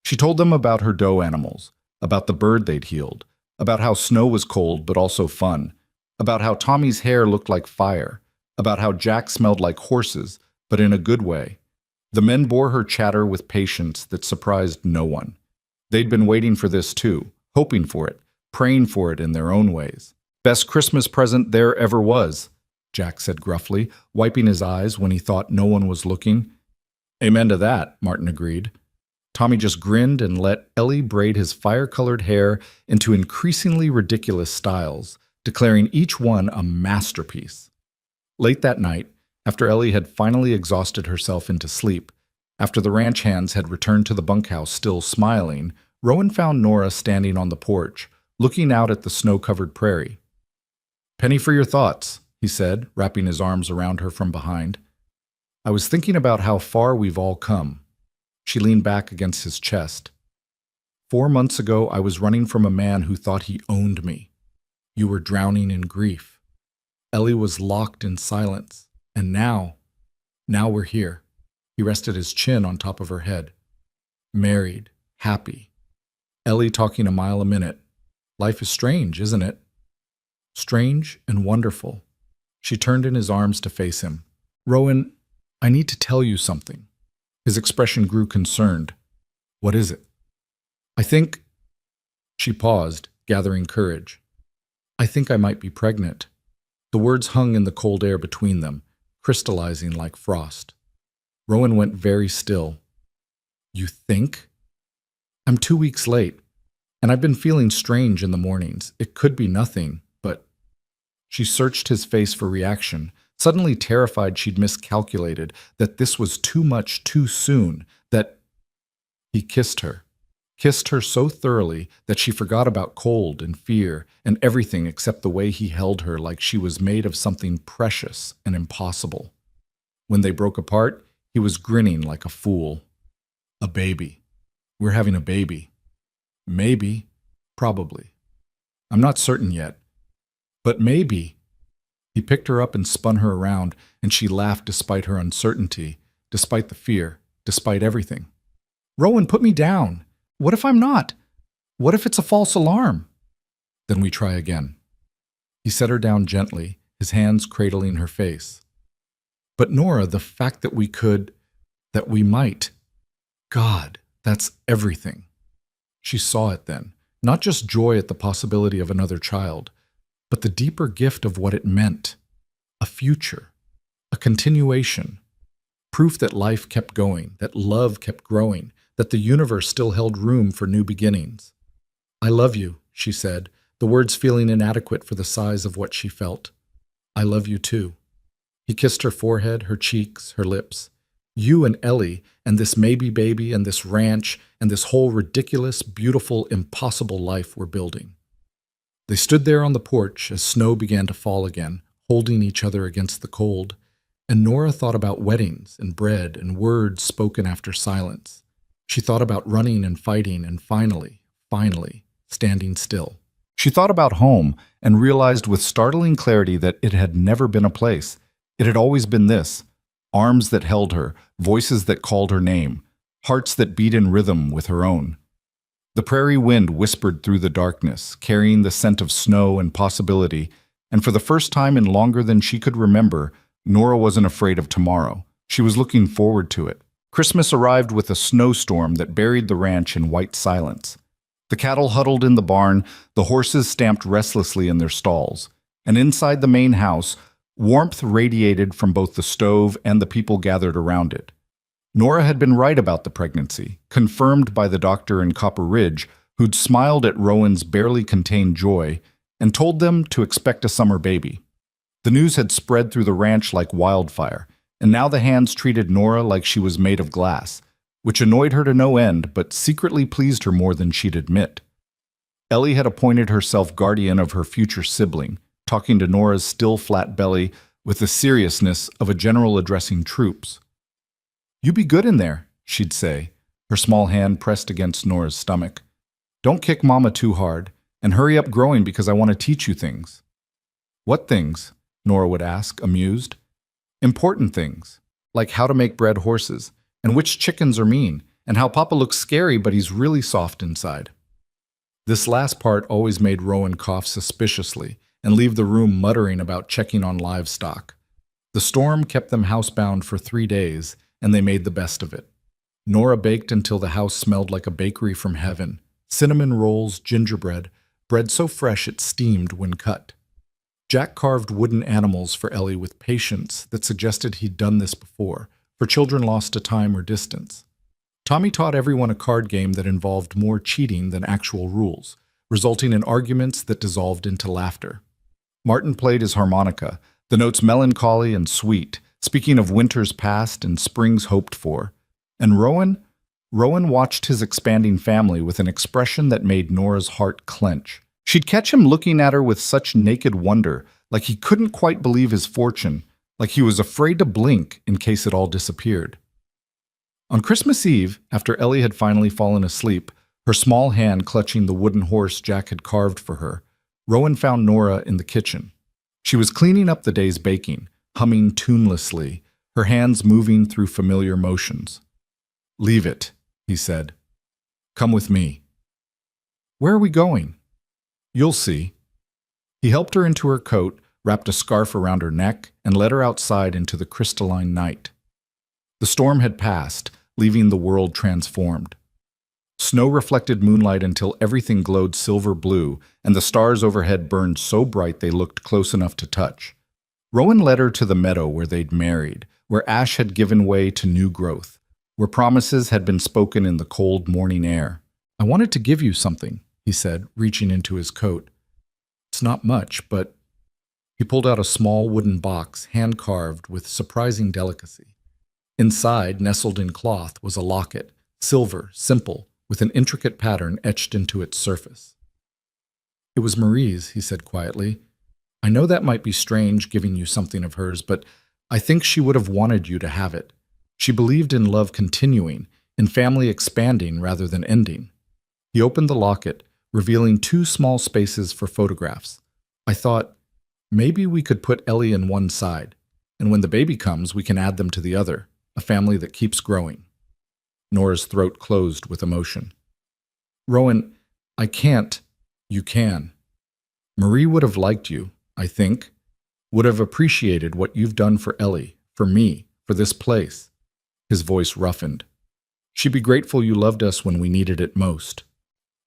She told them about her dough animals, about the bird they'd healed, about how snow was cold but also fun, about how Tommy's hair looked like fire, about how Jack smelled like horses, but in a good way. The men bore her chatter with patience that surprised no one. They'd been waiting for this too, hoping for it, praying for it in their own ways. "Best Christmas present there ever was," Jack said gruffly, wiping his eyes when he thought no one was looking. "Amen to that," Martin agreed. Tommy just grinned and let Ellie braid his fire-colored hair into increasingly ridiculous styles, declaring each one a masterpiece. Late that night, after Ellie had finally exhausted herself into sleep, after the ranch hands had returned to the bunkhouse still smiling, Rowan found Nora standing on the porch, looking out at the snow-covered prairie. "Penny for your thoughts," he said, wrapping his arms around her from behind. "I was thinking about how far we've all come." She leaned back against his chest. "4 months ago, I was running from a man who thought he owned me. You were drowning in grief. Ellie was locked in silence. And now we're here." He rested his chin on top of her head. "Married, happy. Ellie talking a mile a minute. Life is strange, isn't it?" "Strange and wonderful." She turned in his arms to face him. "Rowan, I need to tell you something." His expression grew concerned. "What is it?" "I think—" She paused, gathering courage. "I think I might be pregnant." The words hung in the cold air between them, crystallizing like frost. Rowan went very still. "You think?" "I'm 2 weeks late, and I've been feeling strange in the mornings. It could be nothing, but—" She searched his face for reaction, suddenly terrified she'd miscalculated, that this was too much too soon, that— He kissed her so thoroughly that she forgot about cold and fear and everything except the way he held her like she was made of something precious and impossible. When they broke apart, he was grinning like a fool. "A baby. We're having a baby. Maybe. Probably. I'm not certain yet. But maybe." He picked her up and spun her around, and she laughed despite her uncertainty, despite the fear, despite everything. "Rowan, put me down. What if I'm not? What if it's a false alarm?" "Then we try again." He set her down gently, his hands cradling her face. "But Nora, the fact that we might. God, that's everything." She saw it then, not just joy at the possibility of another child, but the deeper gift of what it meant. A future, a continuation, proof that life kept going, that love kept growing, that the universe still held room for new beginnings. "I love you," she said, the words feeling inadequate for the size of what she felt. "I love you too." He kissed her forehead, her cheeks, her lips. "You and Ellie, and this maybe baby, and this ranch, and this whole ridiculous, beautiful, impossible life we're building." They stood there on the porch as snow began to fall again, holding each other against the cold, and Nora thought about weddings and bread and words spoken after silence. She thought about running and fighting and finally, standing still. She thought about home and realized with startling clarity that it had never been a place. It had always been this: arms that held her, voices that called her name, hearts that beat in rhythm with her own. The prairie wind whispered through the darkness, carrying the scent of snow and possibility, and for the first time in longer than she could remember, Nora wasn't afraid of tomorrow. She was looking forward to it. Christmas arrived with a snowstorm that buried the ranch in white silence. The cattle huddled in the barn, the horses stamped restlessly in their stalls, and inside the main house, warmth radiated from both the stove and the people gathered around it. Nora had been right about the pregnancy, confirmed by the doctor in Copper Ridge, who'd smiled at Rowan's barely contained joy and told them to expect a summer baby. The news had spread through the ranch like wildfire, and now the hands treated Nora like she was made of glass, which annoyed her to no end but secretly pleased her more than she'd admit. Ellie had appointed herself guardian of her future sibling, talking to Nora's still flat belly with the seriousness of a general addressing troops. "You be good in there," she'd say, her small hand pressed against Nora's stomach. "Don't kick Mama too hard, and hurry up growing because I want to teach you things." "What things?" Nora would ask, amused. "Important things, like how to make bred horses, and which chickens are mean, and how Papa looks scary but he's really soft inside." This last part always made Rowan cough suspiciously and leave the room muttering about checking on livestock. The storm kept them housebound for 3 days, and they made the best of it. Nora baked until the house smelled like a bakery from heaven. Cinnamon rolls, gingerbread, bread so fresh it steamed when cut. Jack carved wooden animals for Ellie with patience that suggested he'd done this before, for children lost to time or distance. Tommy taught everyone a card game that involved more cheating than actual rules, resulting in arguments that dissolved into laughter. Martin played his harmonica, the notes melancholy and sweet, speaking of winters past and springs hoped for. And Rowan watched his expanding family with an expression that made Nora's heart clench. She'd catch him looking at her with such naked wonder, like he couldn't quite believe his fortune, like he was afraid to blink in case it all disappeared. On Christmas Eve, after Ellie had finally fallen asleep, her small hand clutching the wooden horse Jack had carved for her, Rowan found Nora in the kitchen. She was cleaning up the day's baking, humming tunelessly, her hands moving through familiar motions. "Leave it," he said. "Come with me." "Where are we going?" "You'll see." He helped her into her coat, wrapped a scarf around her neck, and led her outside into the crystalline night. The storm had passed, leaving the world transformed. Snow reflected moonlight until everything glowed silver blue, and the stars overhead burned so bright they looked close enough to touch. Rowan led her to the meadow where they'd married, where ash had given way to new growth, where promises had been spoken in the cold morning air. "I wanted to give you something," he said, reaching into his coat. "It's not much, but—" He pulled out a small wooden box, hand-carved with surprising delicacy. Inside, nestled in cloth, was a locket, silver, simple, with an intricate pattern etched into its surface. "It was Marie's," he said quietly. "I know that might be strange, giving you something of hers, but I think she would have wanted you to have it. She believed in love continuing, in family expanding rather than ending." He opened the locket, revealing 2 small spaces for photographs. "I thought, maybe we could put Ellie in one side, and when the baby comes, we can add them to the other, a family that keeps growing." Nora's throat closed with emotion. "Rowan, I can't. You can. Marie would have liked you, I think, would have appreciated what you've done for Ellie, for me, for this place." His voice roughened. "She'd be grateful you loved us when we needed it most."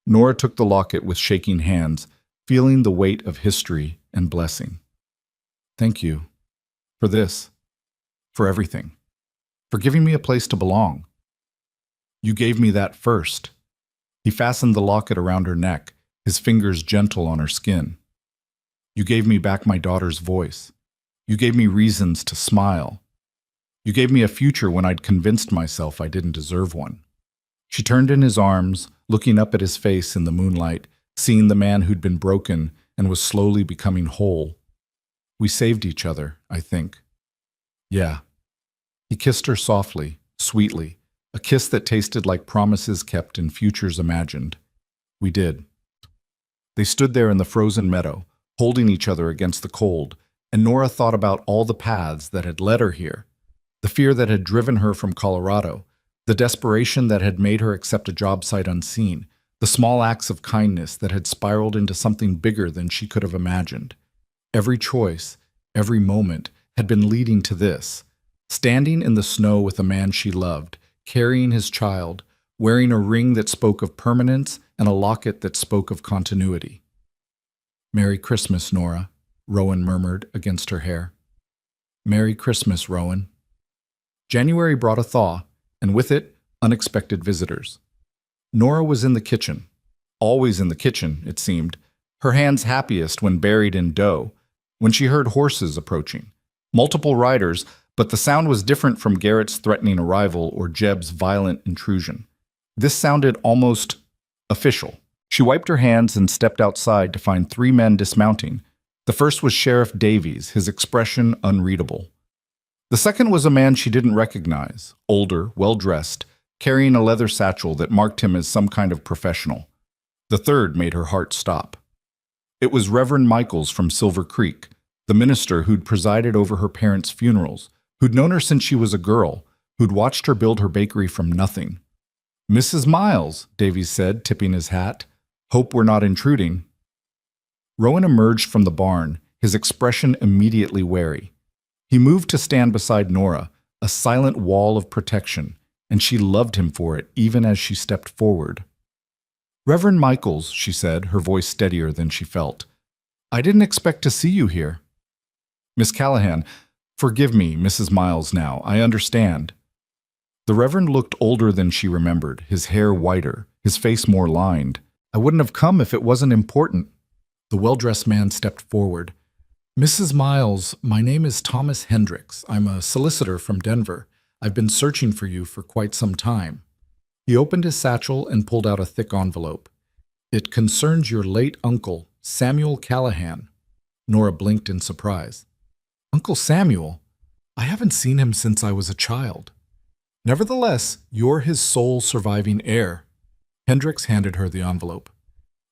Nora took the locket with shaking hands, feeling the weight of history and blessing. "Thank you. For this. For everything. For giving me a place to belong. You gave me that first." He fastened the locket around her neck, his fingers gentle on her skin. "You gave me back my daughter's voice. You gave me reasons to smile. You gave me a future when I'd convinced myself I didn't deserve one." She turned in his arms, looking up at his face in the moonlight, seeing the man who'd been broken and was slowly becoming whole. "We saved each other, I think." "Yeah." He kissed her softly, sweetly, a kiss that tasted like promises kept and futures imagined. "We did." They stood there in the frozen meadow, holding each other against the cold, and Nora thought about all the paths that had led her here, the fear that had driven her from Colorado, the desperation that had made her accept a job site unseen, the small acts of kindness that had spiraled into something bigger than she could have imagined. Every choice, every moment, had been leading to this, standing in the snow with a man she loved, carrying his child, wearing a ring that spoke of permanence and a locket that spoke of continuity. "Merry Christmas, Nora," Rowan murmured against her hair. "Merry Christmas, Rowan." January brought a thaw, and with it, unexpected visitors. Nora was in the kitchen. Always in the kitchen, it seemed, her hands happiest when buried in dough, when she heard horses approaching. Multiple riders, but the sound was different from Garrett's threatening arrival or Jeb's violent intrusion. This sounded almost official. She wiped her hands and stepped outside to find 3 men dismounting. The first was Sheriff Davies, his expression unreadable. The second was a man she didn't recognize, older, well-dressed, carrying a leather satchel that marked him as some kind of professional. The third made her heart stop. It was Reverend Michaels from Silver Creek, the minister who'd presided over her parents' funerals, who'd known her since she was a girl, who'd watched her build her bakery from nothing. "Mrs. Miles," Davies said, tipping his hat. Hope we're not intruding." Rowan emerged from the barn, his expression immediately wary. He moved to stand beside Nora, a silent wall of protection, and she loved him for it even as she stepped forward. "Reverend Michaels," she said, her voice steadier than she felt, "I didn't expect to see you here." "Miss Callahan, forgive me, Mrs. Miles now, I understand." The Reverend looked older than she remembered, his hair whiter, his face more lined. "I wouldn't have come if it wasn't important." The well-dressed man stepped forward. "Mrs. Miles, my name is Thomas Hendricks. I'm a solicitor from Denver. I've been searching for you for quite some time." He opened his satchel and pulled out a thick envelope. "It concerns your late uncle, Samuel Callahan." Nora blinked in surprise. "Uncle Samuel? I haven't seen him since I was a child." "Nevertheless, you're his sole surviving heir." Hendricks handed her the envelope.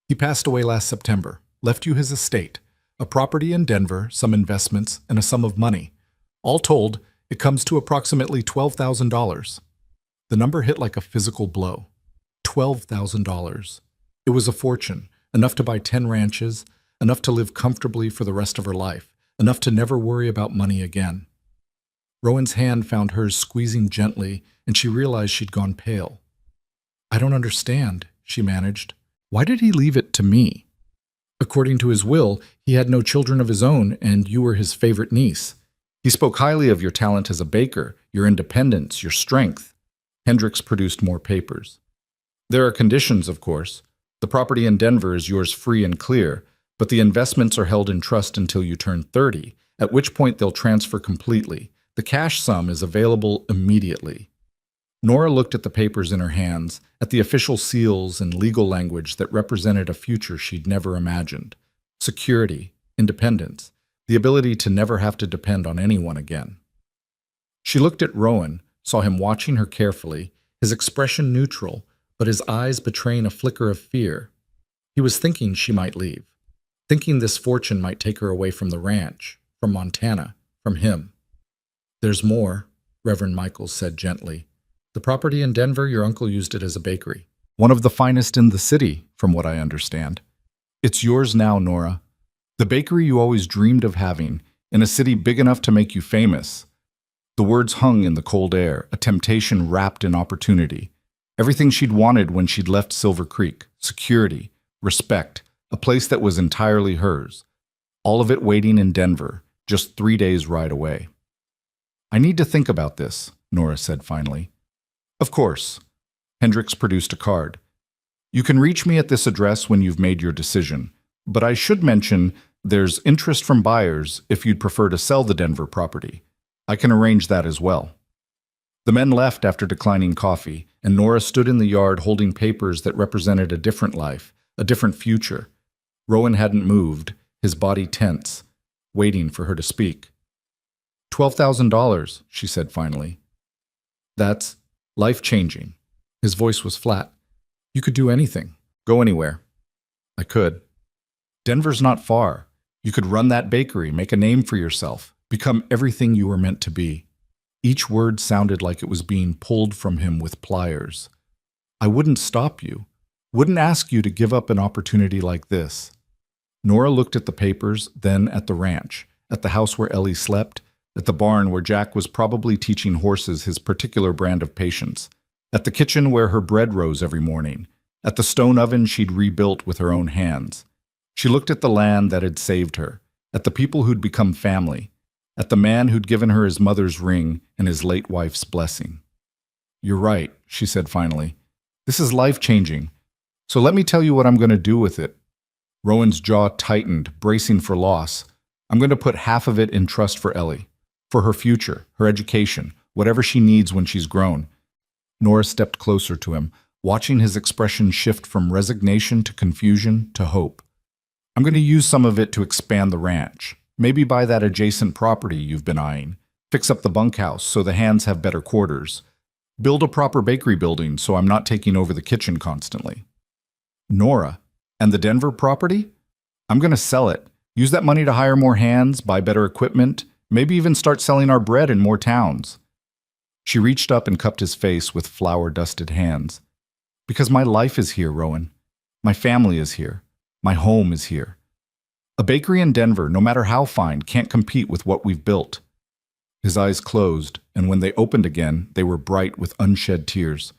"He passed away last September, left you his estate, a property in Denver, some investments, and a sum of money. All told, it comes to approximately $12,000. The number hit like a physical blow. $12,000. It was a fortune, enough to buy 10 ranches, enough to live comfortably for the rest of her life, enough to never worry about money again. Rowan's hand found hers squeezing gently, and she realized she'd gone pale. "I don't understand," she managed. "Why did he leave it to me? According to his will, he had no children of his own, and you were his favorite niece. He spoke highly of your talent as a baker, your independence, your strength." Hendricks produced more papers. "There are conditions, of course. The property in Denver is yours free and clear, but the investments are held in trust until you turn 30, at which point they'll transfer completely. The cash sum is available immediately." Nora looked at the papers in her hands, at the official seals and legal language that represented a future she'd never imagined. Security, independence, the ability to never have to depend on anyone again. She looked at Rowan, saw him watching her carefully, his expression neutral, but his eyes betraying a flicker of fear. He was thinking she might leave, thinking this fortune might take her away from the ranch, from Montana, from him. "There's more," Reverend Michaels said gently. "The property in Denver, your uncle used it as a bakery. One of the finest in the city, from what I understand. It's yours now, Nora. The bakery you always dreamed of having, in a city big enough to make you famous." The words hung in the cold air, a temptation wrapped in opportunity. Everything she'd wanted when she'd left Silver Creek: security, respect, a place that was entirely hers. All of it waiting in Denver, just 3 days' ride away. "I need to think about this," Nora said finally. "Of course." Hendricks produced a card. "You can reach me at this address when you've made your decision, but I should mention there's interest from buyers if you'd prefer to sell the Denver property. I can arrange that as well." The men left after declining coffee, and Nora stood in the yard holding papers that represented a different life, a different future. Rowan hadn't moved, his body tense, waiting for her to speak. $12,000, she said finally. "That's life-changing." His voice was flat. "You could do anything, go anywhere." "I could." "Denver's not far. You could run that bakery, make a name for yourself, become everything you were meant to be." Each word sounded like it was being pulled from him with pliers. "I wouldn't stop you, wouldn't ask you to give up an opportunity like this." Nora looked at the papers, then at the ranch, at the house where Ellie slept, at the barn where Jack was probably teaching horses his particular brand of patience, at the kitchen where her bread rose every morning, at the stone oven she'd rebuilt with her own hands. She looked at the land that had saved her, at the people who'd become family, at the man who'd given her his mother's ring and his late wife's blessing. "You're right," she said finally. "This is life-changing. So let me tell you what I'm going to do with it." Rowan's jaw tightened, bracing for loss. "I'm going to put half of it in trust for Ellie, for her future, her education, whatever she needs when she's grown." Nora stepped closer to him, watching his expression shift from resignation to confusion to hope. "I'm going to use some of it to expand the ranch. Maybe buy that adjacent property you've been eyeing. Fix up the bunkhouse so the hands have better quarters. Build a proper bakery building so I'm not taking over the kitchen constantly." "Nora, and the Denver property?" "I'm going to sell it. Use that money to hire more hands, buy better equipment, maybe even start selling our bread in more towns." She reached up and cupped his face with flour-dusted hands. "Because my life is here, Rowan. My family is here. My home is here. A bakery in Denver, no matter how fine, can't compete with what we've built." His eyes closed, and when they opened again, they were bright with unshed tears.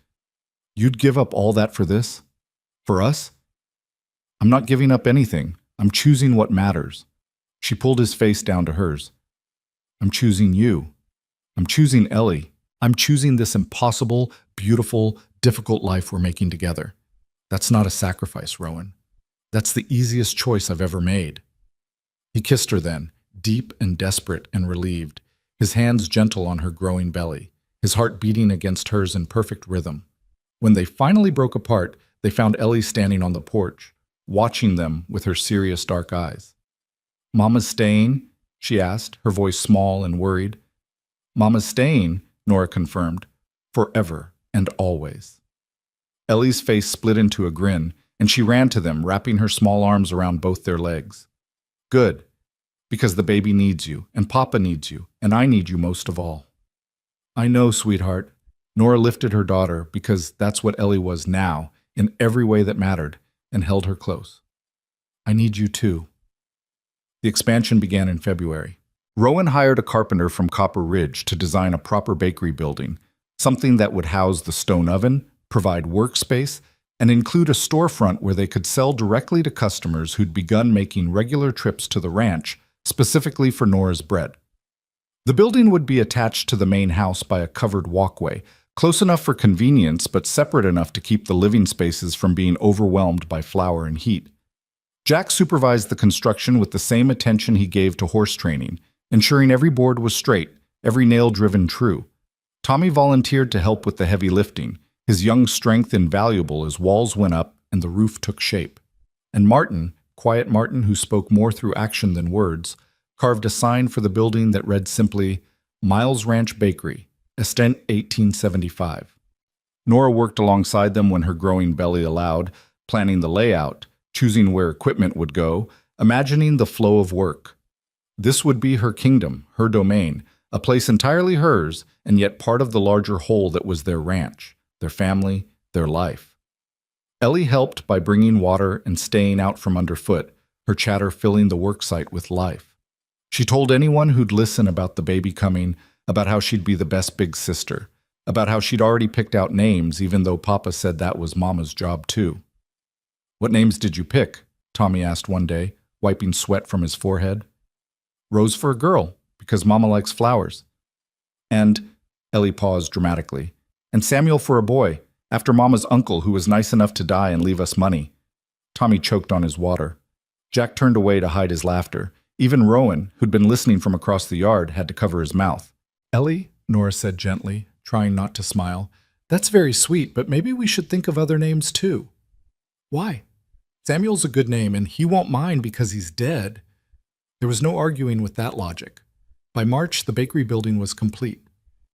"You'd give up all that for this? For us?" "I'm not giving up anything. I'm choosing what matters." She pulled his face down to hers. "I'm choosing you. I'm choosing Ellie. I'm choosing this impossible, beautiful, difficult life we're making together. That's not a sacrifice, Rowan. That's the easiest choice I've ever made." He kissed her then, deep and desperate and relieved, his hands gentle on her growing belly, his heart beating against hers in perfect rhythm. When they finally broke apart, they found Ellie standing on the porch, watching them with her serious dark eyes. "Mama's staying?" she asked, her voice small and worried. "Mama's staying," Nora confirmed, "forever and always." Ellie's face split into a grin, and she ran to them, wrapping her small arms around both their legs. "Good, because the baby needs you, and Papa needs you, and I need you most of all." "I know, sweetheart." Nora lifted her daughter, because that's what Ellie was now, in every way that mattered, and held her close. "I need you too." The expansion began in February. Rowan hired a carpenter from Copper Ridge to design a proper bakery building, something that would house the stone oven, provide workspace, and include a storefront where they could sell directly to customers who'd begun making regular trips to the ranch, specifically for Nora's bread. The building would be attached to the main house by a covered walkway, close enough for convenience but separate enough to keep the living spaces from being overwhelmed by flour and heat. Jack supervised the construction with the same attention he gave to horse training, ensuring every board was straight, every nail driven true. Tommy volunteered to help with the heavy lifting, his young strength invaluable as walls went up and the roof took shape. And Martin, quiet Martin who spoke more through action than words, carved a sign for the building that read simply, "Miles Ranch Bakery, Estent 1875. Nora worked alongside them when her growing belly allowed, planning the layout, choosing where equipment would go, imagining the flow of work. This would be her kingdom, her domain, a place entirely hers, and yet part of the larger whole that was their ranch, their family, their life. Ellie helped by bringing water and staying out from underfoot, her chatter filling the worksite with life. She told anyone who'd listen about the baby coming, about how she'd be the best big sister, about how she'd already picked out names even though Papa said that was Mama's job too. "What names did you pick?" Tommy asked one day, wiping sweat from his forehead. "Rose for a girl, because Mama likes flowers. And," Ellie paused dramatically, "and Samuel for a boy, after Mama's uncle who was nice enough to die and leave us money." Tommy choked on his water. Jack turned away to hide his laughter. Even Rowan, who'd been listening from across the yard, had to cover his mouth. "Ellie," Nora said gently, trying not to smile, "that's very sweet, but maybe we should think of other names too." "Why? Samuel's a good name, and he won't mind because he's dead." There was no arguing with that logic. By March, the bakery building was complete.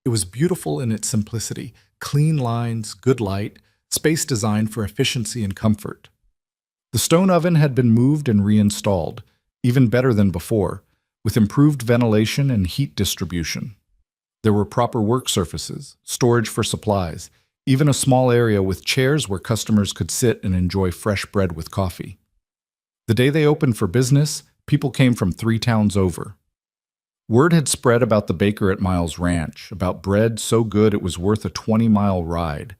It was beautiful in its simplicity, clean lines, good light, space designed for efficiency and comfort. The stone oven had been moved and reinstalled, even better than before, with improved ventilation and heat distribution. There were proper work surfaces, storage for supplies, even a small area with chairs where customers could sit and enjoy fresh bread with coffee. The day they opened for business, people came from 3 towns over. Word had spread about the baker at Miles Ranch, about bread so good it was worth a 20-mile ride,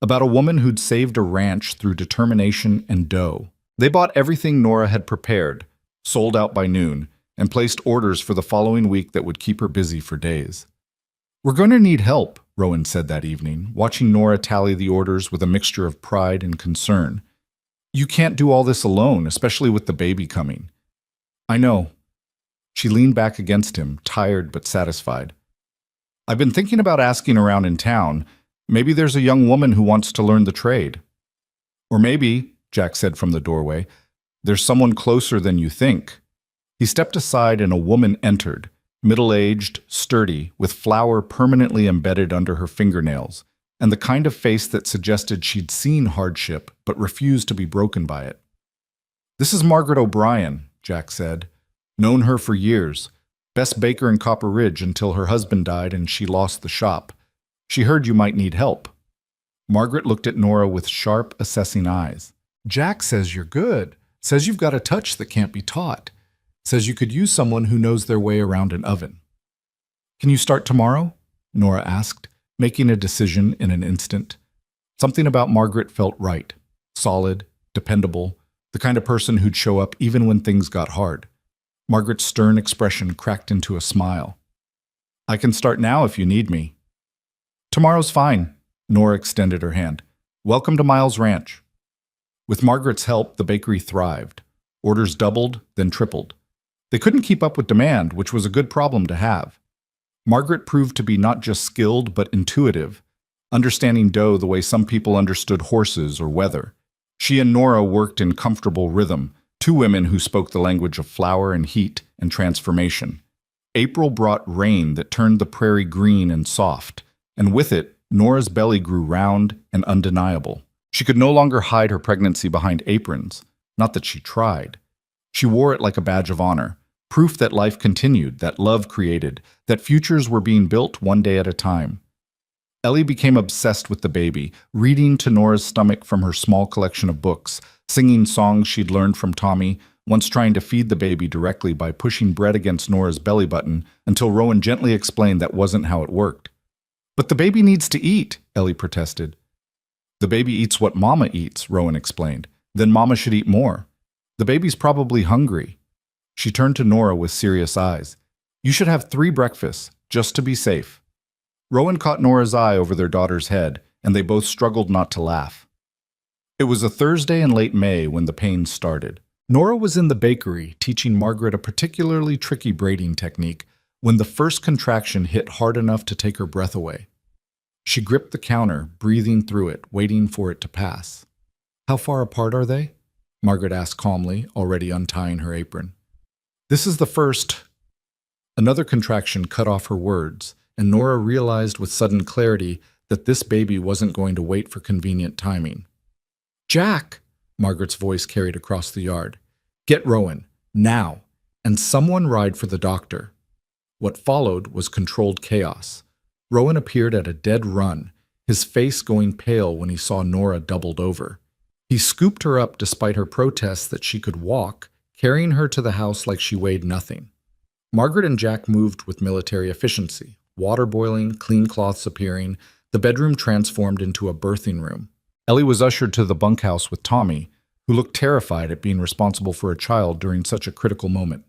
about a woman who'd saved a ranch through determination and dough. They bought everything Nora had prepared, sold out by noon, and placed orders for the following week that would keep her busy for days. "We're going to need help," Rowan said that evening, watching Nora tally the orders with a mixture of pride and concern. "You can't do all this alone, especially with the baby coming." "I know." She leaned back against him, tired but satisfied. "I've been thinking about asking around in town. Maybe there's a young woman who wants to learn the trade." "Or maybe," Jack said from the doorway, "there's someone closer than you think." He stepped aside and a woman entered, middle-aged, sturdy, with flour permanently embedded under her fingernails, and the kind of face that suggested she'd seen hardship but refused to be broken by it. "This is Margaret O'Brien," Jack said. "Known her for years. Best baker in Copper Ridge until her husband died and she lost the shop. She heard you might need help." Margaret looked at Nora with sharp, assessing eyes. Jack says you're good. Says you've got a touch that can't be taught. Says you could use someone who knows their way around an oven. Can you start tomorrow? Nora asked, making a decision in an instant. Something about Margaret felt right. Solid, dependable, the kind of person who'd show up even when things got hard. Margaret's stern expression cracked into a smile. I can start now if you need me. Tomorrow's fine. Nora extended her hand. Welcome to Miles Ranch. With Margaret's help, the bakery thrived. Orders doubled, then tripled. They couldn't keep up with demand, which was a good problem to have. Margaret proved to be not just skilled, but intuitive, understanding dough the way some people understood horses or weather. She and Nora worked in comfortable rhythm, two women who spoke the language of flour and heat and transformation. April brought rain that turned the prairie green and soft, and with it, Nora's belly grew round and undeniable. She could no longer hide her pregnancy behind aprons, not that she tried. She wore it like a badge of honor, proof that life continued, that love created, that futures were being built one day at a time. Ellie became obsessed with the baby, reading to Nora's stomach from her small collection of books, singing songs she'd learned from Tommy, once trying to feed the baby directly by pushing bread against Nora's belly button until Rowan gently explained that wasn't how it worked. But the baby needs to eat, Ellie protested. The baby eats what Mama eats, Rowan explained. Then Mama should eat more. The baby's probably hungry. She turned to Nora with serious eyes. You should have 3 breakfasts, just to be safe. Rowan caught Nora's eye over their daughter's head, and they both struggled not to laugh. It was a Thursday in late May when the pain started. Nora was in the bakery teaching Margaret a particularly tricky braiding technique when the first contraction hit hard enough to take her breath away. She gripped the counter, breathing through it, waiting for it to pass. How far apart are they? Margaret asked calmly, already untying her apron. This is the first. Another contraction cut off her words, and Nora realized with sudden clarity that this baby wasn't going to wait for convenient timing. Jack! Margaret's voice carried across the yard. Get Rowan, now, and someone ride for the doctor. What followed was controlled chaos. Rowan appeared at a dead run, his face going pale when he saw Nora doubled over. He scooped her up despite her protests that she could walk, carrying her to the house like she weighed nothing. Margaret and Jack moved with military efficiency, water boiling, clean cloths appearing, the bedroom transformed into a birthing room. Ellie was ushered to the bunkhouse with Tommy, who looked terrified at being responsible for a child during such a critical moment.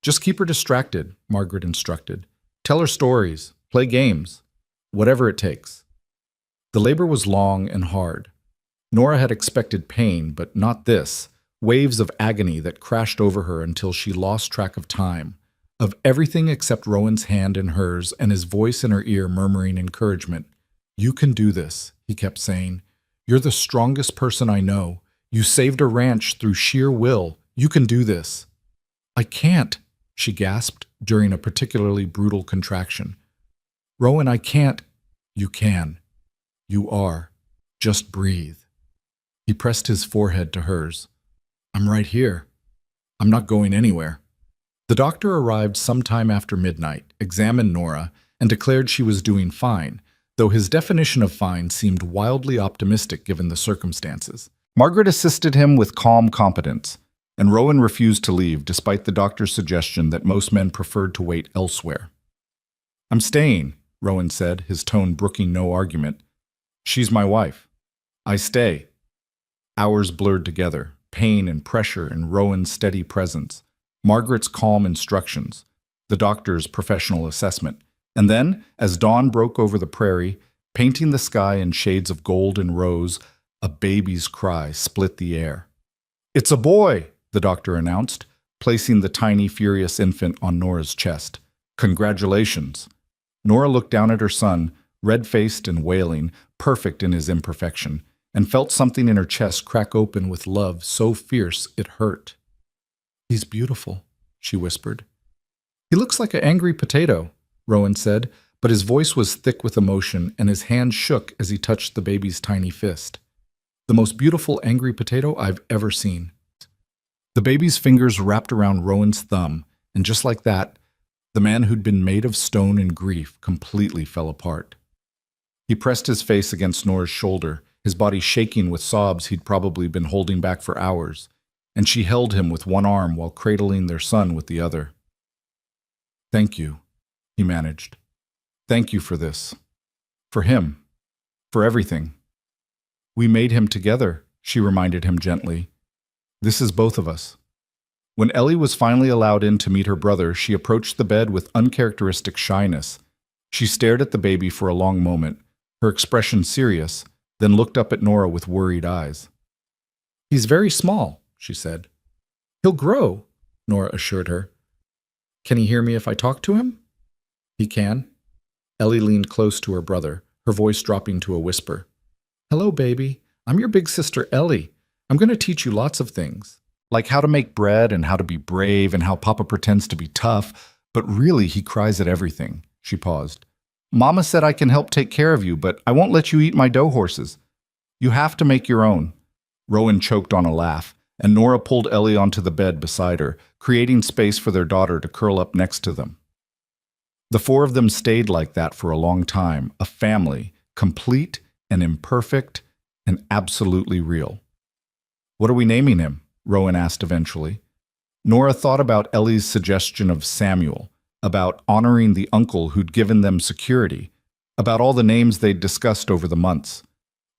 Just keep her distracted, Margaret instructed. Tell her stories, play games, whatever it takes. The labor was long and hard. Nora had expected pain, but not this. Waves of agony that crashed over her until she lost track of time, of everything except Rowan's hand in hers and his voice in her ear murmuring encouragement. You can do this, he kept saying. You're the strongest person I know. You saved a ranch through sheer will. You can do this. I can't, she gasped during a particularly brutal contraction. Rowan, I can't. You can. You are. Just breathe. He pressed his forehead to hers. I'm right here. I'm not going anywhere. The doctor arrived sometime after midnight, examined Nora, and declared she was doing fine, though his definition of fine seemed wildly optimistic given the circumstances. Margaret assisted him with calm competence, and Rowan refused to leave despite the doctor's suggestion that most men preferred to wait elsewhere. I'm staying, Rowan said, his tone brooking no argument. She's my wife. I stay. Hours blurred together, pain and pressure in Rowan's steady presence, Margaret's calm instructions, the doctor's professional assessment. And then, as dawn broke over the prairie, painting the sky in shades of gold and rose, a baby's cry split the air. It's a boy, the doctor announced, placing the tiny, furious infant on Nora's chest. Congratulations. Nora looked down at her son, red-faced and wailing, perfect in his imperfection, and felt something in her chest crack open with love so fierce it hurt. He's beautiful, she whispered. He looks like an angry potato, Rowan said, but his voice was thick with emotion and his hand shook as he touched the baby's tiny fist. The most beautiful angry potato I've ever seen. The baby's fingers wrapped around Rowan's thumb, and just like that, the man who'd been made of stone and grief completely fell apart. He pressed his face against Nora's shoulder, his body shaking with sobs he'd probably been holding back for hours, and she held him with one arm while cradling their son with the other. "Thank you," he managed. "Thank you for this. For him. For everything. We made him together," she reminded him gently. "This is both of us." When Ellie was finally allowed in to meet her brother, she approached the bed with uncharacteristic shyness. She stared at the baby for a long moment, her expression serious, then looked up at Nora with worried eyes. "He's very small," she said. "He'll grow," Nora assured her. "Can he hear me if I talk to him?" "He can." Ellie leaned close to her brother, her voice dropping to a whisper. "Hello, baby. I'm your big sister, Ellie. I'm going to teach you lots of things, like how to make bread and how to be brave and how Papa pretends to be tough, but really he cries at everything." She paused. "Mama said I can help take care of you, but I won't let you eat my dough horses. You have to make your own." Rowan choked on a laugh, and Nora pulled Ellie onto the bed beside her, creating space for their daughter to curl up next to them. The four of them stayed like that for a long time, a family, complete and imperfect and absolutely real. "What are we naming him?" Rowan asked eventually. Nora thought about Ellie's suggestion of Samuel, about honoring the uncle who'd given them security, about all the names they'd discussed over the months.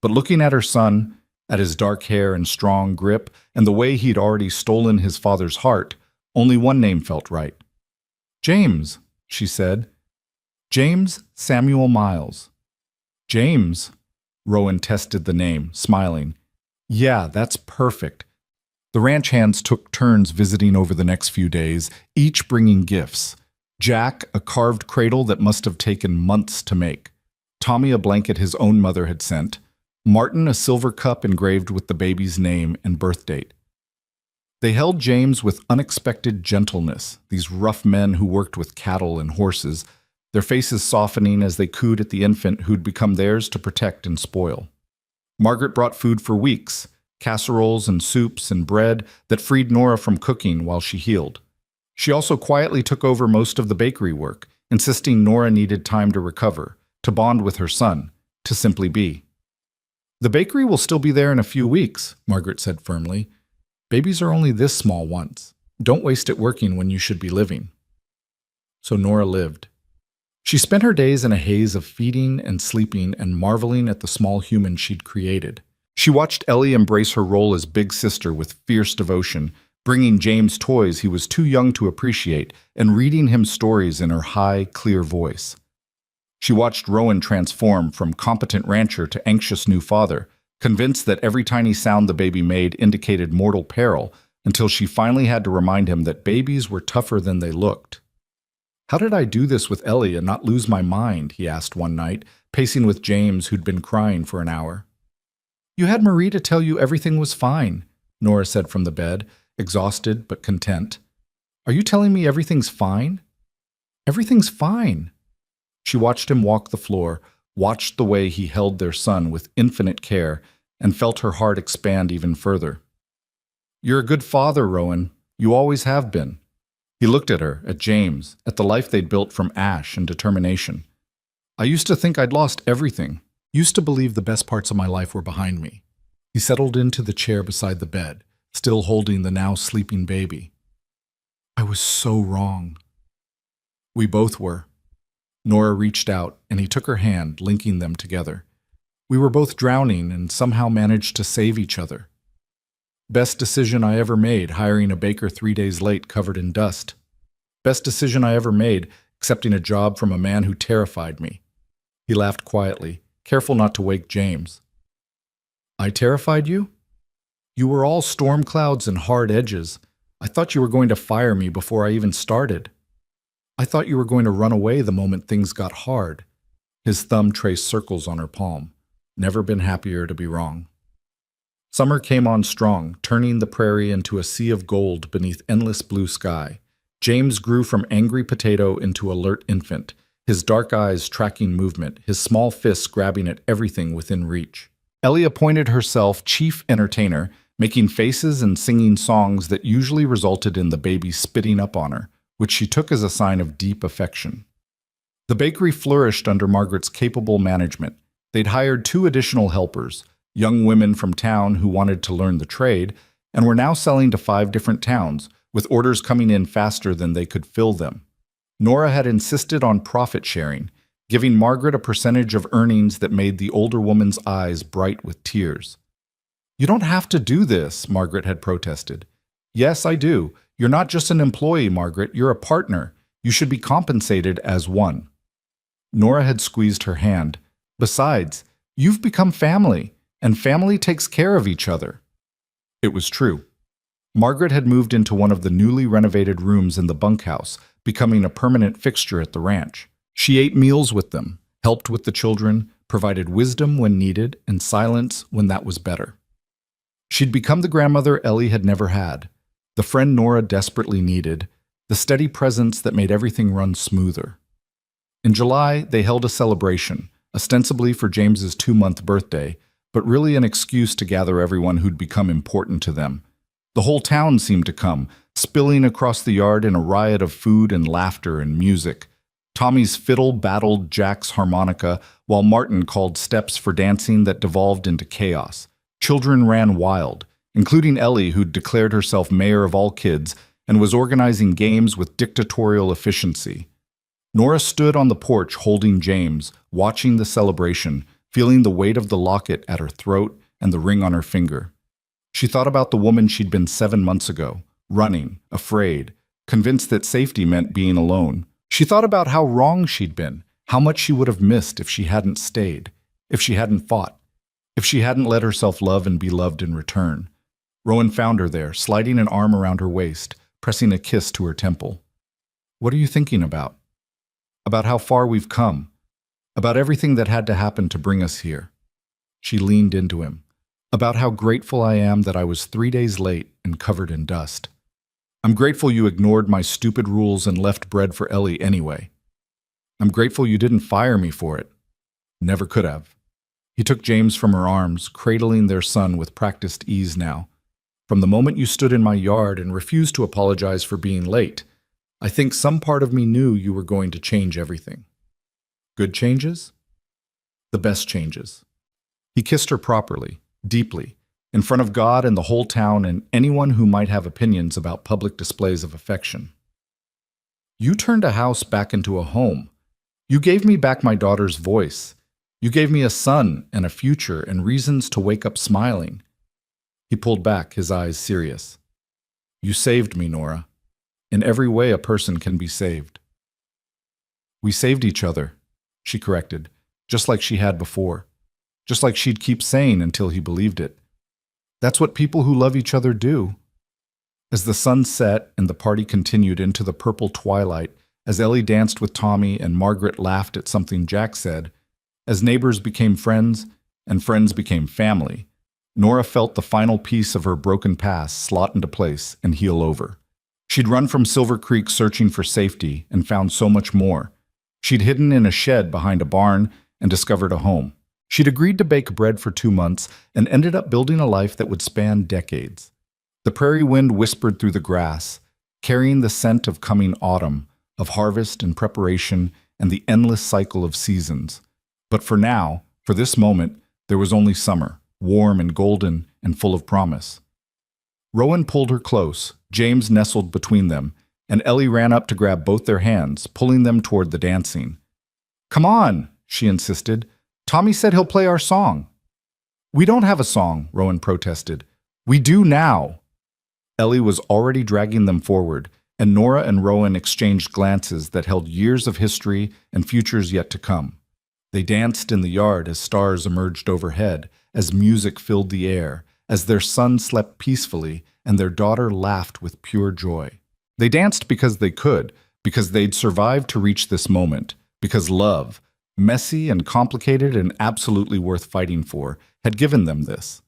But looking at her son, at his dark hair and strong grip, and the way he'd already stolen his father's heart, only one name felt right. "James," she said. "James Samuel Miles." "James?" Rowan tested the name, smiling. "Yeah, that's perfect." The ranch hands took turns visiting over the next few days, each bringing gifts. Jack, a carved cradle that must have taken months to make. Tommy, a blanket his own mother had sent. Martin, a silver cup engraved with the baby's name and birth date. They held James with unexpected gentleness, these rough men who worked with cattle and horses, their faces softening as they cooed at the infant who'd become theirs to protect and spoil. Margaret brought food for weeks, casseroles and soups and bread that freed Nora from cooking while she healed. She also quietly took over most of the bakery work, insisting Nora needed time to recover, to bond with her son, to simply be. "The bakery will still be there in a few weeks," Margaret said firmly. "Babies are only this small once. Don't waste it working when you should be living." So Nora lived. She spent her days in a haze of feeding and sleeping and marveling at the small human she'd created. She watched Ellie embrace her role as big sister with fierce devotion, bringing James toys he was too young to appreciate and reading him stories in her high, clear voice. She watched Rowan transform from competent rancher to anxious new father, convinced that every tiny sound the baby made indicated mortal peril, until she finally had to remind him that babies were tougher than they looked. "How did I do this with Ellie and not lose my mind?" he asked one night, pacing with James, who'd been crying for an hour. "You had Marie to tell you everything was fine," Nora said from the bed, exhausted but content. "Are you telling me everything's fine?" "Everything's fine." She watched him walk the floor, watched the way he held their son with infinite care, and felt her heart expand even further. "You're a good father, Rowan. You always have been." He looked at her, at James, at the life they'd built from ash and determination. "I used to think I'd lost everything. Used to believe the best parts of my life were behind me." He settled into the chair beside the bed, still holding the now sleeping baby. "I was so wrong." "We both were." Nora reached out, and he took her hand, linking them together. "We were both drowning and somehow managed to save each other. Best decision I ever made, hiring a baker 3 days late covered in dust. Best decision I ever made, accepting a job from a man who terrified me." He laughed quietly, careful not to wake James. "I terrified you? You were all storm clouds and hard edges. I thought you were going to fire me before I even started. I thought you were going to run away the moment things got hard." His thumb traced circles on her palm. "Never been happier to be wrong." Summer came on strong, turning the prairie into a sea of gold beneath endless blue sky. James grew from angry potato into alert infant, his dark eyes tracking movement, his small fists grabbing at everything within reach. Ellie appointed herself chief entertainer, making faces and singing songs that usually resulted in the baby spitting up on her, which she took as a sign of deep affection. The bakery flourished under Margaret's capable management. They'd hired 2 additional helpers, young women from town who wanted to learn the trade, and were now selling to 5 different towns, with orders coming in faster than they could fill them. Nora had insisted on profit sharing, giving Margaret a percentage of earnings that made the older woman's eyes bright with tears. "You don't have to do this," Margaret had protested. "Yes, I do. You're not just an employee, Margaret. You're a partner. You should be compensated as one." Nora had squeezed her hand. "Besides, you've become family, and family takes care of each other." It was true. Margaret had moved into one of the newly renovated rooms in the bunkhouse, becoming a permanent fixture at the ranch. She ate meals with them, helped with the children, provided wisdom when needed, and silence when that was better. She'd become the grandmother Ellie had never had, the friend Nora desperately needed, the steady presence that made everything run smoother. In July, they held a celebration, ostensibly for James's 2-month birthday, but really an excuse to gather everyone who'd become important to them. The whole town seemed to come, spilling across the yard in a riot of food and laughter and music. Tommy's fiddle battled Jack's harmonica, while Martin called steps for dancing that devolved into chaos. Children ran wild, including Ellie, who'd declared herself mayor of all kids and was organizing games with dictatorial efficiency. Nora stood on the porch holding James, watching the celebration, feeling the weight of the locket at her throat and the ring on her finger. She thought about the woman she'd been 7 months ago, running, afraid, convinced that safety meant being alone. She thought about how wrong she'd been, how much she would have missed if she hadn't stayed, if she hadn't fought, if she hadn't let herself love and be loved in return. Rowan found her there, sliding an arm around her waist, pressing a kiss to her temple. "What are you thinking about?" "About how far we've come. About everything that had to happen to bring us here." She leaned into him. "About how grateful I am that I was 3 days late and covered in dust. I'm grateful you ignored my stupid rules and left bread for Ellie anyway. I'm grateful you didn't fire me for it. Never could have." He took James from her arms, cradling their son with practiced ease now. "From the moment you stood in my yard and refused to apologize for being late, I think some part of me knew you were going to change everything." "Good changes?" "The best changes." He kissed her properly, deeply, in front of God and the whole town and anyone who might have opinions about public displays of affection. "You turned a house back into a home. You gave me back my daughter's voice. You gave me a son and a future and reasons to wake up smiling." He pulled back, his eyes serious. "You saved me, Nora. In every way a person can be saved." "We saved each other," she corrected, just like she had before, just like she'd keep saying until he believed it. "That's what people who love each other do." As the sun set and the party continued into the purple twilight, as Ellie danced with Tommy and Margaret laughed at something Jack said, as neighbors became friends and friends became family, Nora felt the final piece of her broken past slot into place and heal over. She'd run from Silver Creek searching for safety and found so much more. She'd hidden in a shed behind a barn and discovered a home. She'd agreed to bake bread for 2 months and ended up building a life that would span decades. The prairie wind whispered through the grass, carrying the scent of coming autumn, of harvest and preparation and the endless cycle of seasons. But for now, for this moment, there was only summer, warm and golden and full of promise. Rowan pulled her close, James nestled between them, and Ellie ran up to grab both their hands, pulling them toward the dancing. "Come on," she insisted. "Tommy said he'll play our song." "We don't have a song," Rowan protested. "We do now." Ellie was already dragging them forward, and Nora and Rowan exchanged glances that held years of history and futures yet to come. They danced in the yard as stars emerged overhead, as music filled the air, as their son slept peacefully and their daughter laughed with pure joy. They danced because they could, because they'd survived to reach this moment, because love, messy and complicated and absolutely worth fighting for, had given them this.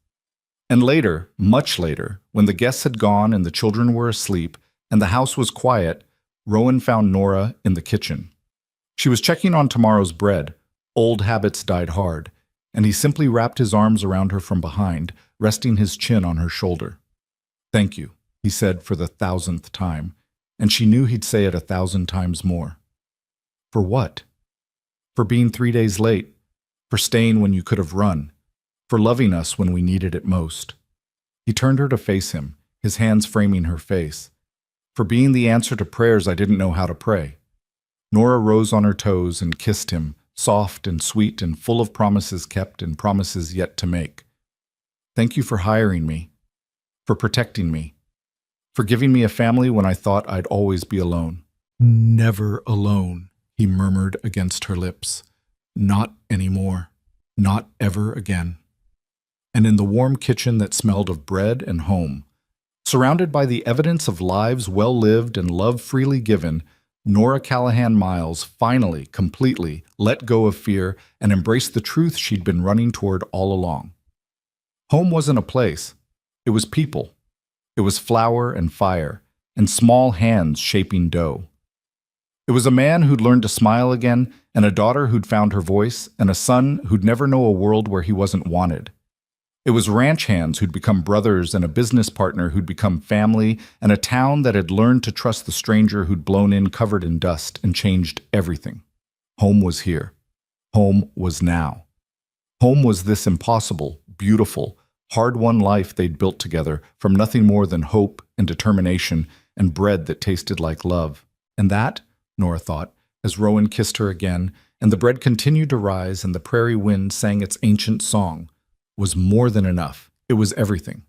And later, much later, when the guests had gone and the children were asleep and the house was quiet, Rowan found Nora in the kitchen. She was checking on tomorrow's bread. Old habits died hard, and he simply wrapped his arms around her from behind, resting his chin on her shoulder. "Thank you," he said for the 1,000th time, and she knew he'd say it 1,000 times more. "For what?" "For being 3 days late, for staying when you could have run, for loving us when we needed it most. He turned her to face him, his hands framing her face, for being the answer to prayers I didn't know how to pray. Nora rose on her toes and kissed him, soft and sweet and full of promises kept and promises yet to make. Thank you for hiring me, for protecting me, for giving me a family when I thought I'd always be alone. Never alone, he murmured against her lips. Not anymore. Not ever again. And in the warm kitchen that smelled of bread and home, surrounded by the evidence of lives well lived and love freely given, Nora Callahan Miles finally, completely let go of fear and embraced the truth she'd been running toward all along. Home wasn't a place. It was people. It was flour and fire, and small hands shaping dough. It was a man who'd learned to smile again, and a daughter who'd found her voice, and a son who'd never know a world where he wasn't wanted. It was ranch hands who'd become brothers, and a business partner who'd become family, and a town that had learned to trust the stranger who'd blown in covered in dust and changed everything. Home was here. Home was now. Home was this impossible, beautiful, hard-won life they'd built together from nothing more than hope and determination and bread that tasted like love. And that, Nora thought, as Rowan kissed her again, and the bread continued to rise and the prairie wind sang its ancient song, was more than enough. It was everything.